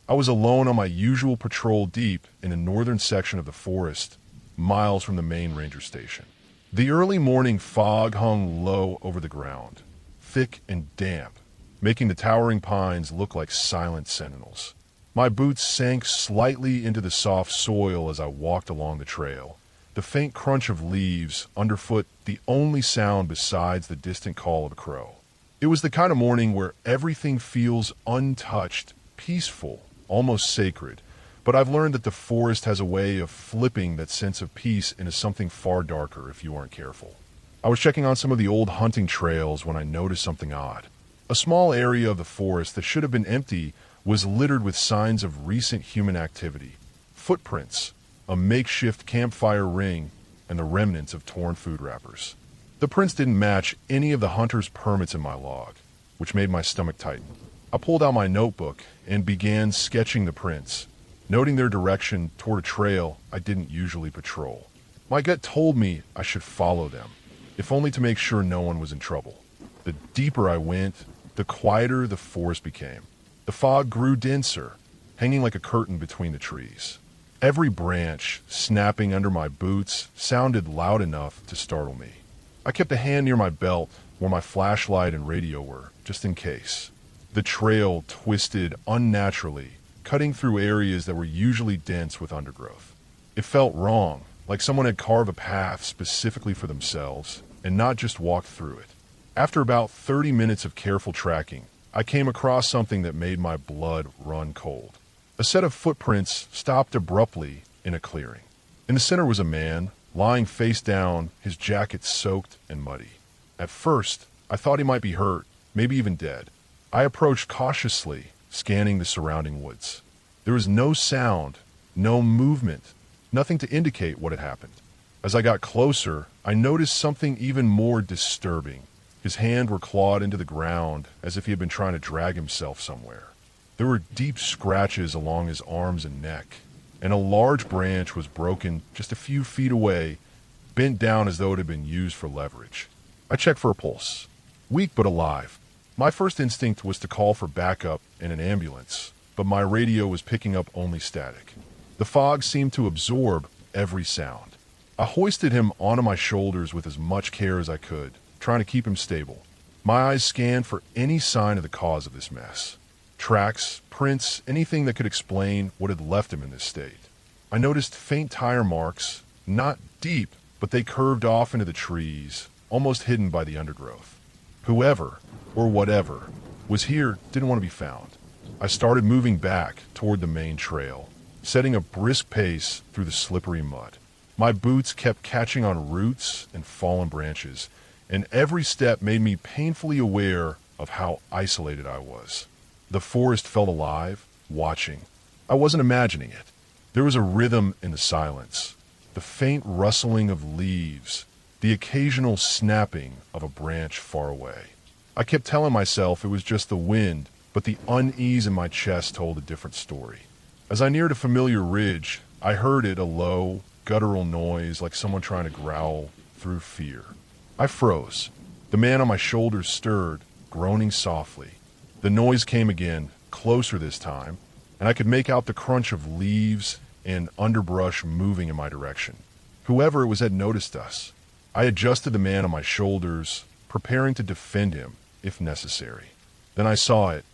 Speaker 1: I was alone on my usual patrol deep in the northern section of the forest, miles from the main ranger station. The early morning fog hung low over the ground, thick and damp, making the towering pines look like silent sentinels. My boots sank slightly into the soft soil as I walked along the trail, the faint crunch of leaves underfoot the only sound besides the distant call of a crow. It was the kind of morning where everything feels untouched, peaceful, almost sacred, but I've learned that the forest has a way of flipping that sense of peace into something far darker if you aren't careful. I was checking on some of the old hunting trails when I noticed something odd. A small area of the forest that should have been empty was littered with signs of recent human activity. Footprints, a makeshift campfire ring, and the remnants of torn food wrappers. The prints didn't match any of the hunter's permits in my log, which made my stomach tighten. I pulled out my notebook and began sketching the prints, noting their direction toward a trail I didn't usually patrol. My gut told me I should follow them, if only to make sure no one was in trouble. The deeper I went, the quieter the forest became. The fog grew denser, hanging like a curtain between the trees. Every branch, snapping under my boots, sounded loud enough to startle me. I kept a hand near my belt where my flashlight and radio were, just in case. The trail twisted unnaturally, cutting through areas that were usually dense with undergrowth. It felt wrong, like someone had carved a path specifically for themselves and not just walked through it. After about 30 minutes of careful tracking, I came across something that made my blood run cold. A set of footprints stopped abruptly in a clearing. In the center was a man, lying face down, his jacket soaked and muddy. At first, I thought he might be hurt, maybe even dead. I approached cautiously, scanning the surrounding woods. There was no sound, no movement, nothing to indicate what had happened. As I got closer, I noticed something even more disturbing. His hands were clawed into the ground as if he had been trying to drag himself somewhere. There were deep scratches along his arms and neck, and a large branch was broken just a few feet away, bent down as though it had been used for leverage. I checked for a pulse. Weak but alive. My first instinct was to call for backup and an ambulance, but my radio was picking up only static. The fog seemed to absorb every sound. I hoisted him onto my shoulders with as much care as I could, trying to keep him stable. My eyes scanned for any sign of the cause of this mess. Tracks, prints, anything that could explain what had left him in this state. I noticed faint tire marks, not deep, but they curved off into the trees, almost hidden by the undergrowth. Whoever, or whatever, was here didn't want to be found. I started moving back toward the main trail, setting a brisk pace through the slippery mud. My boots kept catching on roots and fallen branches, and every step made me painfully aware of how isolated I was. The forest felt alive, watching. I wasn't imagining it. There was a rhythm in the silence, the faint rustling of leaves, the occasional snapping of a branch far away. I kept telling myself it was just the wind, but the unease in my chest told a different story. As I neared a familiar ridge, I heard it, a low, guttural noise like someone trying to growl through fear. I froze. The man on my shoulders stirred, groaning softly. The noise came again, closer this time, and I could make out the crunch of leaves and underbrush moving in my direction. Whoever it was had noticed us. I adjusted the man on my shoulders, preparing to defend him if necessary. Then I saw it,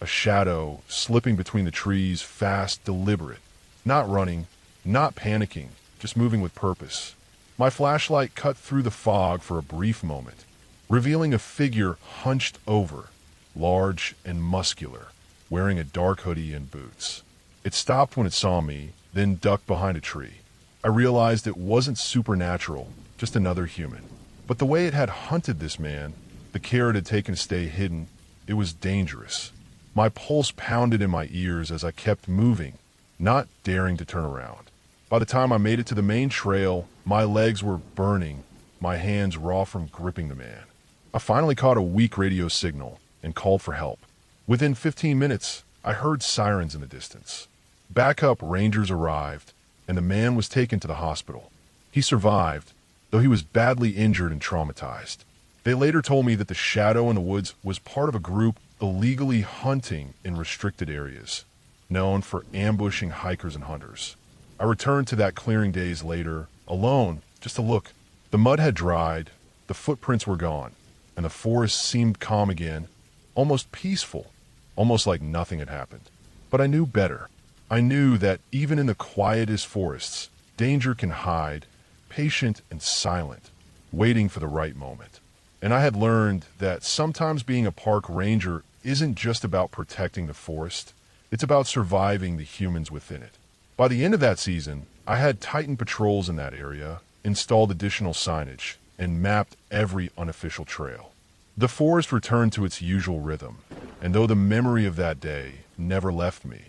Speaker 1: a shadow slipping between the trees, fast, deliberate, not running, not panicking, just moving with purpose. My flashlight cut through the fog for a brief moment, revealing a figure hunched over, large and muscular, wearing a dark hoodie and boots. It stopped when it saw me, then ducked behind a tree. I realized it wasn't supernatural, just another human. But the way it had hunted this man, the care it had taken to stay hidden, it was dangerous. My pulse pounded in my ears as I kept moving, not daring to turn around. By the time I made it to the main trail, my legs were burning, my hands raw from gripping the man. I finally caught a weak radio signal and called for help. Within 15 minutes, I heard sirens in the distance. Backup rangers arrived, and the man was taken to the hospital. He survived, though he was badly injured and traumatized. They later told me that the shadow in the woods was part of a group illegally hunting in restricted areas, known for ambushing hikers and hunters. I returned to that clearing days later, alone, just to look. The mud had dried, the footprints were gone, and the forest seemed calm again, almost peaceful, almost like nothing had happened. But I knew better. I knew that even in the quietest forests, danger can hide, patient and silent, waiting for the right moment. And I had learned that sometimes being a park ranger isn't just about protecting the forest, it's about surviving the humans within it. By the end of that season, I had tightened patrols in that area, installed additional signage, and mapped every unofficial trail. The forest returned to its usual rhythm, and though the memory of that day never left me,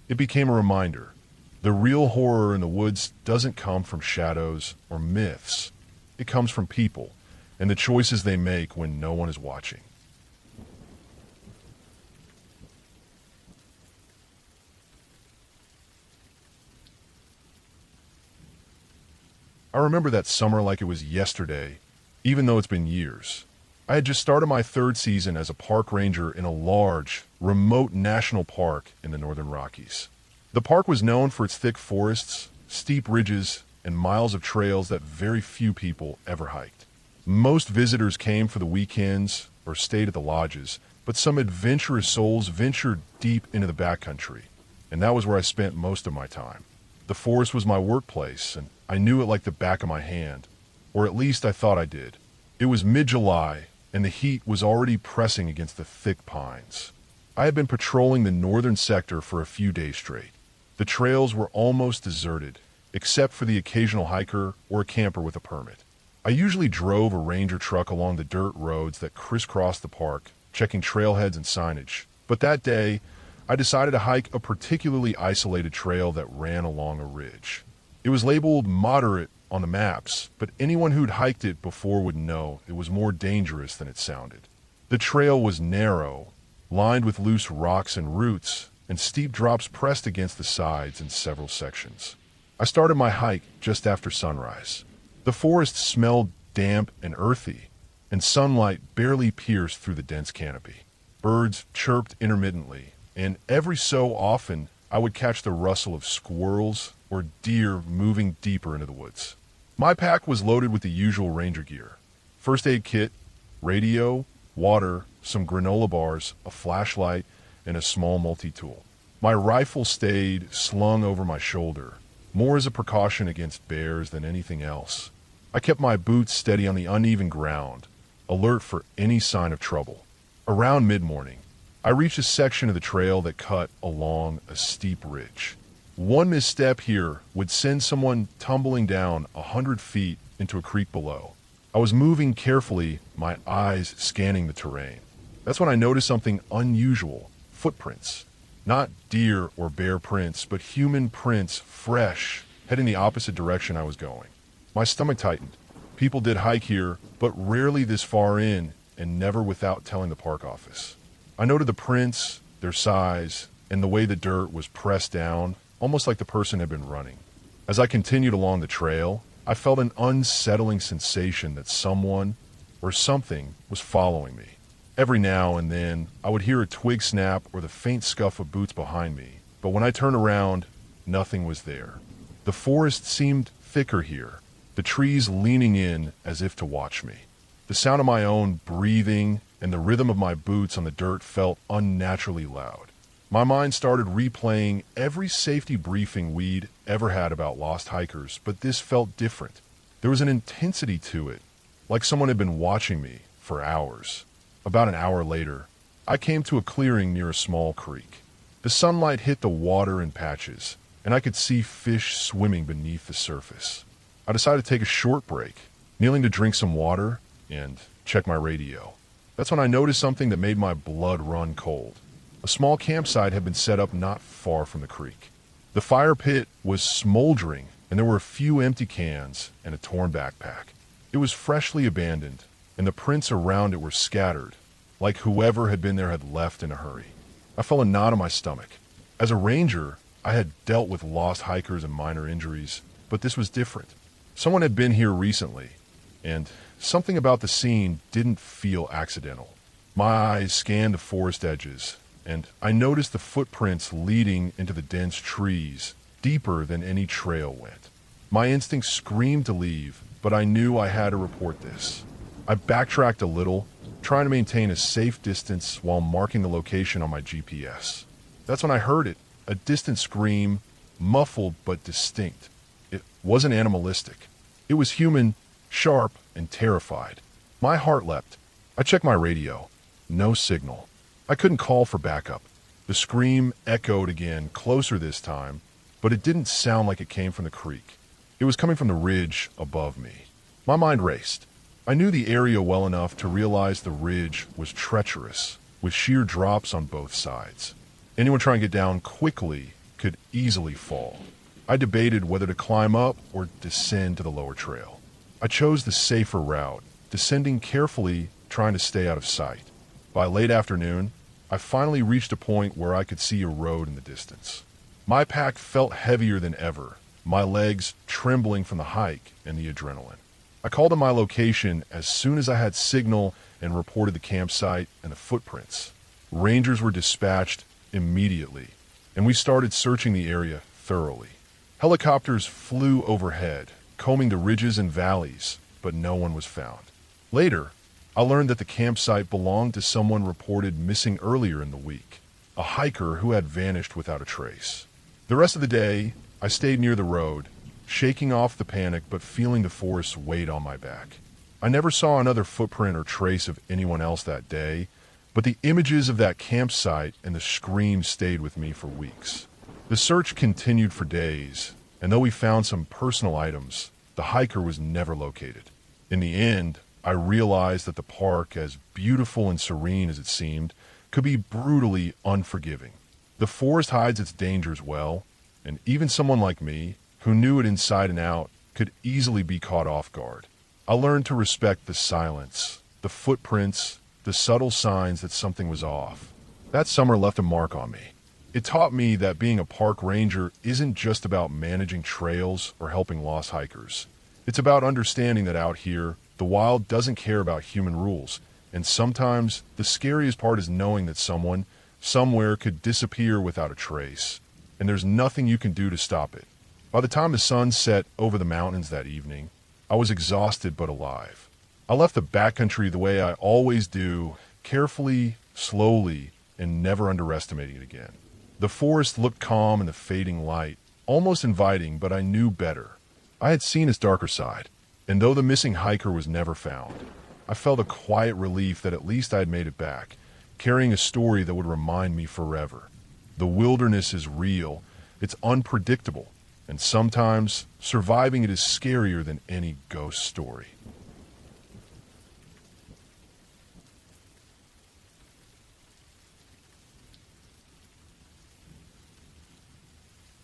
Speaker 1: it became a reminder. The real horror in the woods doesn't come from shadows or myths. It comes from people and the choices they make when no one is watching. I remember that summer like it was yesterday, even though it's been years. I had just started my third season as a park ranger in a large, remote national park in the Northern Rockies. The park was known for its thick forests, steep ridges, and miles of trails that very few people ever hiked. Most visitors came for the weekends or stayed at the lodges, but some adventurous souls ventured deep into the backcountry, and that was where I spent most of my time. The forest was my workplace, and I knew it like the back of my hand, or at least I thought I did. It was mid-July, and the heat was already pressing against the thick pines. I had been patrolling the northern sector for a few days straight. The trails were almost deserted, except for the occasional hiker or a camper with a permit. I usually drove a ranger truck along the dirt roads that crisscrossed the park, checking trailheads and signage. But that day, I decided to hike a particularly isolated trail that ran along a ridge. It was labeled moderate on the maps, but anyone who'd hiked it before would know it was more dangerous than it sounded. The trail was narrow, lined with loose rocks and roots, and steep drops pressed against the sides in several sections. I started my hike just after sunrise. The forest smelled damp and earthy, and sunlight barely pierced through the dense canopy. Birds chirped intermittently, and every so often I would catch the rustle of squirrels or deer moving deeper into the woods. My pack was loaded with the usual ranger gear: first aid kit, radio, water, some granola bars, a flashlight, and a small multi-tool. My rifle stayed slung over my shoulder, more as a precaution against bears than anything else. I kept my boots steady on the uneven ground, alert for any sign of trouble. Around mid-morning, I reached a section of the trail that cut along a steep ridge. One misstep here would send someone tumbling down 100 feet into a creek below. I was moving carefully, my eyes scanning the terrain. That's when I noticed something unusual: footprints. Not deer or bear prints, but human prints, fresh, heading the opposite direction I was going. My stomach tightened. People did hike here, but rarely this far in, and never without telling the park office. I noted the prints, their size, and the way the dirt was pressed down, almost like the person had been running. As I continued along the trail, I felt an unsettling sensation that someone or something was following me. Every now and then, I would hear a twig snap or the faint scuff of boots behind me, but when I turned around, nothing was there. The forest seemed thicker here, the trees leaning in as if to watch me. The sound of my own breathing and the rhythm of my boots on the dirt felt unnaturally loud. My mind started replaying every safety briefing we'd ever had about lost hikers, but this felt different. There was an intensity to it, like someone had been watching me for hours. About an hour later, I came to a clearing near a small creek. The sunlight hit the water in patches, and I could see fish swimming beneath the surface. I decided to take a short break, kneeling to drink some water and check my radio. That's when I noticed something that made my blood run cold. A small campsite had been set up not far from the creek. The fire pit was smoldering, and there were a few empty cans and a torn backpack. It was freshly abandoned, and the prints around it were scattered, like whoever had been there had left in a hurry. I felt a knot in my stomach. As a ranger, I had dealt with lost hikers and minor injuries, but this was different. Someone had been here recently, and something about the scene didn't feel accidental. My eyes scanned the forest edges, and I noticed the footprints leading into the dense trees, deeper than any trail went. My instincts screamed to leave, but I knew I had to report this. I backtracked a little, trying to maintain a safe distance while marking the location on my GPS. That's when I heard it, a distant scream, muffled but distinct. It wasn't animalistic. It was human, sharp, and terrified. My heart leapt. I checked my radio. No signal. I couldn't call for backup. The scream echoed again, closer this time, but it didn't sound like it came from the creek. It was coming from the ridge above me. My mind raced. I knew the area well enough to realize the ridge was treacherous, with sheer drops on both sides. Anyone trying to get down quickly could easily fall. I debated whether to climb up or descend to the lower trail. I chose the safer route, descending carefully, trying to stay out of sight. By late afternoon, I finally reached a point where I could see a road in the distance. My pack felt heavier than ever, my legs trembling from the hike and the adrenaline. I called in my location as soon as I had signal and reported the campsite and the footprints. Rangers were dispatched immediately, and we started searching the area thoroughly. Helicopters flew overhead, combing the ridges and valleys, but no one was found. Later, I learned that the campsite belonged to someone reported missing earlier in the week, a hiker who had vanished without a trace. The rest of the day, I stayed near the road, shaking off the panic but feeling the forest weight on my back. I never saw another footprint or trace of anyone else that day, but the images of that campsite and the screams stayed with me for weeks. The search continued for days, and though we found some personal items, the hiker was never located. In the end, I realized that the park, as beautiful and serene as it seemed, could be brutally unforgiving. The forest hides its dangers well, and even someone like me, who knew it inside and out, could easily be caught off guard. I learned to respect the silence, the footprints, the subtle signs that something was off. That summer left a mark on me. It taught me that being a park ranger isn't just about managing trails or helping lost hikers. It's about understanding that out here, the wild doesn't care about human rules, and sometimes the scariest part is knowing that someone, somewhere could disappear without a trace, and there's nothing you can do to stop it. By the time the sun set over the mountains that evening, I was exhausted but alive. I left the backcountry the way I always do, carefully, slowly, and never underestimating it again. The forest looked calm in the fading light, almost inviting, but I knew better. I had seen its darker side, and though the missing hiker was never found, I felt a quiet relief that at least I had made it back, carrying a story that would remind me forever. The wilderness is real, it's unpredictable, and sometimes surviving it is scarier than any ghost story.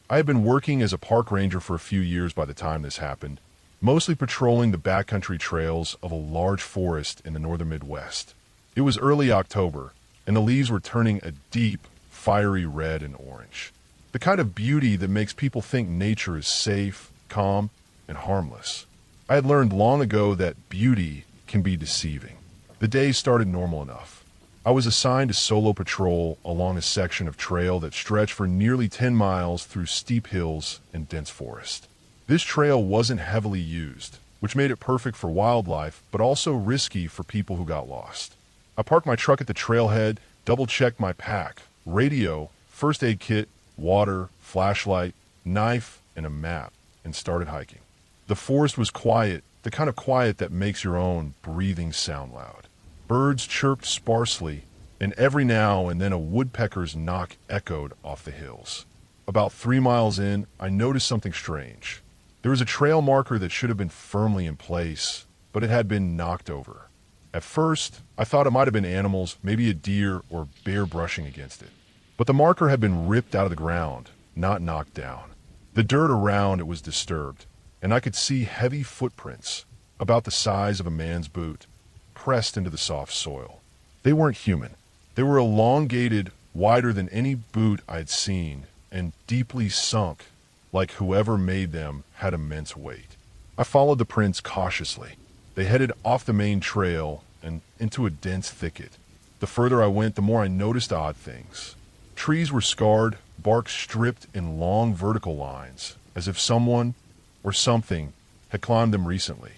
Speaker 1: I had been working as a park ranger for a few years by the time this happened, mostly patrolling the backcountry trails of a large forest in the northern Midwest. It was early October, and the leaves were turning a deep, fiery red and orange. The kind of beauty that makes people think nature is safe, calm, and harmless. I had learned long ago that beauty can be deceiving. The day started normal enough. I was assigned to solo patrol along a section of trail that stretched for nearly 10 miles through steep hills and dense forest. This trail wasn't heavily used, which made it perfect for wildlife, but also risky for people who got lost. I parked my truck at the trailhead, double-checked my pack, radio, first aid kit, water, flashlight, knife, and a map, and started hiking. The forest was quiet, the kind of quiet that makes your own breathing sound loud. Birds chirped sparsely, and every now and then a woodpecker's knock echoed off the hills. About 3 miles in, I noticed something strange. There was a trail marker that should have been firmly in place, but it had been knocked over. At first, I thought it might have been animals, maybe a deer or bear brushing against it. But the marker had been ripped out of the ground, not knocked down. The dirt around it was disturbed, and I could see heavy footprints, about the size of a man's boot, pressed into the soft soil. They weren't human. They were elongated, wider than any boot I'd seen, and deeply sunk, like whoever made them had immense weight. I followed the prints cautiously. They headed off the main trail and into a dense thicket. The further I went, the more I noticed odd things. Trees were scarred, bark stripped in long vertical lines, as if someone or something had climbed them recently.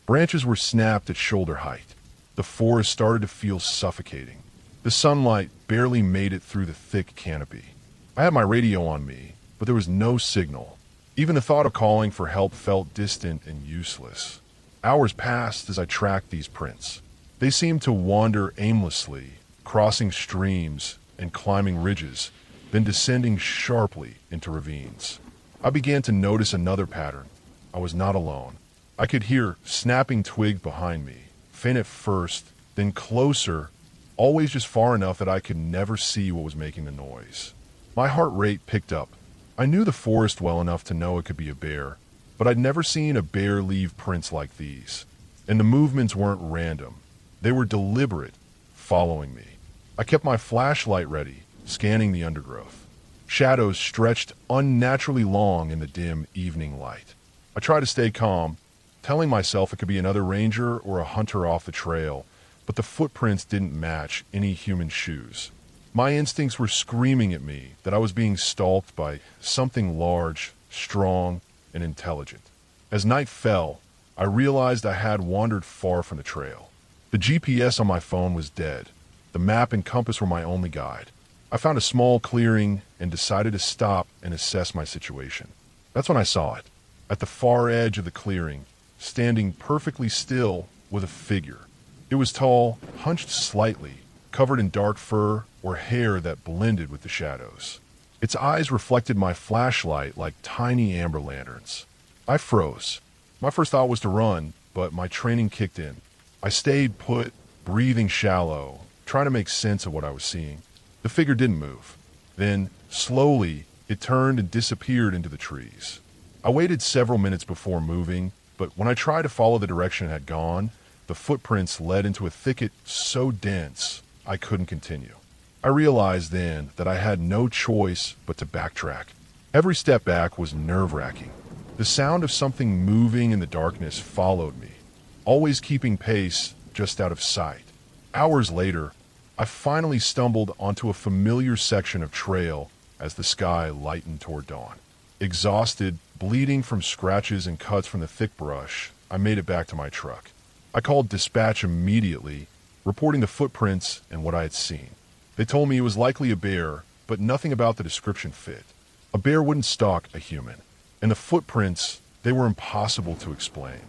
Speaker 1: Branches were snapped at shoulder height. The forest started to feel suffocating. The sunlight barely made it through the thick canopy. I had my radio on me, but there was no signal. Even the thought of calling for help felt distant and useless. Hours passed as I tracked these prints. They seemed to wander aimlessly, crossing streams and climbing ridges, then descending sharply into ravines. I began to notice another pattern. I was not alone. I could hear snapping twigs behind me, faint at first, then closer, always just far enough that I could never see what was making the noise. My heart rate picked up. I knew the forest well enough to know it could be a bear, but I'd never seen a bear leave prints like these. And the movements weren't random. They were deliberate, following me. I kept my flashlight ready, scanning the undergrowth. Shadows stretched unnaturally long in the dim evening light. I tried to stay calm, telling myself it could be another ranger or a hunter off the trail, but the footprints didn't match any human shoes. My instincts were screaming at me that I was being stalked by something large, strong, and intelligent. As night fell, I realized I had wandered far from the trail. The GPS on my phone was dead. The map and compass were my only guide. I found a small clearing and decided to stop and assess my situation. That's when I saw it. At the far edge of the clearing, standing perfectly still, was a figure. It was tall, hunched slightly, covered in dark fur or hair that blended with the shadows. Its eyes reflected my flashlight like tiny amber lanterns. I froze. My first thought was to run, but my training kicked in. I stayed put, breathing shallow, trying to make sense of what I was seeing. The figure didn't move. Then, slowly, it turned and disappeared into the trees. I waited several minutes before moving, but when I tried to follow the direction it had gone, the footprints led into a thicket so dense I couldn't continue. I realized then that I had no choice but to backtrack. Every step back was nerve-wracking. The sound of something moving in the darkness followed me, always keeping pace just out of sight. Hours later, I finally stumbled onto a familiar section of trail as the sky lightened toward dawn. Exhausted, bleeding from scratches and cuts from the thick brush, I made it back to my truck. I called dispatch immediately, reporting the footprints and what I had seen. They told me it was likely a bear, but nothing about the description fit. A bear wouldn't stalk a human, and the footprints, they were impossible to explain.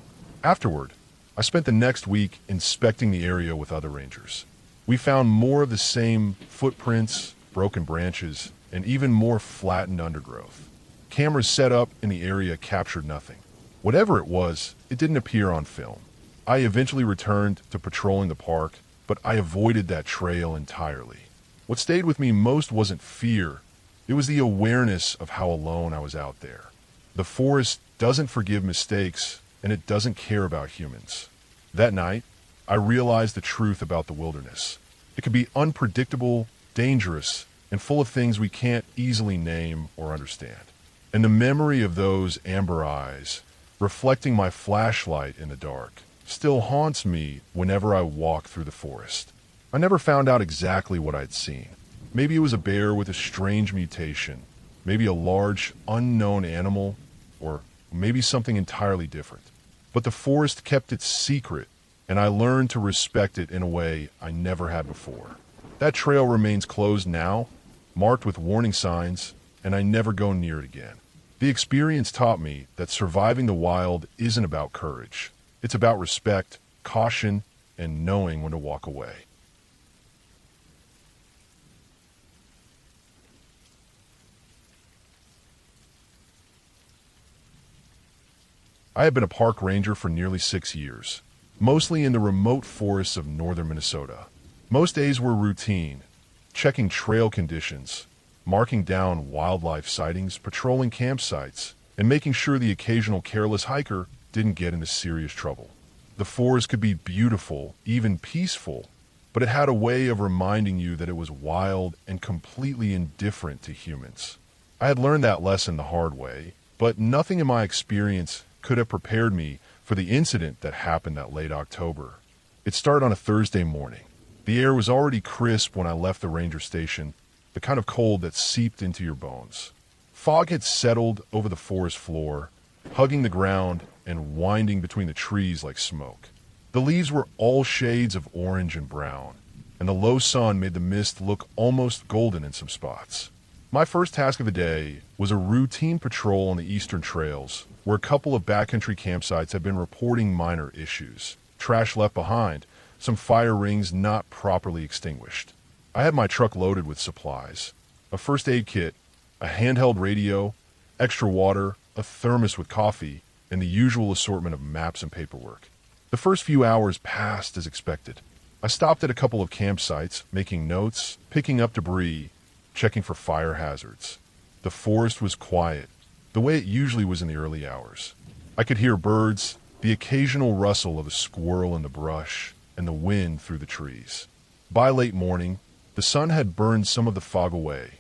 Speaker 1: Afterward, I spent the next week inspecting the area with other rangers. We found more of the same footprints, broken branches, and even more flattened undergrowth. Cameras set up in the area captured nothing. Whatever it was, it didn't appear on film. I eventually returned to patrolling the park, but I avoided that trail entirely. What stayed with me most wasn't fear. It was the awareness of how alone I was out there. The forest doesn't forgive mistakes, and it doesn't care about humans. That night, I realized the truth about the wilderness. It can be unpredictable, dangerous, and full of things we can't easily name or understand. And the memory of those amber eyes, reflecting my flashlight in the dark, still haunts me whenever I walk through the forest. I never found out exactly what I'd seen. Maybe it was a bear with a strange mutation, maybe a large, unknown animal, or maybe something entirely different. But the forest kept its secret, and I learned to respect it in a way I never had before. That trail remains closed now, marked with warning signs, and I never go near it again. The experience taught me that surviving the wild isn't about courage. It's about respect, caution, and knowing when to walk away. I have been a park ranger for nearly 6 years, mostly in the remote forests of northern Minnesota. Most days were routine, checking trail conditions, marking down wildlife sightings, patrolling campsites, and making sure the occasional careless hiker didn't get into serious trouble. The forest could be beautiful, even peaceful, but it had a way of reminding you that it was wild and completely indifferent to humans. I had learned that lesson the hard way, but nothing in my experience could have prepared me for the incident that happened that late October. It started on a Thursday morning. The air was already crisp when I left the ranger station, the kind of cold that seeped into your bones. Fog had settled over the forest floor, hugging the ground and winding between the trees like smoke. The leaves were all shades of orange and brown, and the low sun made the mist look almost golden in some spots. My first task of the day was a routine patrol on the eastern trails, where a couple of backcountry campsites had been reporting minor issues. Trash left behind, some fire rings not properly extinguished. I had my truck loaded with supplies, a first aid kit, a handheld radio, extra water, a thermos with coffee, and the usual assortment of maps and paperwork. The first few hours passed as expected. I stopped at a couple of campsites, making notes, picking up debris, checking for fire hazards. The forest was quiet, the way it usually was in the early hours. I could hear birds, the occasional rustle of a squirrel in the brush, and the wind through the trees. By late morning, the sun had burned some of the fog away,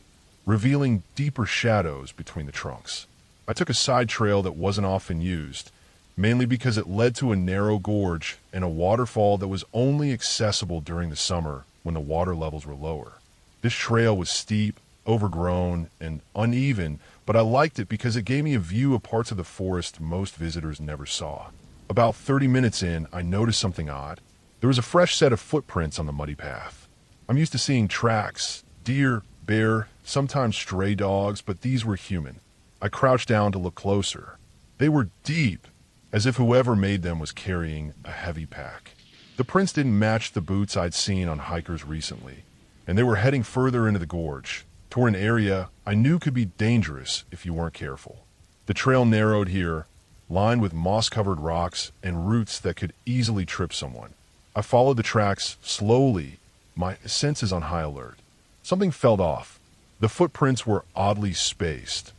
Speaker 1: revealing deeper shadows between the trunks. I took a side trail that wasn't often used, mainly because it led to a narrow gorge and a waterfall that was only accessible during the summer when the water levels were lower. This trail was steep, overgrown, and uneven, but I liked it because it gave me a view of parts of the forest most visitors never saw. About 30 minutes in, I noticed something odd. There was a fresh set of footprints on the muddy path. I'm used to seeing tracks, deer, bear, sometimes stray dogs, but these were human. I crouched down to look closer. They were deep, as if whoever made them was carrying a heavy pack. The prints didn't match the boots I'd seen on hikers recently, and they were heading further into the gorge, toward an area I knew could be dangerous if you weren't careful. The trail narrowed here, lined with moss-covered rocks and roots that could easily trip someone. I followed the tracks slowly, my senses on high alert. Something felt off. The footprints were oddly spaced,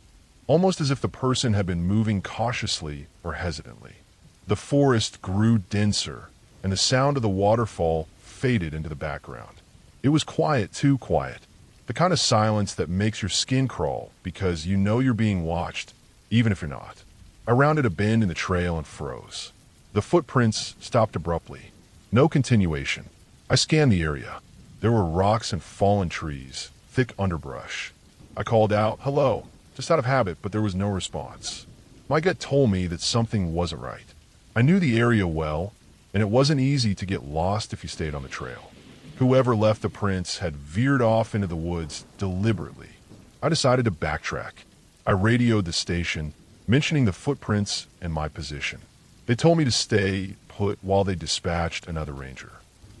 Speaker 1: almost as if the person had been moving cautiously or hesitantly. The forest grew denser, and the sound of the waterfall faded into the background. It was quiet, too quiet. The kind of silence that makes your skin crawl because you know you're being watched, even if you're not. I rounded a bend in the trail and froze. The footprints stopped abruptly. No continuation. I scanned the area. There were rocks and fallen trees, thick underbrush. I called out, "Hello," just out of habit, but there was no response. My gut told me that something wasn't right. I knew the area well, and it wasn't easy to get lost if you stayed on the trail. Whoever left the prints had veered off into the woods deliberately. I decided to backtrack. I radioed the station, mentioning the footprints and my position. They told me to stay put while they dispatched another ranger.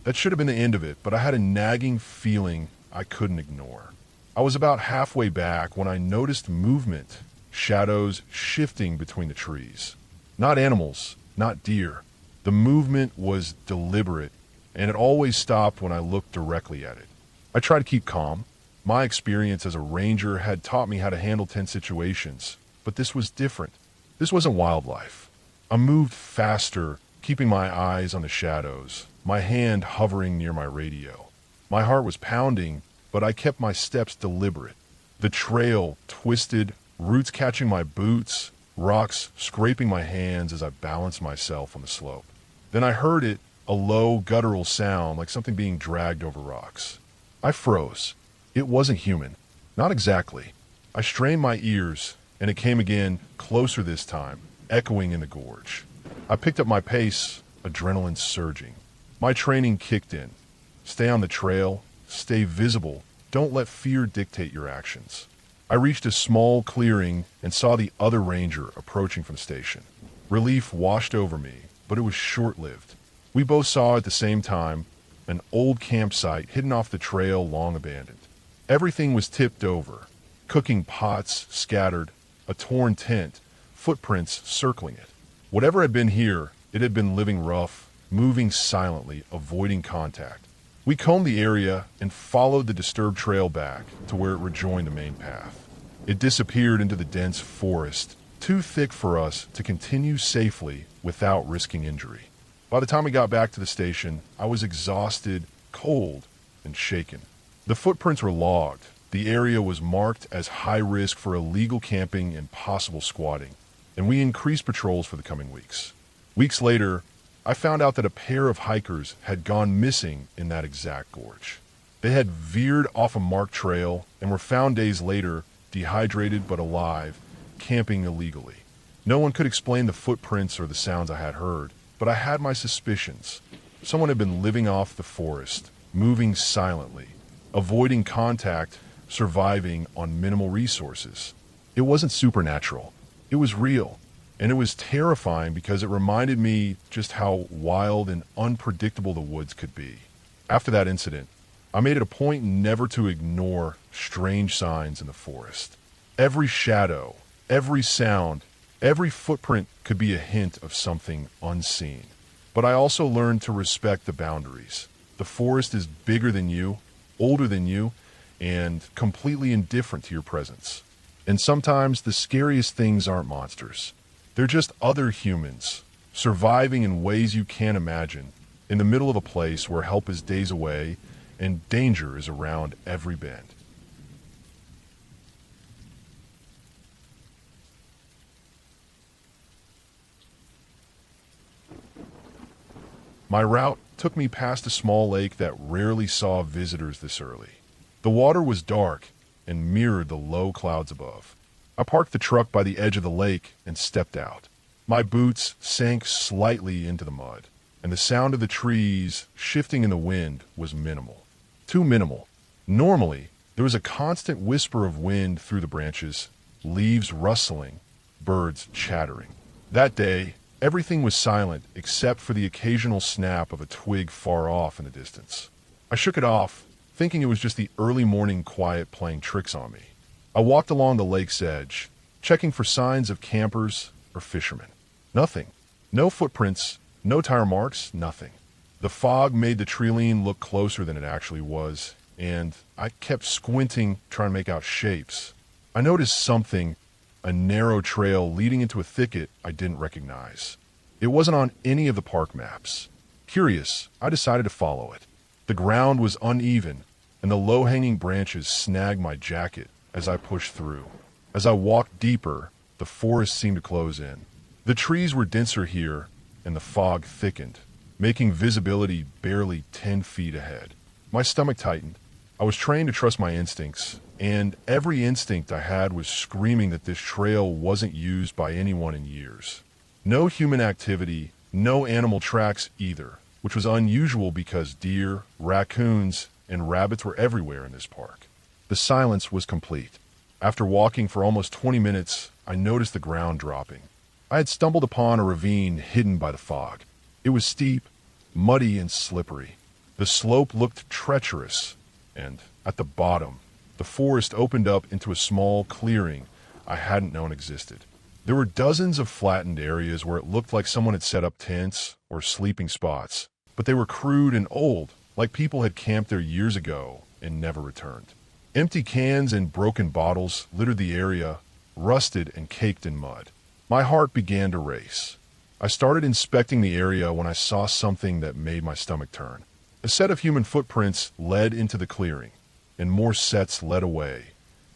Speaker 1: That should have been the end of it, but I had a nagging feeling I couldn't ignore. I was about halfway back when I noticed movement, shadows shifting between the trees. Not animals, not deer. The movement was deliberate, and it always stopped when I looked directly at it. I tried to keep calm. My experience as a ranger had taught me how to handle tense situations, but this was different. This wasn't wildlife. I moved faster, keeping my eyes on the shadows, my hand hovering near my radio. My heart was pounding, but I kept my steps deliberate. The trail twisted, roots catching my boots, rocks scraping my hands as I balanced myself on the slope. Then I heard it, a low, guttural sound like something being dragged over rocks. I froze. It wasn't human. Not exactly. I strained my ears, and it came again, closer this time, echoing in the gorge. I picked up my pace, adrenaline surging. My training kicked in. Stay on the trail, stay visible, don't let fear dictate your actions. I reached a small clearing and saw the other ranger approaching from the station. Relief washed over me, but it was short-lived. We both saw at the same time an old campsite hidden off the trail, long abandoned. Everything was tipped over, cooking pots scattered, a torn tent, footprints circling it. Whatever had been here, it had been living rough, moving silently, avoiding contact. We combed the area and followed the disturbed trail back to where it rejoined the main path. It disappeared into the dense forest, too thick for us to continue safely without risking injury. By the time we got back to the station, I was exhausted, cold, and shaken. The footprints were logged. The area was marked as high risk for illegal camping and possible squatting, and we increased patrols for the coming weeks. Weeks later, I found out that a pair of hikers had gone missing in that exact gorge. They had veered off a marked trail and were found days later, dehydrated but alive, camping illegally. No one could explain the footprints or the sounds I had heard, but I had my suspicions. Someone had been living off the forest, moving silently, avoiding contact, surviving on minimal resources. It wasn't supernatural. It was real. And it was terrifying because it reminded me just how wild and unpredictable the woods could be. After that incident, I made it a point never to ignore strange signs in the forest. Every shadow, every sound, every footprint could be a hint of something unseen. But I also learned to respect the boundaries. The forest is bigger than you, older than you, and completely indifferent to your presence. And sometimes the scariest things aren't monsters. They're just other humans, surviving in ways you can't imagine, in the middle of a place where help is days away and danger is around every bend. My route took me past a small lake that rarely saw visitors this early. The water was dark and mirrored the low clouds above. I parked the truck by the edge of the lake and stepped out. My boots sank slightly into the mud, and the sound of the trees shifting in the wind was minimal. Too minimal. Normally, there was a constant whisper of wind through the branches, leaves rustling, birds chattering. That day, everything was silent except for the occasional snap of a twig far off in the distance. I shook it off, thinking it was just the early morning quiet playing tricks on me. I walked along the lake's edge, checking for signs of campers or fishermen. Nothing. No footprints, no tire marks, nothing. The fog made the treeline look closer than it actually was, and I kept squinting, trying to make out shapes. I noticed something, a narrow trail leading into a thicket I didn't recognize. It wasn't on any of the park maps. Curious, I decided to follow it. The ground was uneven, and the low-hanging branches snagged my jacket as I pushed through. As I walked deeper, the forest seemed to close in. The trees were denser here, and the fog thickened, making visibility barely 10 feet ahead. My stomach tightened. I was trained to trust my instincts, and every instinct I had was screaming that this trail wasn't used by anyone in years. No human activity, no animal tracks either, which was unusual because deer, raccoons, and rabbits were everywhere in this park. The silence was complete. After walking for almost 20 minutes, I noticed the ground dropping. I had stumbled upon a ravine hidden by the fog. It was steep, muddy, and slippery. The slope looked treacherous, and at the bottom, the forest opened up into a small clearing I hadn't known existed. There were dozens of flattened areas where it looked like someone had set up tents or sleeping spots, but they were crude and old, like people had camped there years ago and never returned. Empty cans and broken bottles littered the area, rusted and caked in mud. My heart began to race. I started inspecting the area when I saw something that made my stomach turn. A set of human footprints led into the clearing, and more sets led away,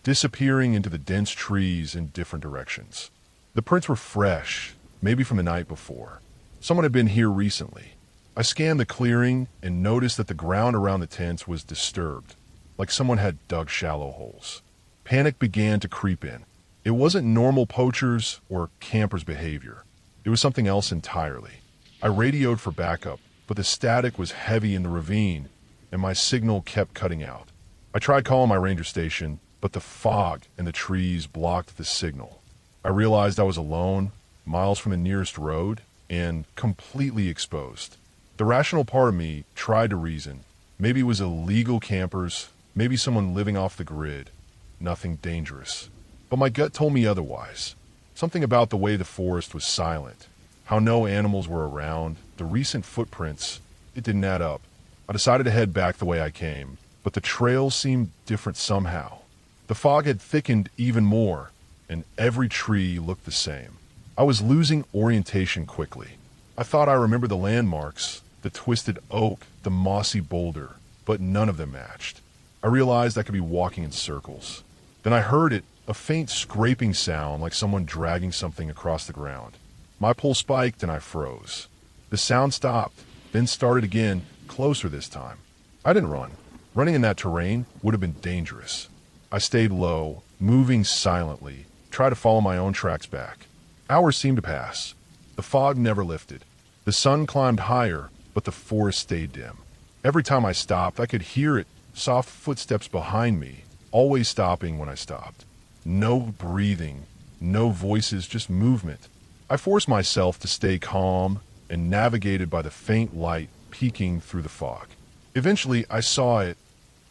Speaker 1: disappearing into the dense trees in different directions. The prints were fresh, maybe from the night before. Someone had been here recently. I scanned the clearing and noticed that the ground around the tents was disturbed, like someone had dug shallow holes. Panic began to creep in. It wasn't normal poachers or campers' behavior. It was something else entirely. I radioed for backup, but the static was heavy in the ravine, and my signal kept cutting out. I tried calling my ranger station, but the fog and the trees blocked the signal. I realized I was alone, miles from the nearest road, and completely exposed. The rational part of me tried to reason. Maybe it was illegal campers, maybe someone living off the grid. Nothing dangerous. But my gut told me otherwise. Something about the way the forest was silent, how no animals were around, the recent footprints, it didn't add up. I decided to head back the way I came, but the trail seemed different somehow. The fog had thickened even more, and every tree looked the same. I was losing orientation quickly. I thought I remembered the landmarks, the twisted oak, the mossy boulder, but none of them matched. I realized I could be walking in circles. Then I heard it, a faint scraping sound like someone dragging something across the ground. My pulse spiked and I froze. The sound stopped, then started again, closer this time. I didn't run. Running in that terrain would have been dangerous. I stayed low, moving silently, tried to follow my own tracks back. Hours seemed to pass. The fog never lifted. The sun climbed higher, but the forest stayed dim. Every time I stopped, I could hear it, soft footsteps behind me, always stopping when I stopped. No breathing, no voices, just movement. I forced myself to stay calm and navigated by the faint light peeking through the fog. Eventually, I saw it,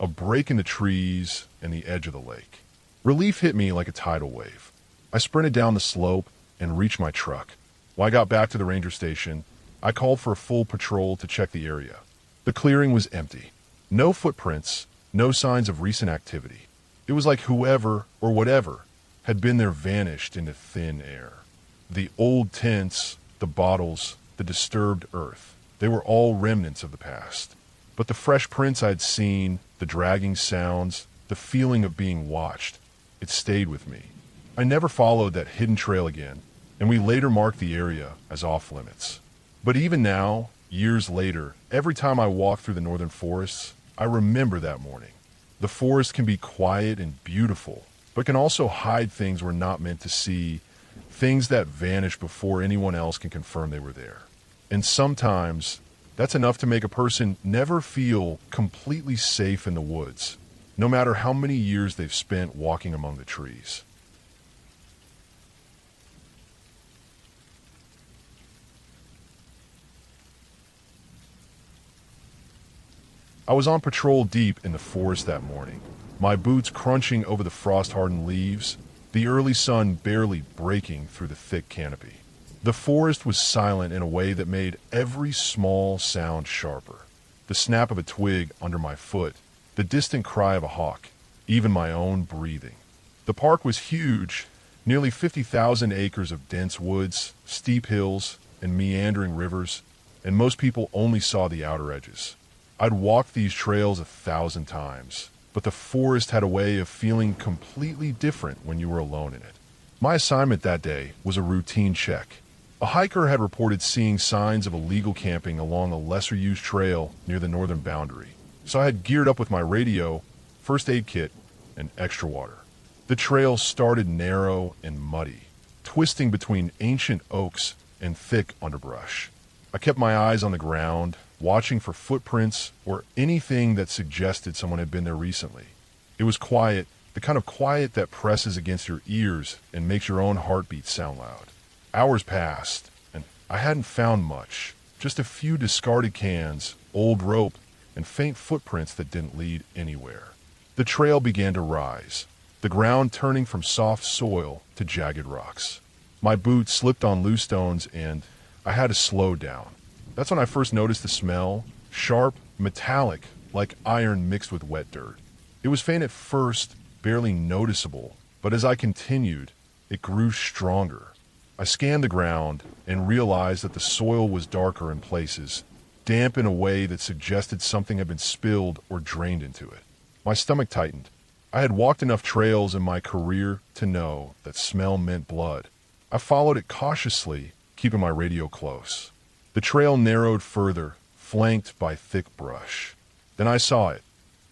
Speaker 1: a break in the trees and the edge of the lake. Relief hit me like a tidal wave. I sprinted down the slope and reached my truck. When I got back to the ranger station, I called for a full patrol to check the area. The clearing was empty. No footprints, no signs of recent activity. It was like whoever or whatever had been there vanished into thin air. The old tents, the bottles, the disturbed earth, they were all remnants of the past. But the fresh prints I'd seen, the dragging sounds, the feeling of being watched, it stayed with me. I never followed that hidden trail again, and we later marked the area as off limits. But even now, years later, every time I walk through the northern forests, I remember that morning. The forest can be quiet and beautiful, but can also hide things we're not meant to see, things that vanish before anyone else can confirm they were there. And sometimes, that's enough to make a person never feel completely safe in the woods, no matter how many years they've spent walking among the trees. I was on patrol deep in the forest that morning, my boots crunching over the frost-hardened leaves, the early sun barely breaking through the thick canopy. The forest was silent in a way that made every small sound sharper. The snap of a twig under my foot, the distant cry of a hawk, even my own breathing. The park was huge, nearly 50,000 acres of dense woods, steep hills, and meandering rivers, and most people only saw the outer edges. I'd walked these trails 1,000 times, but the forest had a way of feeling completely different when you were alone in it. My assignment that day was a routine check. A hiker had reported seeing signs of illegal camping along a lesser-used trail near the northern boundary, so I had geared up with my radio, first aid kit, and extra water. The trail started narrow and muddy, twisting between ancient oaks and thick underbrush. I kept my eyes on the ground, watching for footprints or anything that suggested someone had been there recently. It was quiet, the kind of quiet that presses against your ears and makes your own heartbeat sound loud. Hours passed, and I hadn't found much, Just a few discarded cans, old rope, and faint footprints that didn't lead anywhere. The trail began to rise, the ground turning from soft soil to jagged rocks. My boots slipped on loose stones and I had to slow down. That's when I first noticed the smell, sharp, metallic, like iron mixed with wet dirt. It was faint at first, barely noticeable, but as I continued, it grew stronger. I scanned the ground and realized that the soil was darker in places, damp in a way that suggested something had been spilled or drained into it. My stomach tightened. I had walked enough trails in my career to know that smell meant blood. I followed it cautiously, keeping my radio close. The trail narrowed further, flanked by thick brush. Then I saw it.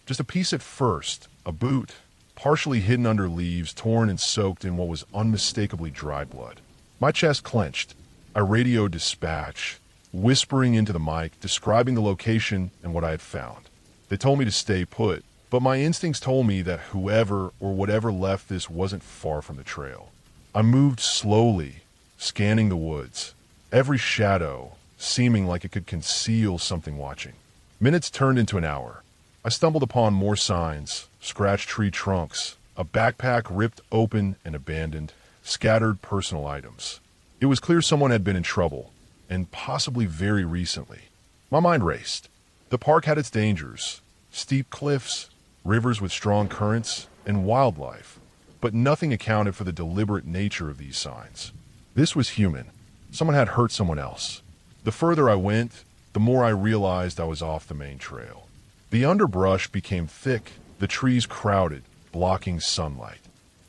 Speaker 1: Just a piece at first, a boot, partially hidden under leaves, torn and soaked in what was unmistakably dry blood. My chest clenched. I radioed dispatch, whispering into the mic, describing the location and what I had found. They told me to stay put, but my instincts told me that whoever or whatever left this wasn't far from the trail. I moved slowly, scanning the woods, every shadow seeming like it could conceal something watching. Minutes turned into an hour. I stumbled upon more signs, scratched tree trunks, a backpack ripped open and abandoned, scattered personal items. It was clear someone had been in trouble, and possibly very recently. My mind raced. The park had its dangers, steep cliffs, rivers with strong currents, and wildlife, but nothing accounted for the deliberate nature of these signs. This was human. Someone had hurt someone else. The further I went, the more I realized I was off the main trail. The underbrush became thick, the trees crowded, blocking sunlight.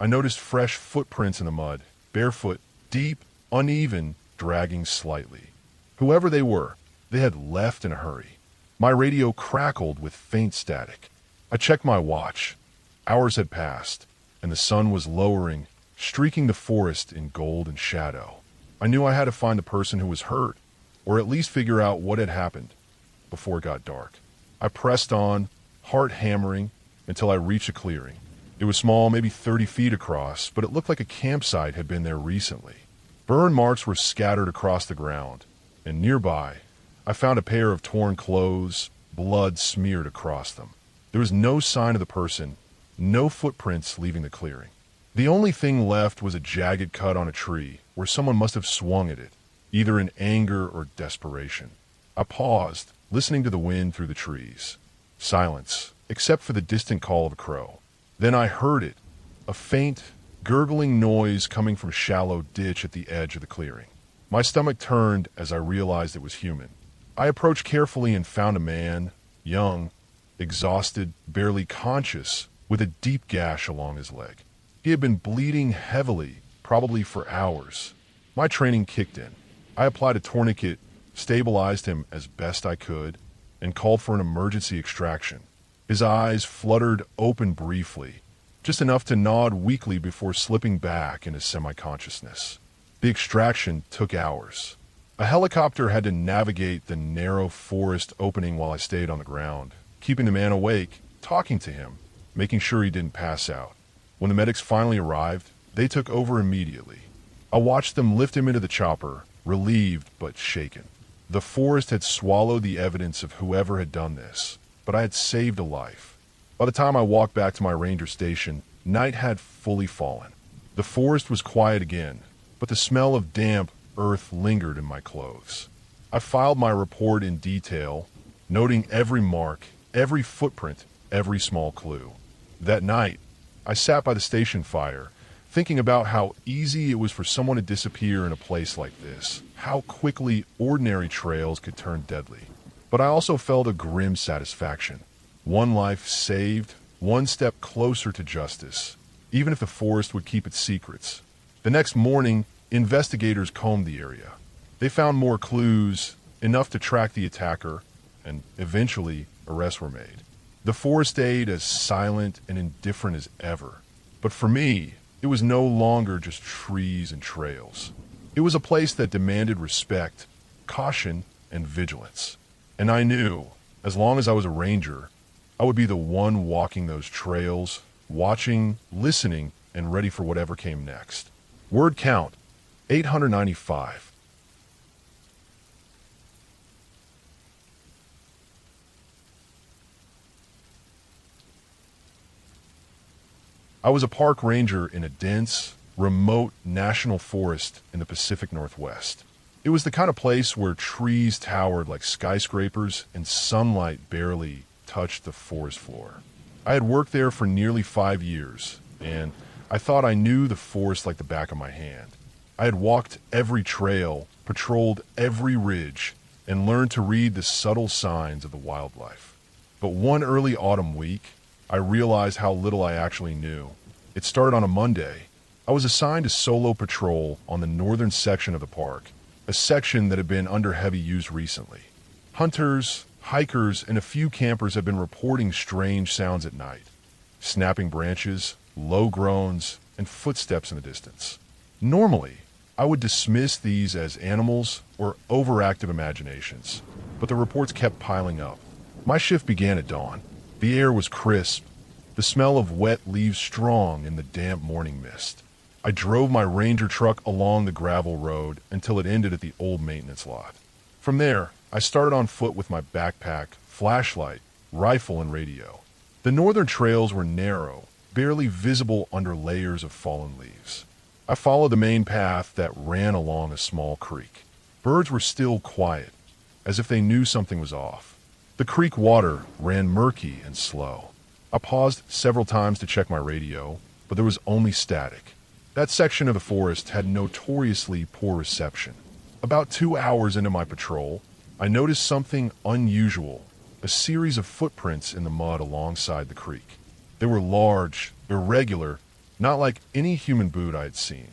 Speaker 1: I noticed fresh footprints in the mud, barefoot, deep, uneven, dragging slightly. Whoever they were, they had left in a hurry. My radio crackled with faint static. I checked my watch. Hours had passed, and the sun was lowering, streaking the forest in gold and shadow. I knew I had to find the person who was hurt, or at least figure out what had happened before it got dark. I pressed on, heart hammering, until I reached a clearing. It was small, maybe 30 feet across, but it looked like a campsite had been there recently. Burn marks were scattered across the ground, and nearby, I found a pair of torn clothes, blood smeared across them. There was no sign of the person, no footprints leaving the clearing. The only thing left was a jagged cut on a tree where someone must have swung at it, either in anger or desperation. I paused, listening to the wind through the trees. Silence, except for the distant call of a crow. Then I heard it, a faint, gurgling noise coming from a shallow ditch at the edge of the clearing. My stomach turned as I realized it was human. I approached carefully and found a man, young, exhausted, barely conscious, with a deep gash along his leg. He had been bleeding heavily, probably for hours. My training kicked in. I applied a tourniquet, stabilized him as best I could, and called for an emergency extraction. His eyes fluttered open briefly, just enough to nod weakly before slipping back into semi-consciousness. The extraction took hours. A helicopter had to navigate the narrow forest opening while I stayed on the ground, keeping the man awake, talking to him, making sure he didn't pass out. When the medics finally arrived, they took over immediately. I watched them lift him into the chopper, relieved but shaken. The forest had swallowed the evidence of whoever had done this, but I had saved a life. By the time I walked back to my ranger station, night had fully fallen. The forest was quiet again, but the smell of damp earth lingered in my clothes. I filed my report in detail, noting every mark, every footprint, every small clue. That night, I sat by the station fire, thinking about how easy it was for someone to disappear in a place like this, how quickly ordinary trails could turn deadly. But I also felt a grim satisfaction. One life saved, one step closer to justice, even if the forest would keep its secrets. The next morning, investigators combed the area. They found more clues, enough to track the attacker, and eventually arrests were made. The forest stayed as silent and indifferent as ever. But for me, it was no longer just trees and trails. It was a place that demanded respect, caution, and vigilance. And I knew, as long as I was a ranger, I would be the one walking those trails, watching, listening, and ready for whatever came next. Word count, 895. I was a park ranger in a dense, remote national forest in the Pacific Northwest. It was the kind of place where trees towered like skyscrapers and sunlight barely touched the forest floor. I had worked there for nearly 5 years, and I thought I knew the forest like the back of my hand. I had walked every trail, patrolled every ridge, and learned to read the subtle signs of the wildlife. But one early autumn week, I realized how little I actually knew. It started on a Monday. I was assigned a solo patrol on the northern section of the park, a section that had been under heavy use recently. Hunters, hikers, and a few campers had been reporting strange sounds at night. Snapping branches, low groans, and footsteps in the distance. Normally, I would dismiss these as animals or overactive imaginations, but the reports kept piling up. My shift began at dawn. The air was crisp, the smell of wet leaves strong in the damp morning mist. I drove my Ranger truck along the gravel road until it ended at the old maintenance lot. From there, I started on foot with my backpack, flashlight, rifle, and radio. The northern trails were narrow, barely visible under layers of fallen leaves. I followed the main path that ran along a small creek. Birds were still quiet, as if they knew something was off. The creek water ran murky and slow. I paused several times to check my radio, but there was only static. That section of the forest had notoriously poor reception. About 2 hours into my patrol, I noticed something unusual, a series of footprints in the mud alongside the creek. They were large, irregular, not like any human boot I had seen.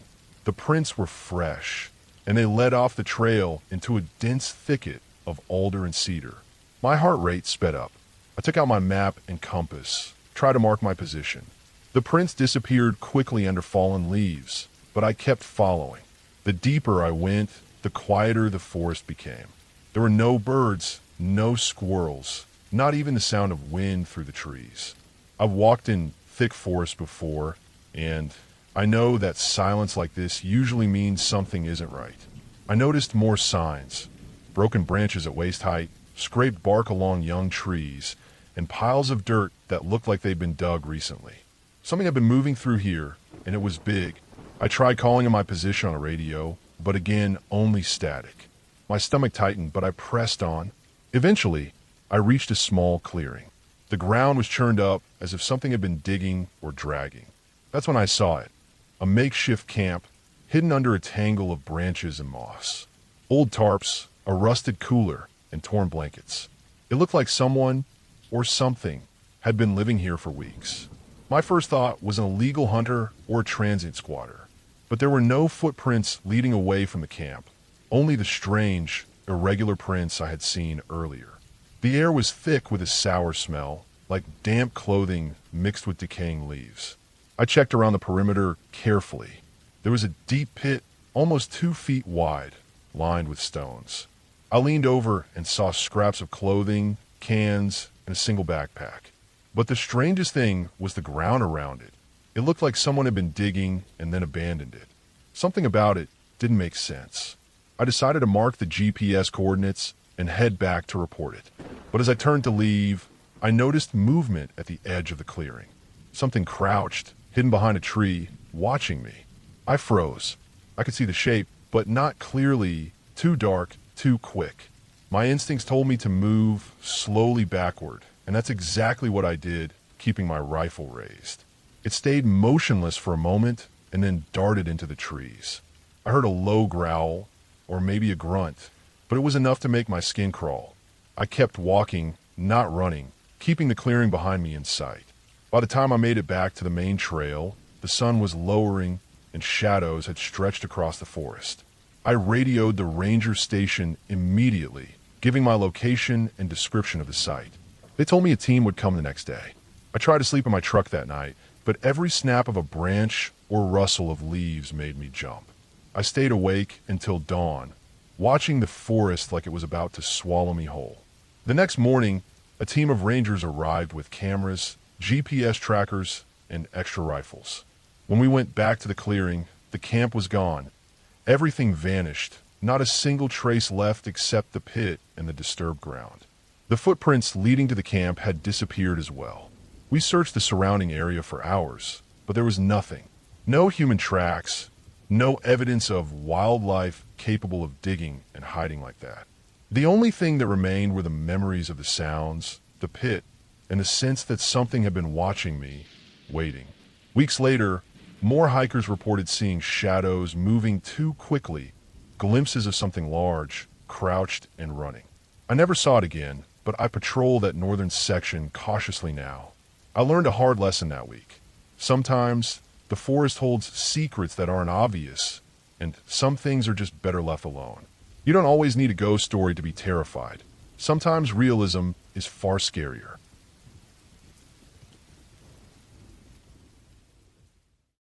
Speaker 1: The prints were fresh, and they led off the trail into a dense thicket of alder and cedar. My heart rate sped up. I took out my map and compass, tried to mark my position. The prints disappeared quickly under fallen leaves, but I kept following. The deeper I went, the quieter the forest became. There were no birds, no squirrels, not even the sound of wind through the trees. I've walked in thick forest before, and I know that silence like this usually means something isn't right. I noticed more signs: broken branches at waist height, scraped bark along young trees, and piles of dirt that looked like they'd been dug recently. Something had been moving through here, and it was big. I tried calling in my position on a radio, but again, only static. My stomach tightened, but I pressed on. Eventually, I reached a small clearing. The ground was churned up as if something had been digging or dragging. That's when I saw it. A makeshift camp, hidden under a tangle of branches and moss. Old tarps, a rusted cooler, and torn blankets. It looked like someone, or something, had been living here for weeks. My first thought was an illegal hunter or a transient squatter. But there were no footprints leading away from the camp, only the strange, irregular prints I had seen earlier. The air was thick with a sour smell, like damp clothing mixed with decaying leaves. I checked around the perimeter carefully. There was a deep pit, almost 2 feet wide, lined with stones. I leaned over and saw scraps of clothing, cans, and a single backpack. But the strangest thing was the ground around it. It looked like someone had been digging and then abandoned it. Something about it didn't make sense. I decided to mark the GPS coordinates and head back to report it. But as I turned to leave, I noticed movement at the edge of the clearing. Something crouched, hidden behind a tree, watching me. I froze. I could see the shape, but not clearly, too dark, too quick. My instincts told me to move slowly backward, and that's exactly what I did, keeping my rifle raised. It stayed motionless for a moment and then darted into the trees. I heard a low growl, or maybe a grunt, but it was enough to make my skin crawl. I kept walking, not running, keeping the clearing behind me in sight. By the time I made it back to the main trail, the sun was lowering and shadows had stretched across the forest. I radioed the ranger station immediately, giving my location and description of the site. They told me a team would come the next day. I tried to sleep in my truck that night, but every snap of a branch or rustle of leaves made me jump. I stayed awake until dawn, watching the forest like it was about to swallow me whole. The next morning, a team of rangers arrived with cameras, GPS trackers, and extra rifles. When we went back to the clearing, the camp was gone. Everything vanished, not a single trace left except the pit and the disturbed ground. The footprints leading to the camp had disappeared as well. We searched the surrounding area for hours, but there was nothing. No human tracks, no evidence of wildlife capable of digging and hiding like that. The only thing that remained were the memories of the sounds, the pit, and the sense that something had been watching me, waiting. Weeks later, more hikers reported seeing shadows moving too quickly, glimpses of something large, crouched and running. I never saw it again, but I patrol that northern section cautiously now. I learned a hard lesson that week. Sometimes the forest holds secrets that aren't obvious, and some things are just better left alone. You don't always need a ghost story to be terrified. Sometimes realism is far scarier.